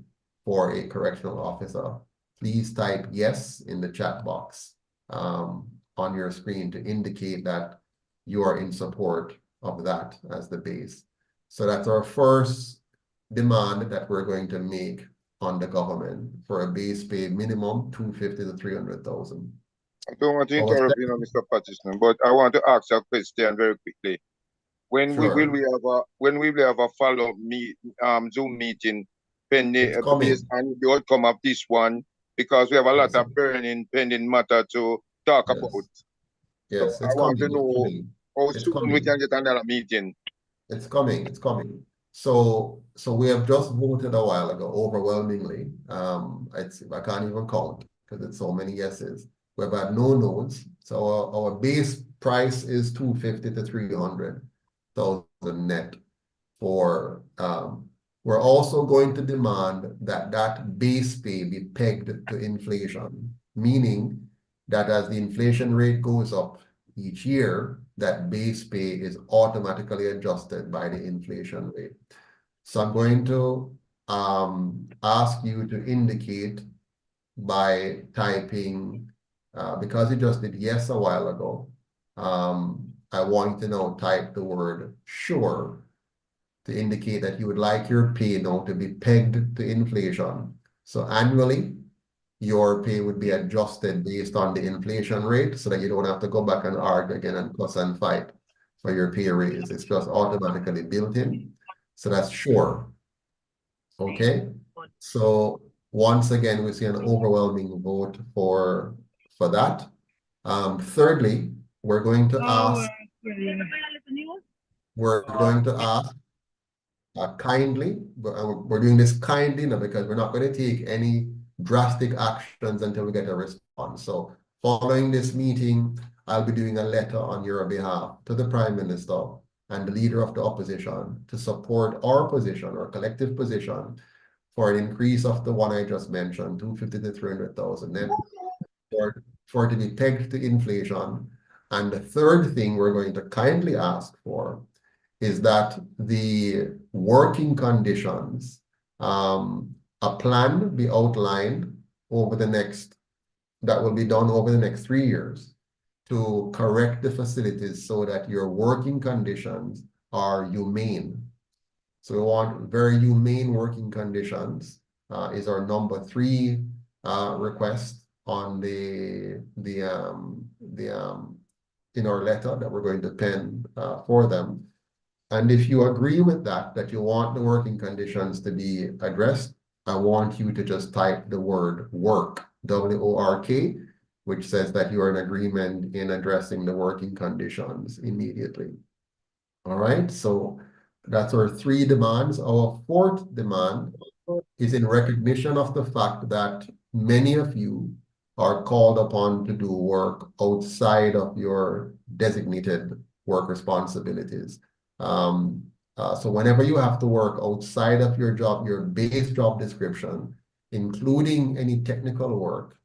[SPEAKER 1] for a correctional officer. Please type yes in the chat box on your screen to indicate that you are in support of that as the base. So that's our first demand that we're going to make on the government for a base pay minimum 250 to 300,000.
[SPEAKER 15] I don't want to interrupt you, Mr. Patterson, but I want to ask a question very quickly. When will we have a follow-up Zoom meeting pending based on the outcome of this one? Because we have a lot of pending matter to talk about.
[SPEAKER 1] Yes,
[SPEAKER 15] so I want to know how soon we can get another meeting.
[SPEAKER 1] It's coming. So we have just voted a while ago overwhelmingly. I can't even count because it's so many yeses. We've had no no's. So our base price is 250 to 300,000 net for, we're also going to demand that that base pay be pegged to inflation, meaning that as the inflation rate goes up each year, that base pay is automatically adjusted by the inflation rate. So I'm going to ask you to indicate by typing, because you just did yes a while ago, I want you to now type the word sure to indicate that you would like your pay now to be pegged to inflation. So annually, your pay would be adjusted based on the inflation rate so that you don't have to go back and argue again and fuss and fight for your pay raise. It's just automatically built in. So that's sure. Okay. So once again, we see an overwhelming vote for that. Thirdly, we're going to ask kindly, we're doing this kindly now because we're not going to take any drastic actions until we get a response. So following this meeting, I'll be doing a letter on your behalf to the Prime Minister and the Leader of the Opposition to support our position, our collective position, for an increase of the one I just mentioned, 250 to 300,000 net, for it to be pegged to inflation. And the third thing we're going to kindly ask for is that the working conditions, a plan be outlined over the next, that will be done over the next 3 years to correct the facilities so that your working conditions are humane. So we want very humane working conditions, is our number 3 request on in our letter that we're going to pen for them. And if you agree with that you want the working conditions to be addressed, I want you to just type the word work, W-O-R-K, which says that you are in agreement in addressing the working conditions immediately. All right, so that's our 3 demands. Our 4th demand is in recognition of the fact that many of you are called upon to do work outside of your designated work responsibilities. So whenever you have to work outside of your job, your base job description, including any technical work,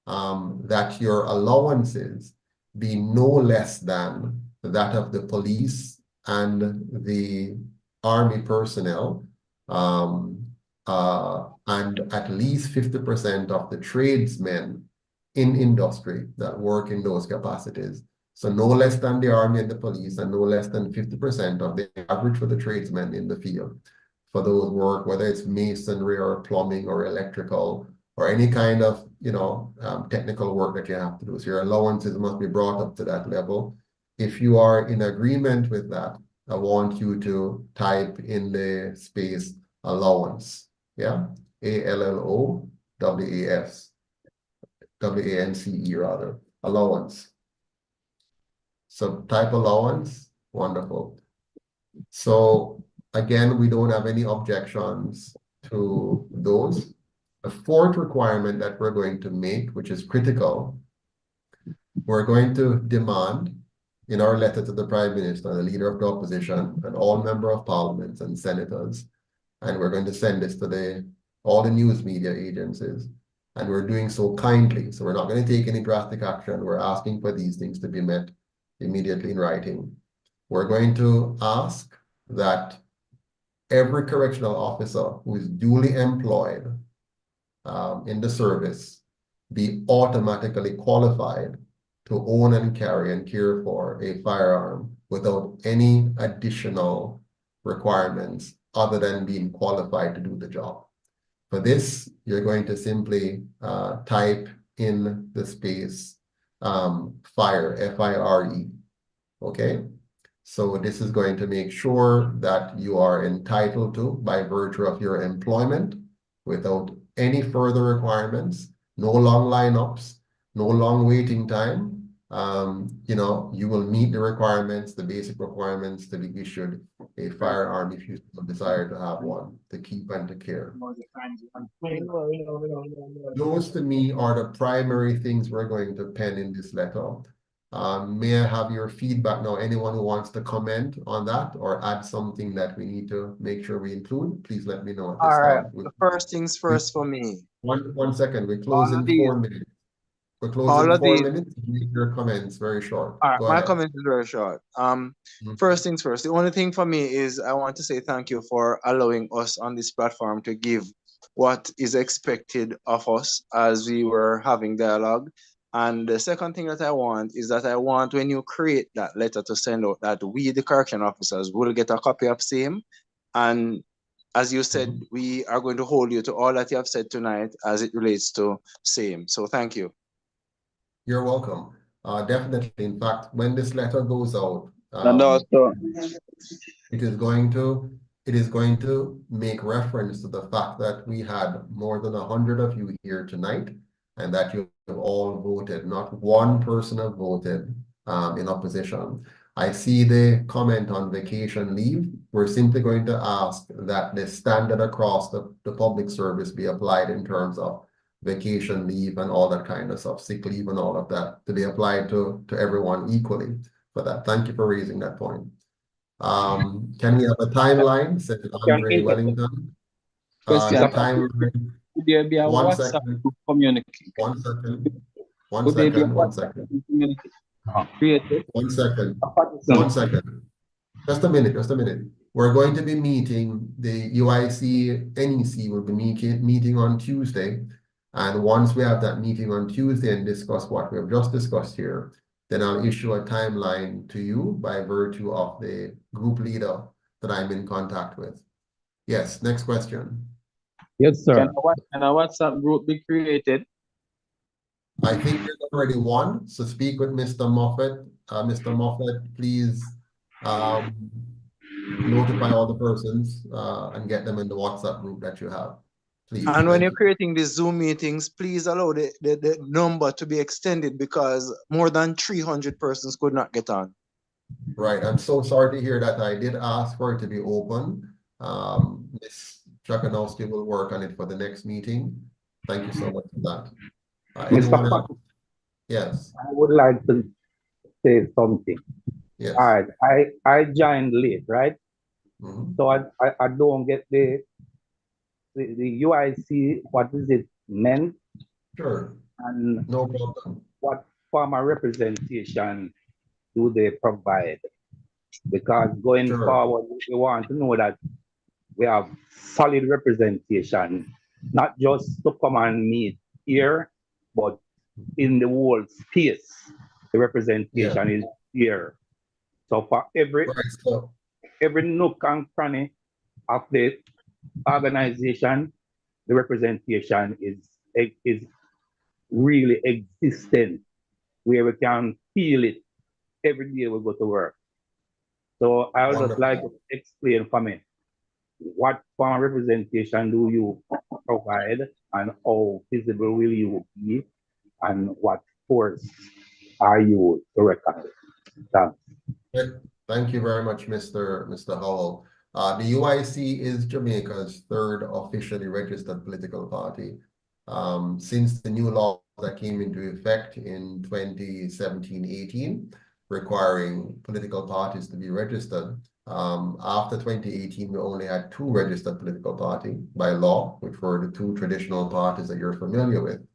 [SPEAKER 1] that your allowances be no less than that of the police and the army personnel, and at least 50% of the tradesmen in industry that work in those capacities. So no less than the army and the police, and no less than 50% of the average for the tradesmen in the field for those work, whether it's masonry or plumbing or electrical or any kind of, technical work that you have to do. So your allowances must be brought up to that level. If you are in agreement with that, I want you to type in the space allowance. Yeah, ALLOWAS, WANCE rather, allowance. So type allowance, wonderful. So again, we don't have any objections to those. The 4th requirement that we're going to make, which is critical, we're going to demand in our letter to the Prime Minister, the Leader of the Opposition, and all members of Parliament and senators, and we're going to send this to all the news media agencies, and we're doing so kindly. So we're not going to take any drastic action. We're asking for these things to be met immediately in writing. We're going to ask that every correctional officer who is duly employed in the service be automatically qualified to own and carry and care for a firearm without any additional requirements other than being qualified to do the job. For this, you're going to simply type in the space FIRE, F-I-R-E, okay? So this is going to make sure that you are entitled to, by virtue of your employment, without any further requirements, no long lineups, no long waiting time. You will meet the requirements, the basic requirements to be issued a firearm if you desire to have one, to keep and to care. Those to me are the primary things we're going to pen in this letter. May I have your feedback now? Anyone who wants to comment on that or add something that we need to make sure we include, please let me know at this
[SPEAKER 3] All right,
[SPEAKER 1] time.
[SPEAKER 3] the first things first for me.
[SPEAKER 1] One second, we close in 4 minutes. We're
[SPEAKER 3] All
[SPEAKER 1] closing
[SPEAKER 3] of
[SPEAKER 1] 4
[SPEAKER 3] these.
[SPEAKER 1] minutes. Make your comments very short.
[SPEAKER 3] All right,
[SPEAKER 1] Go
[SPEAKER 3] my
[SPEAKER 1] ahead.
[SPEAKER 3] comment is very short. First things first, the only thing for me is I want to say thank you for allowing us on this platform to give what is expected of us as we were having dialogue. And the second thing that I want is that I want when you create that letter to send out that we, the correction officers, will get a copy of same. And as you said, we are going to hold you to all that you have said tonight as it relates to same. So thank you.
[SPEAKER 1] You're welcome. Definitely. In fact, when this letter goes out, it is going to make reference to the fact that we had more than 100 of you here tonight, and that you have all voted. Not one person have voted in opposition. I see the comment on vacation leave. We're simply going to ask that the standard across the public service be applied in terms of vacation leave and all that kind of stuff, sick leave and all of that, to be applied to everyone equally for that. Thank you for raising that point. Can we have a timeline? Said Andre Wellington. The timeline.
[SPEAKER 13] Could there be a
[SPEAKER 1] 1
[SPEAKER 13] WhatsApp
[SPEAKER 1] second.
[SPEAKER 13] group communication?
[SPEAKER 1] 1 second. One
[SPEAKER 13] Could there be a
[SPEAKER 1] second. 1
[SPEAKER 13] WhatsApp
[SPEAKER 1] second.
[SPEAKER 13] group communication created?
[SPEAKER 1] 1 second. 1 second. Just a minute. Just a minute. We're going to be meeting, the UIC NEC will be meeting on Tuesday. And once we have that meeting on Tuesday and discuss what we have just discussed here, then I'll issue a timeline to you by virtue of the group leader that I'm in contact with. Yes, next question.
[SPEAKER 13] Yes, sir. Can a WhatsApp group be created?
[SPEAKER 1] I think there's already one, so speak with Mr. Moffat. Mr. Moffat, please notify all the persons and get them in the WhatsApp group that you have. Please.
[SPEAKER 3] And when you're creating these Zoom meetings, please allow the number to be extended because more than 300 persons could not get on.
[SPEAKER 1] Right. I'm so sorry to hear that. I did ask for it to be open. Ms. Chakanowski will work on it for the next meeting. Thank you so much for that. Anyone else? Yes.
[SPEAKER 21] I would like to say something.
[SPEAKER 1] Yes.
[SPEAKER 21] All right. I joined late, right? So I don't get the UIC, what is it meant?
[SPEAKER 1] Sure.
[SPEAKER 21] And
[SPEAKER 1] no problem.
[SPEAKER 21] What form of representation do they provide? Because going forward, we want to know that we have solid representation, not just to come and meet here, but in the whole space, the representation is here. So for every nook and cranny of the organization, the representation is really existent, where we can feel it every day we go to work. So I would just like to explain for me, what form of representation do you provide and how visible will you be and what force are you to reckon with? Thanks.
[SPEAKER 1] Thank you very much, Mr. Howell. The UIC is Jamaica's third officially registered political party. Since the new law that came into effect in 2017-18, requiring political parties to be registered, after 2018, we only had 2 registered political parties by law, which were the 2 traditional parties that you're familiar with.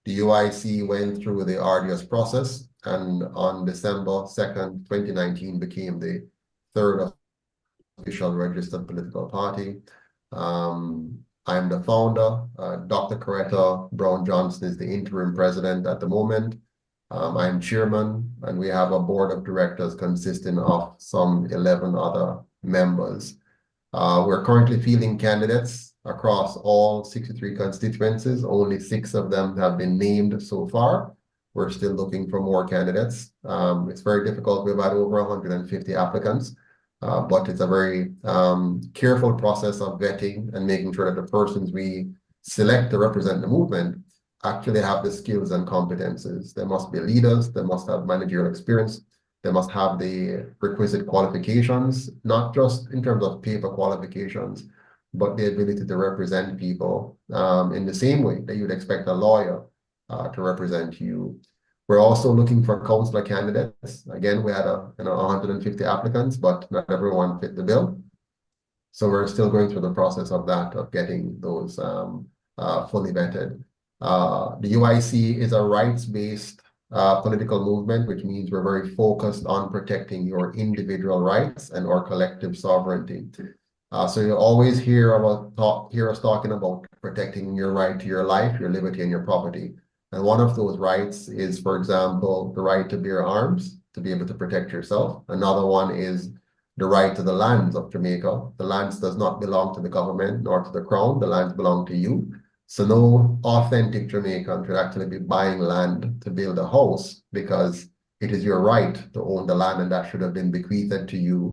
[SPEAKER 1] The UIC went through the arduous process, and on December 2nd, 2019, became the third official registered political party. I'm the founder. Dr. Coretta Brown Johnson is the interim president at the moment. I'm chairman, and we have a board of directors consisting of some 11 other members. We're currently fielding candidates across all 63 constituencies. Only 6 of them have been named so far. We're still looking for more candidates. It's very difficult. We've had over 150 applicants, but it's a very careful process of vetting and making sure that the persons we select to represent the movement actually have the skills and competences. They must be leaders. They must have managerial experience. They must have the requisite qualifications, not just in terms of paper qualifications, but the ability to represent people in the same way that you'd expect a lawyer to represent you. We're also looking for counselor candidates. Again, we had 150 applicants, but not everyone fit the bill. So we're still going through the process of that, of getting those fully vetted. The UIC is a rights-based political movement, which means we're very focused on protecting your individual rights and our collective sovereignty. So you always hear us talking about protecting your right to your life, your liberty, and your property. And one of those rights is, for example, the right to bear arms, to be able to protect yourself. Another one is the right to the lands of Jamaica. The lands does not belong to the government nor to the crown. The lands belong to you. So no authentic Jamaican should actually be buying land to build a house, because it is your right to own the land, and that should have been bequeathed to you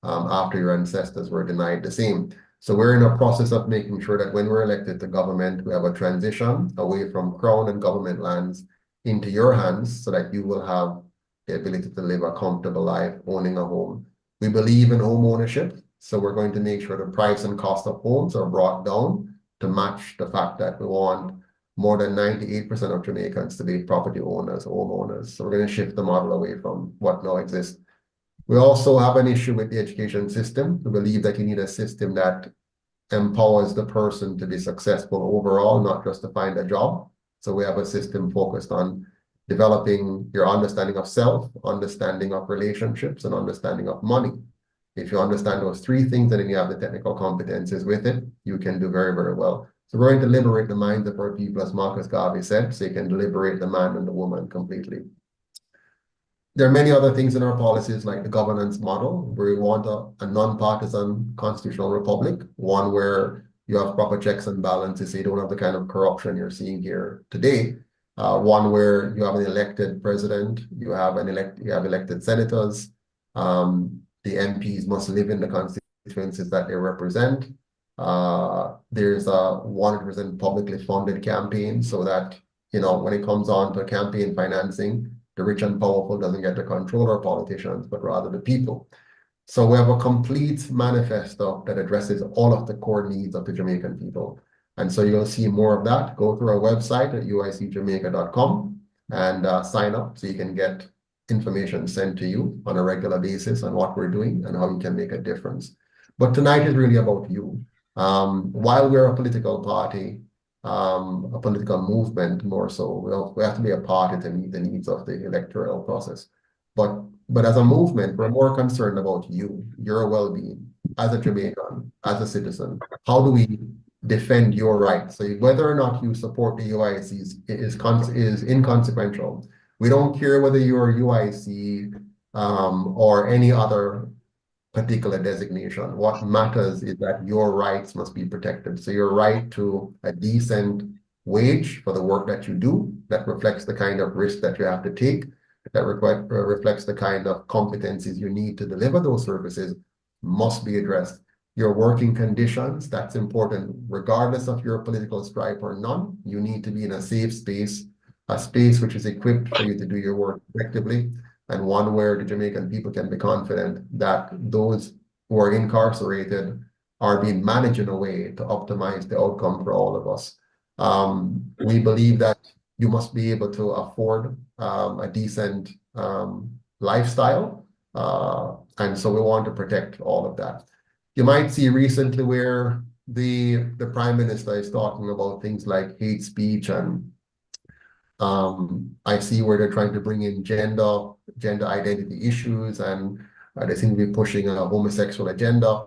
[SPEAKER 1] after your ancestors were denied the same. So we're in a process of making sure that when we're elected to government, we have a transition away from crown and government lands into your hands, so that you will have the ability to live a comfortable life owning a home. We believe in home ownership, so we're going to make sure the price and cost of homes are brought down to match the fact that we want more than 98% of Jamaicans to be property owners, homeowners. So we're going to shift the model away from what now exists. We also have an issue with the education system. We believe that you need a system that empowers the person to be successful overall, not just to find a job. So we have a system focused on developing your understanding of self, understanding of relationships, and understanding of money. If you understand those three things and then you have the technical competencies with it, you can do very, very well. So we're going to liberate the minds of our people, as Marcus Garvey said, so you can liberate the man and the woman completely. There are many other things in our policies, like the governance model, where we want a non-partisan constitutional republic, one where you have proper checks and balances, so you don't have the kind of corruption you're seeing here today. One where you have an elected president, you have elected senators. The MPs must live in the constituencies that they represent. There's a 100% publicly funded campaign, so that, when it comes on to campaign financing, the rich and powerful doesn't get to control our politicians, but rather the people. So we have a complete manifesto that addresses all of the core needs of the Jamaican people. And so you'll see more of that. Go through our website at uicjamaica.com and sign up so you can get information sent to you on a regular basis on what we're doing and how you can make a difference. But tonight is really about you. While we're a political party, a political movement more so, we have to be a party to meet the needs of the electoral process. But as a movement, we're more concerned about you, your well-being as a Jamaican, as a citizen. How do we defend your rights? So whether or not you support the UIC is inconsequential. We don't care whether you're UIC or any other particular designation. What matters is that your rights must be protected. So your right to a decent wage for the work that you do, that reflects the kind of risk that you have to take, that reflects the kind of competencies you need to deliver those services, must be addressed. Your working conditions, that's important. Regardless of your political stripe or none, you need to be in a safe space, a space which is equipped for you to do your work effectively, and one where the Jamaican people can be confident that those who are incarcerated are being managed in a way to optimize the outcome for all of us. We believe that you must be able to afford a decent lifestyle, and so we want to protect all of that. You might see recently where the Prime Minister is talking about things like hate speech, and I see where they're trying to bring in gender identity issues, and they seem to be pushing a homosexual agenda.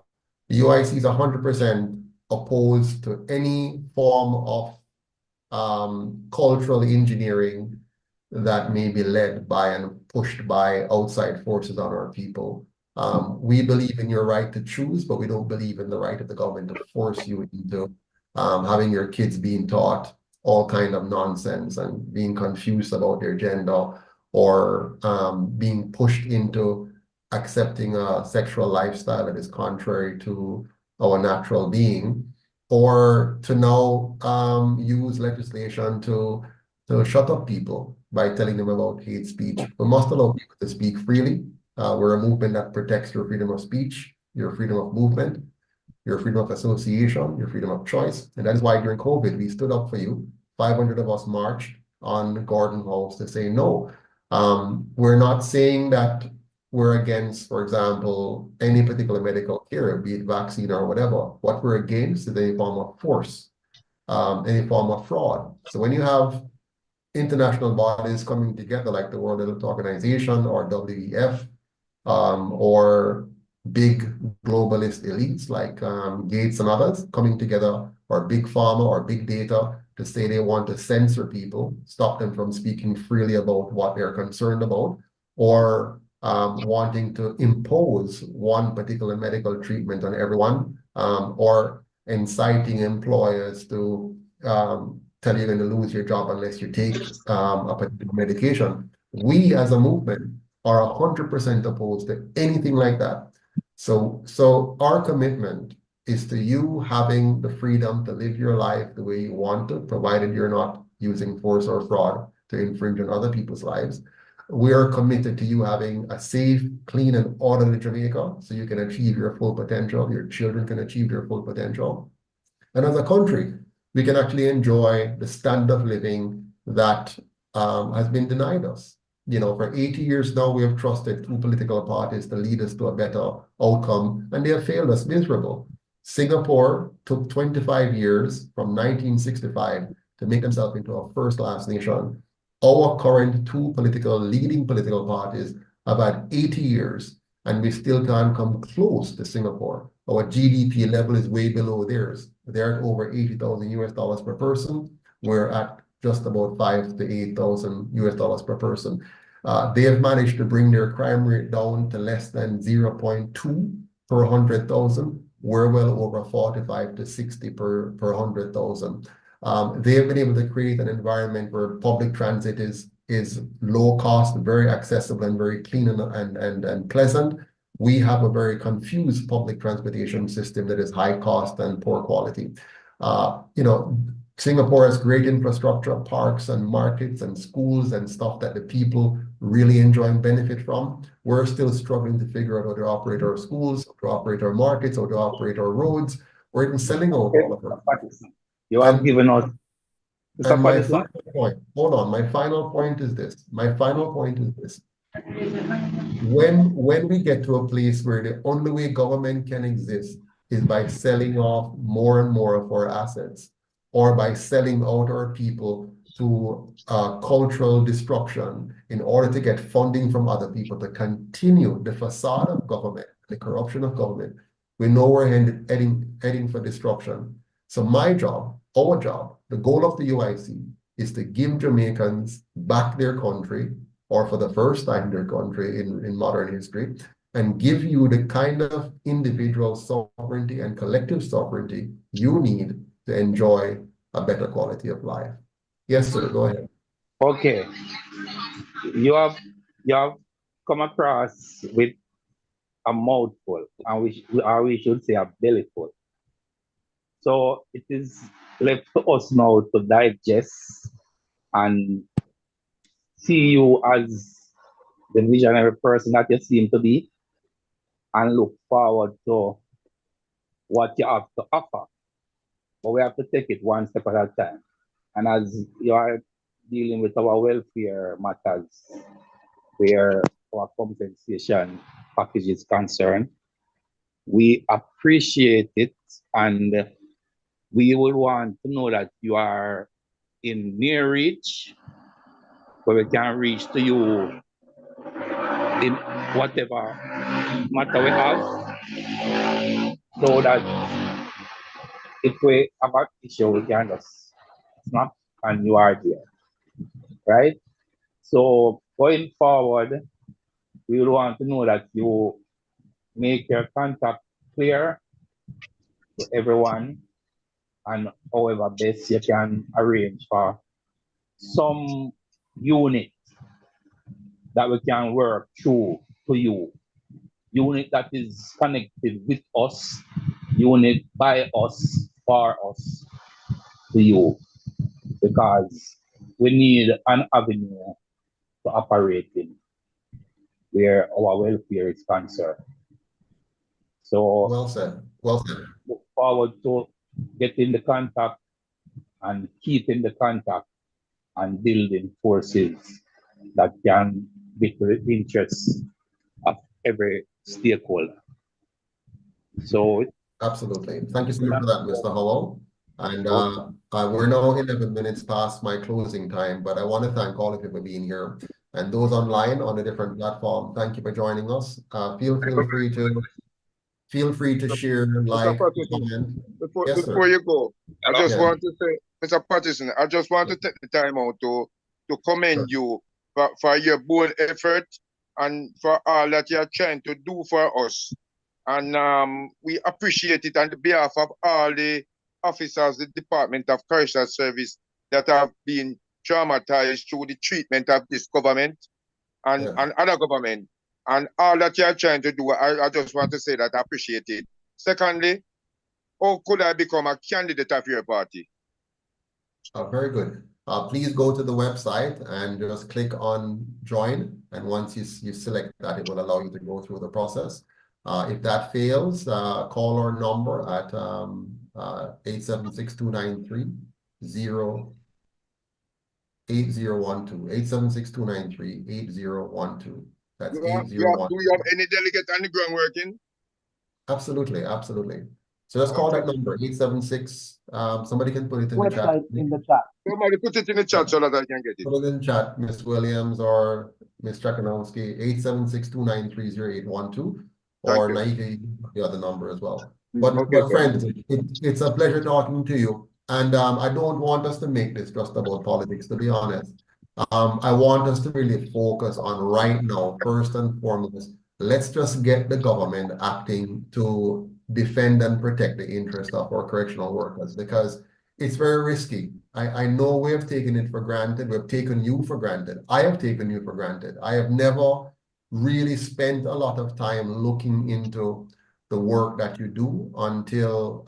[SPEAKER 1] The UIC is 100% opposed to any form of cultural engineering that may be led by and pushed by outside forces on our people. We believe in your right to choose, but we don't believe in the right of the government to force you into having your kids being taught all kind of nonsense and being confused about their gender, or being pushed into accepting a sexual lifestyle that is contrary to our natural being, or to now use legislation to shut up people. by telling them about hate speech. We must allow people to speak freely. We're a movement that protects your freedom of speech, your freedom of movement, your freedom of association, your freedom of choice. And that is why during COVID, we stood up for you. 500 of us marched on Gordon House to say no. We're not saying that we're against, for example, any particular medical care, be it vaccine or whatever. What we're against is any form of force, any form of fraud. So when you have international bodies coming together like the World Health Organization or WEF, or big globalist elites like Gates and others coming together, or big pharma or big data, to say they want to censor people, stop them from speaking freely about what they're concerned about, or wanting to impose one particular medical treatment on everyone, or inciting employers to tell you you're going to lose your job unless you take a particular medication. We as a movement are 100% opposed to anything like that. So our commitment is to you having the freedom to live your life the way you want to, provided you're not using force or fraud to infringe on other people's lives. We are committed to you having a safe, clean, and orderly Jamaica so you can achieve your full potential, your children can achieve their full potential. And as a country, we can actually enjoy the standard of living that has been denied us. You know, for 80 years now, we have trusted two political parties to lead us to a better outcome, and they have failed us miserable. Singapore took 25 years from 1965 to make themselves into a first-class nation. Our current two leading political parties have had 80 years, and we still can't come close to Singapore. Our GDP level is way below theirs. They're at over $80,000 per person. We're at just about $5,000 to $8,000 per person. They have managed to bring their crime rate down to less than 0.2 per 100,000. We're well over 45 to 60 per 100,000. They have been able to create an environment where public transit is low cost, very accessible, and very clean and pleasant. We have a very confused public transportation system that is high cost and poor quality. You know, Singapore has great infrastructure, parks and markets and schools and stuff that the people really enjoy and benefit from. We're still struggling to figure out how to operate our schools, how to operate our markets, how to operate our roads. We're even selling out all of it.
[SPEAKER 21] You have given us.
[SPEAKER 1] And my final point, hold on, my final point is this. My final point is this. When we get to a place where the only way government can exist is by selling off more and more of our assets, or by selling out our people to cultural destruction in order to get funding from other people to continue the facade of government, the corruption of government, we know we're heading for destruction. So my job, our job, the goal of the UIC is to give Jamaicans back their country, or for the first time in their country in modern history, and give you the kind of individual sovereignty and collective sovereignty you need to enjoy a better quality of life. Yes, sir, go ahead.
[SPEAKER 21] Okay. You have come across with a mouthful, and we should say a bellyful. So it is left to us now to digest and see you as the visionary person that you seem to be, and look forward to what you have to offer. But we have to take it one step at a time. And as you are dealing with our welfare matters, where our compensation package is concerned, we appreciate it, and we will want to know that you are in near reach, where we can reach to you in whatever matter we have, so that if we have an issue, we can just snap and you are there, right? So going forward, we will want to know that you make your contact clear to everyone, and however best you can arrange for some unit that we can work through to you. Unit that is connected with us, unit by us, for us, to you. Because we need an avenue to operate in where our welfare is concerned. So
[SPEAKER 1] well said. Well said.
[SPEAKER 21] Look forward to getting the contact and keeping the contact and building forces that can be to the interests of every stakeholder. So
[SPEAKER 1] absolutely. Thank you so much for that, Mr. Howell. And we're now 11 minutes past my closing time, but I want to thank all of you for being here. And those online on a different platform, thank you for joining us. Feel free to share, like, comment.
[SPEAKER 15] Before you go, I just want to say, Mr. Patterson, I just want to take the time out to commend you for your bold effort and for all that you're trying to do for us. And we appreciate it on behalf of all the officers, the Department of Correctional Service that have been traumatized through the treatment of this government and other government. And all that you're trying to do, I just want to say that I appreciate it. Secondly, how could I become a candidate of your party?
[SPEAKER 1] Very good. Please go to the website and just click on join. And once you select that, it will allow you to go through the process. If that fails, call our number at 876-293-8012. 876-293-8012. That's 8012.
[SPEAKER 15] Do you have any delegate on the ground working?
[SPEAKER 1] Absolutely, absolutely. So just call that number, 876. Somebody can put it in the chat.
[SPEAKER 15] Somebody put it in the chat so that I can get it.
[SPEAKER 1] Put it in the chat, Ms. Williams or Ms. Chakanowski, 876-293-0812. Or Naika, the other number as well. But friends, it's a pleasure talking to you. And I don't want us to make this just about politics, to be honest. I want us to really focus on right now, first and foremost, let's just get the government acting to defend and protect the interest of our correctional workers, because it's very risky. I know we have taken it for granted. We've taken you for granted. I have taken you for granted. I have never really spent a lot of time looking into the work that you do until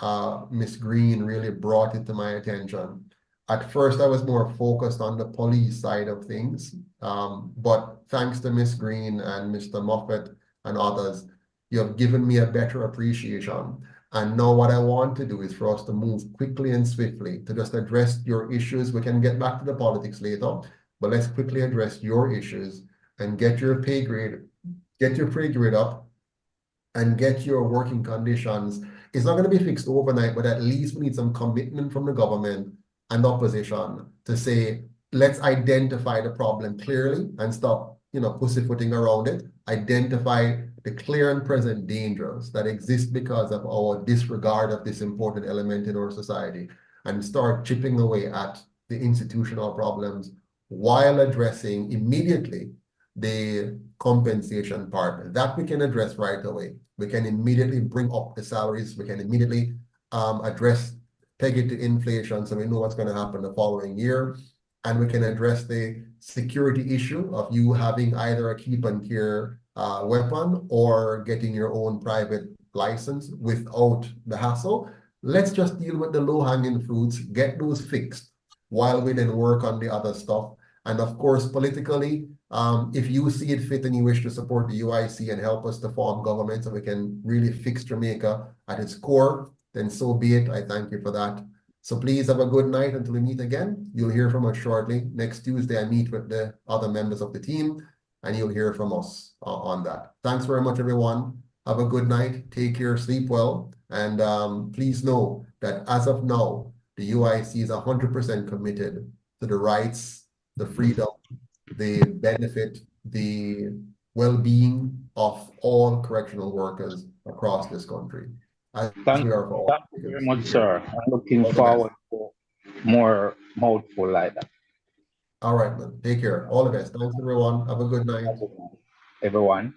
[SPEAKER 1] Ms. Green really brought it to my attention. At first, I was more focused on the police side of things, but thanks to Ms. Green and Mr. Moffett and others, you have given me a better appreciation. And now what I want to do is for us to move quickly and swiftly to just address your issues. We can get back to the politics later, but let's quickly address your issues and get your pay grade up and get your working conditions. It's not going to be fixed overnight, but at least we need some commitment from the government and the opposition to say, let's identify the problem clearly and stop, pussyfooting around it. Identify the clear and present dangers that exist because of our disregard of this important element in our society, and start chipping away at the institutional problems while addressing immediately the compensation part. That we can address right away. We can immediately bring up the salaries. We can immediately peg it to inflation so we know what's going to happen the following year. And we can address the security issue of you having either a keep and care weapon or getting your own private license without the hassle. Let's just deal with the low-hanging fruits, get those fixed while we then work on the other stuff. And of course, politically, if you see it fit and you wish to support the UIC and help us to form government so we can really fix Jamaica at its core, then so be it. I thank you for that. So please have a good night until we meet again. You'll hear from us shortly. Next Tuesday, I meet with the other members of the team, and you'll hear from us on that. Thanks very much, everyone. Have a good night. Take care. Sleep well. And please know that as of now, the UIC is 100% committed to the rights, the freedom, the benefit, the well-being of all correctional workers across this country.
[SPEAKER 21] Thank you very much, sir. I'm looking forward to more mouthful like that.
[SPEAKER 1] All right, man. Take care. All the best. Thanks, everyone. Have a good night.
[SPEAKER 21] Everyone.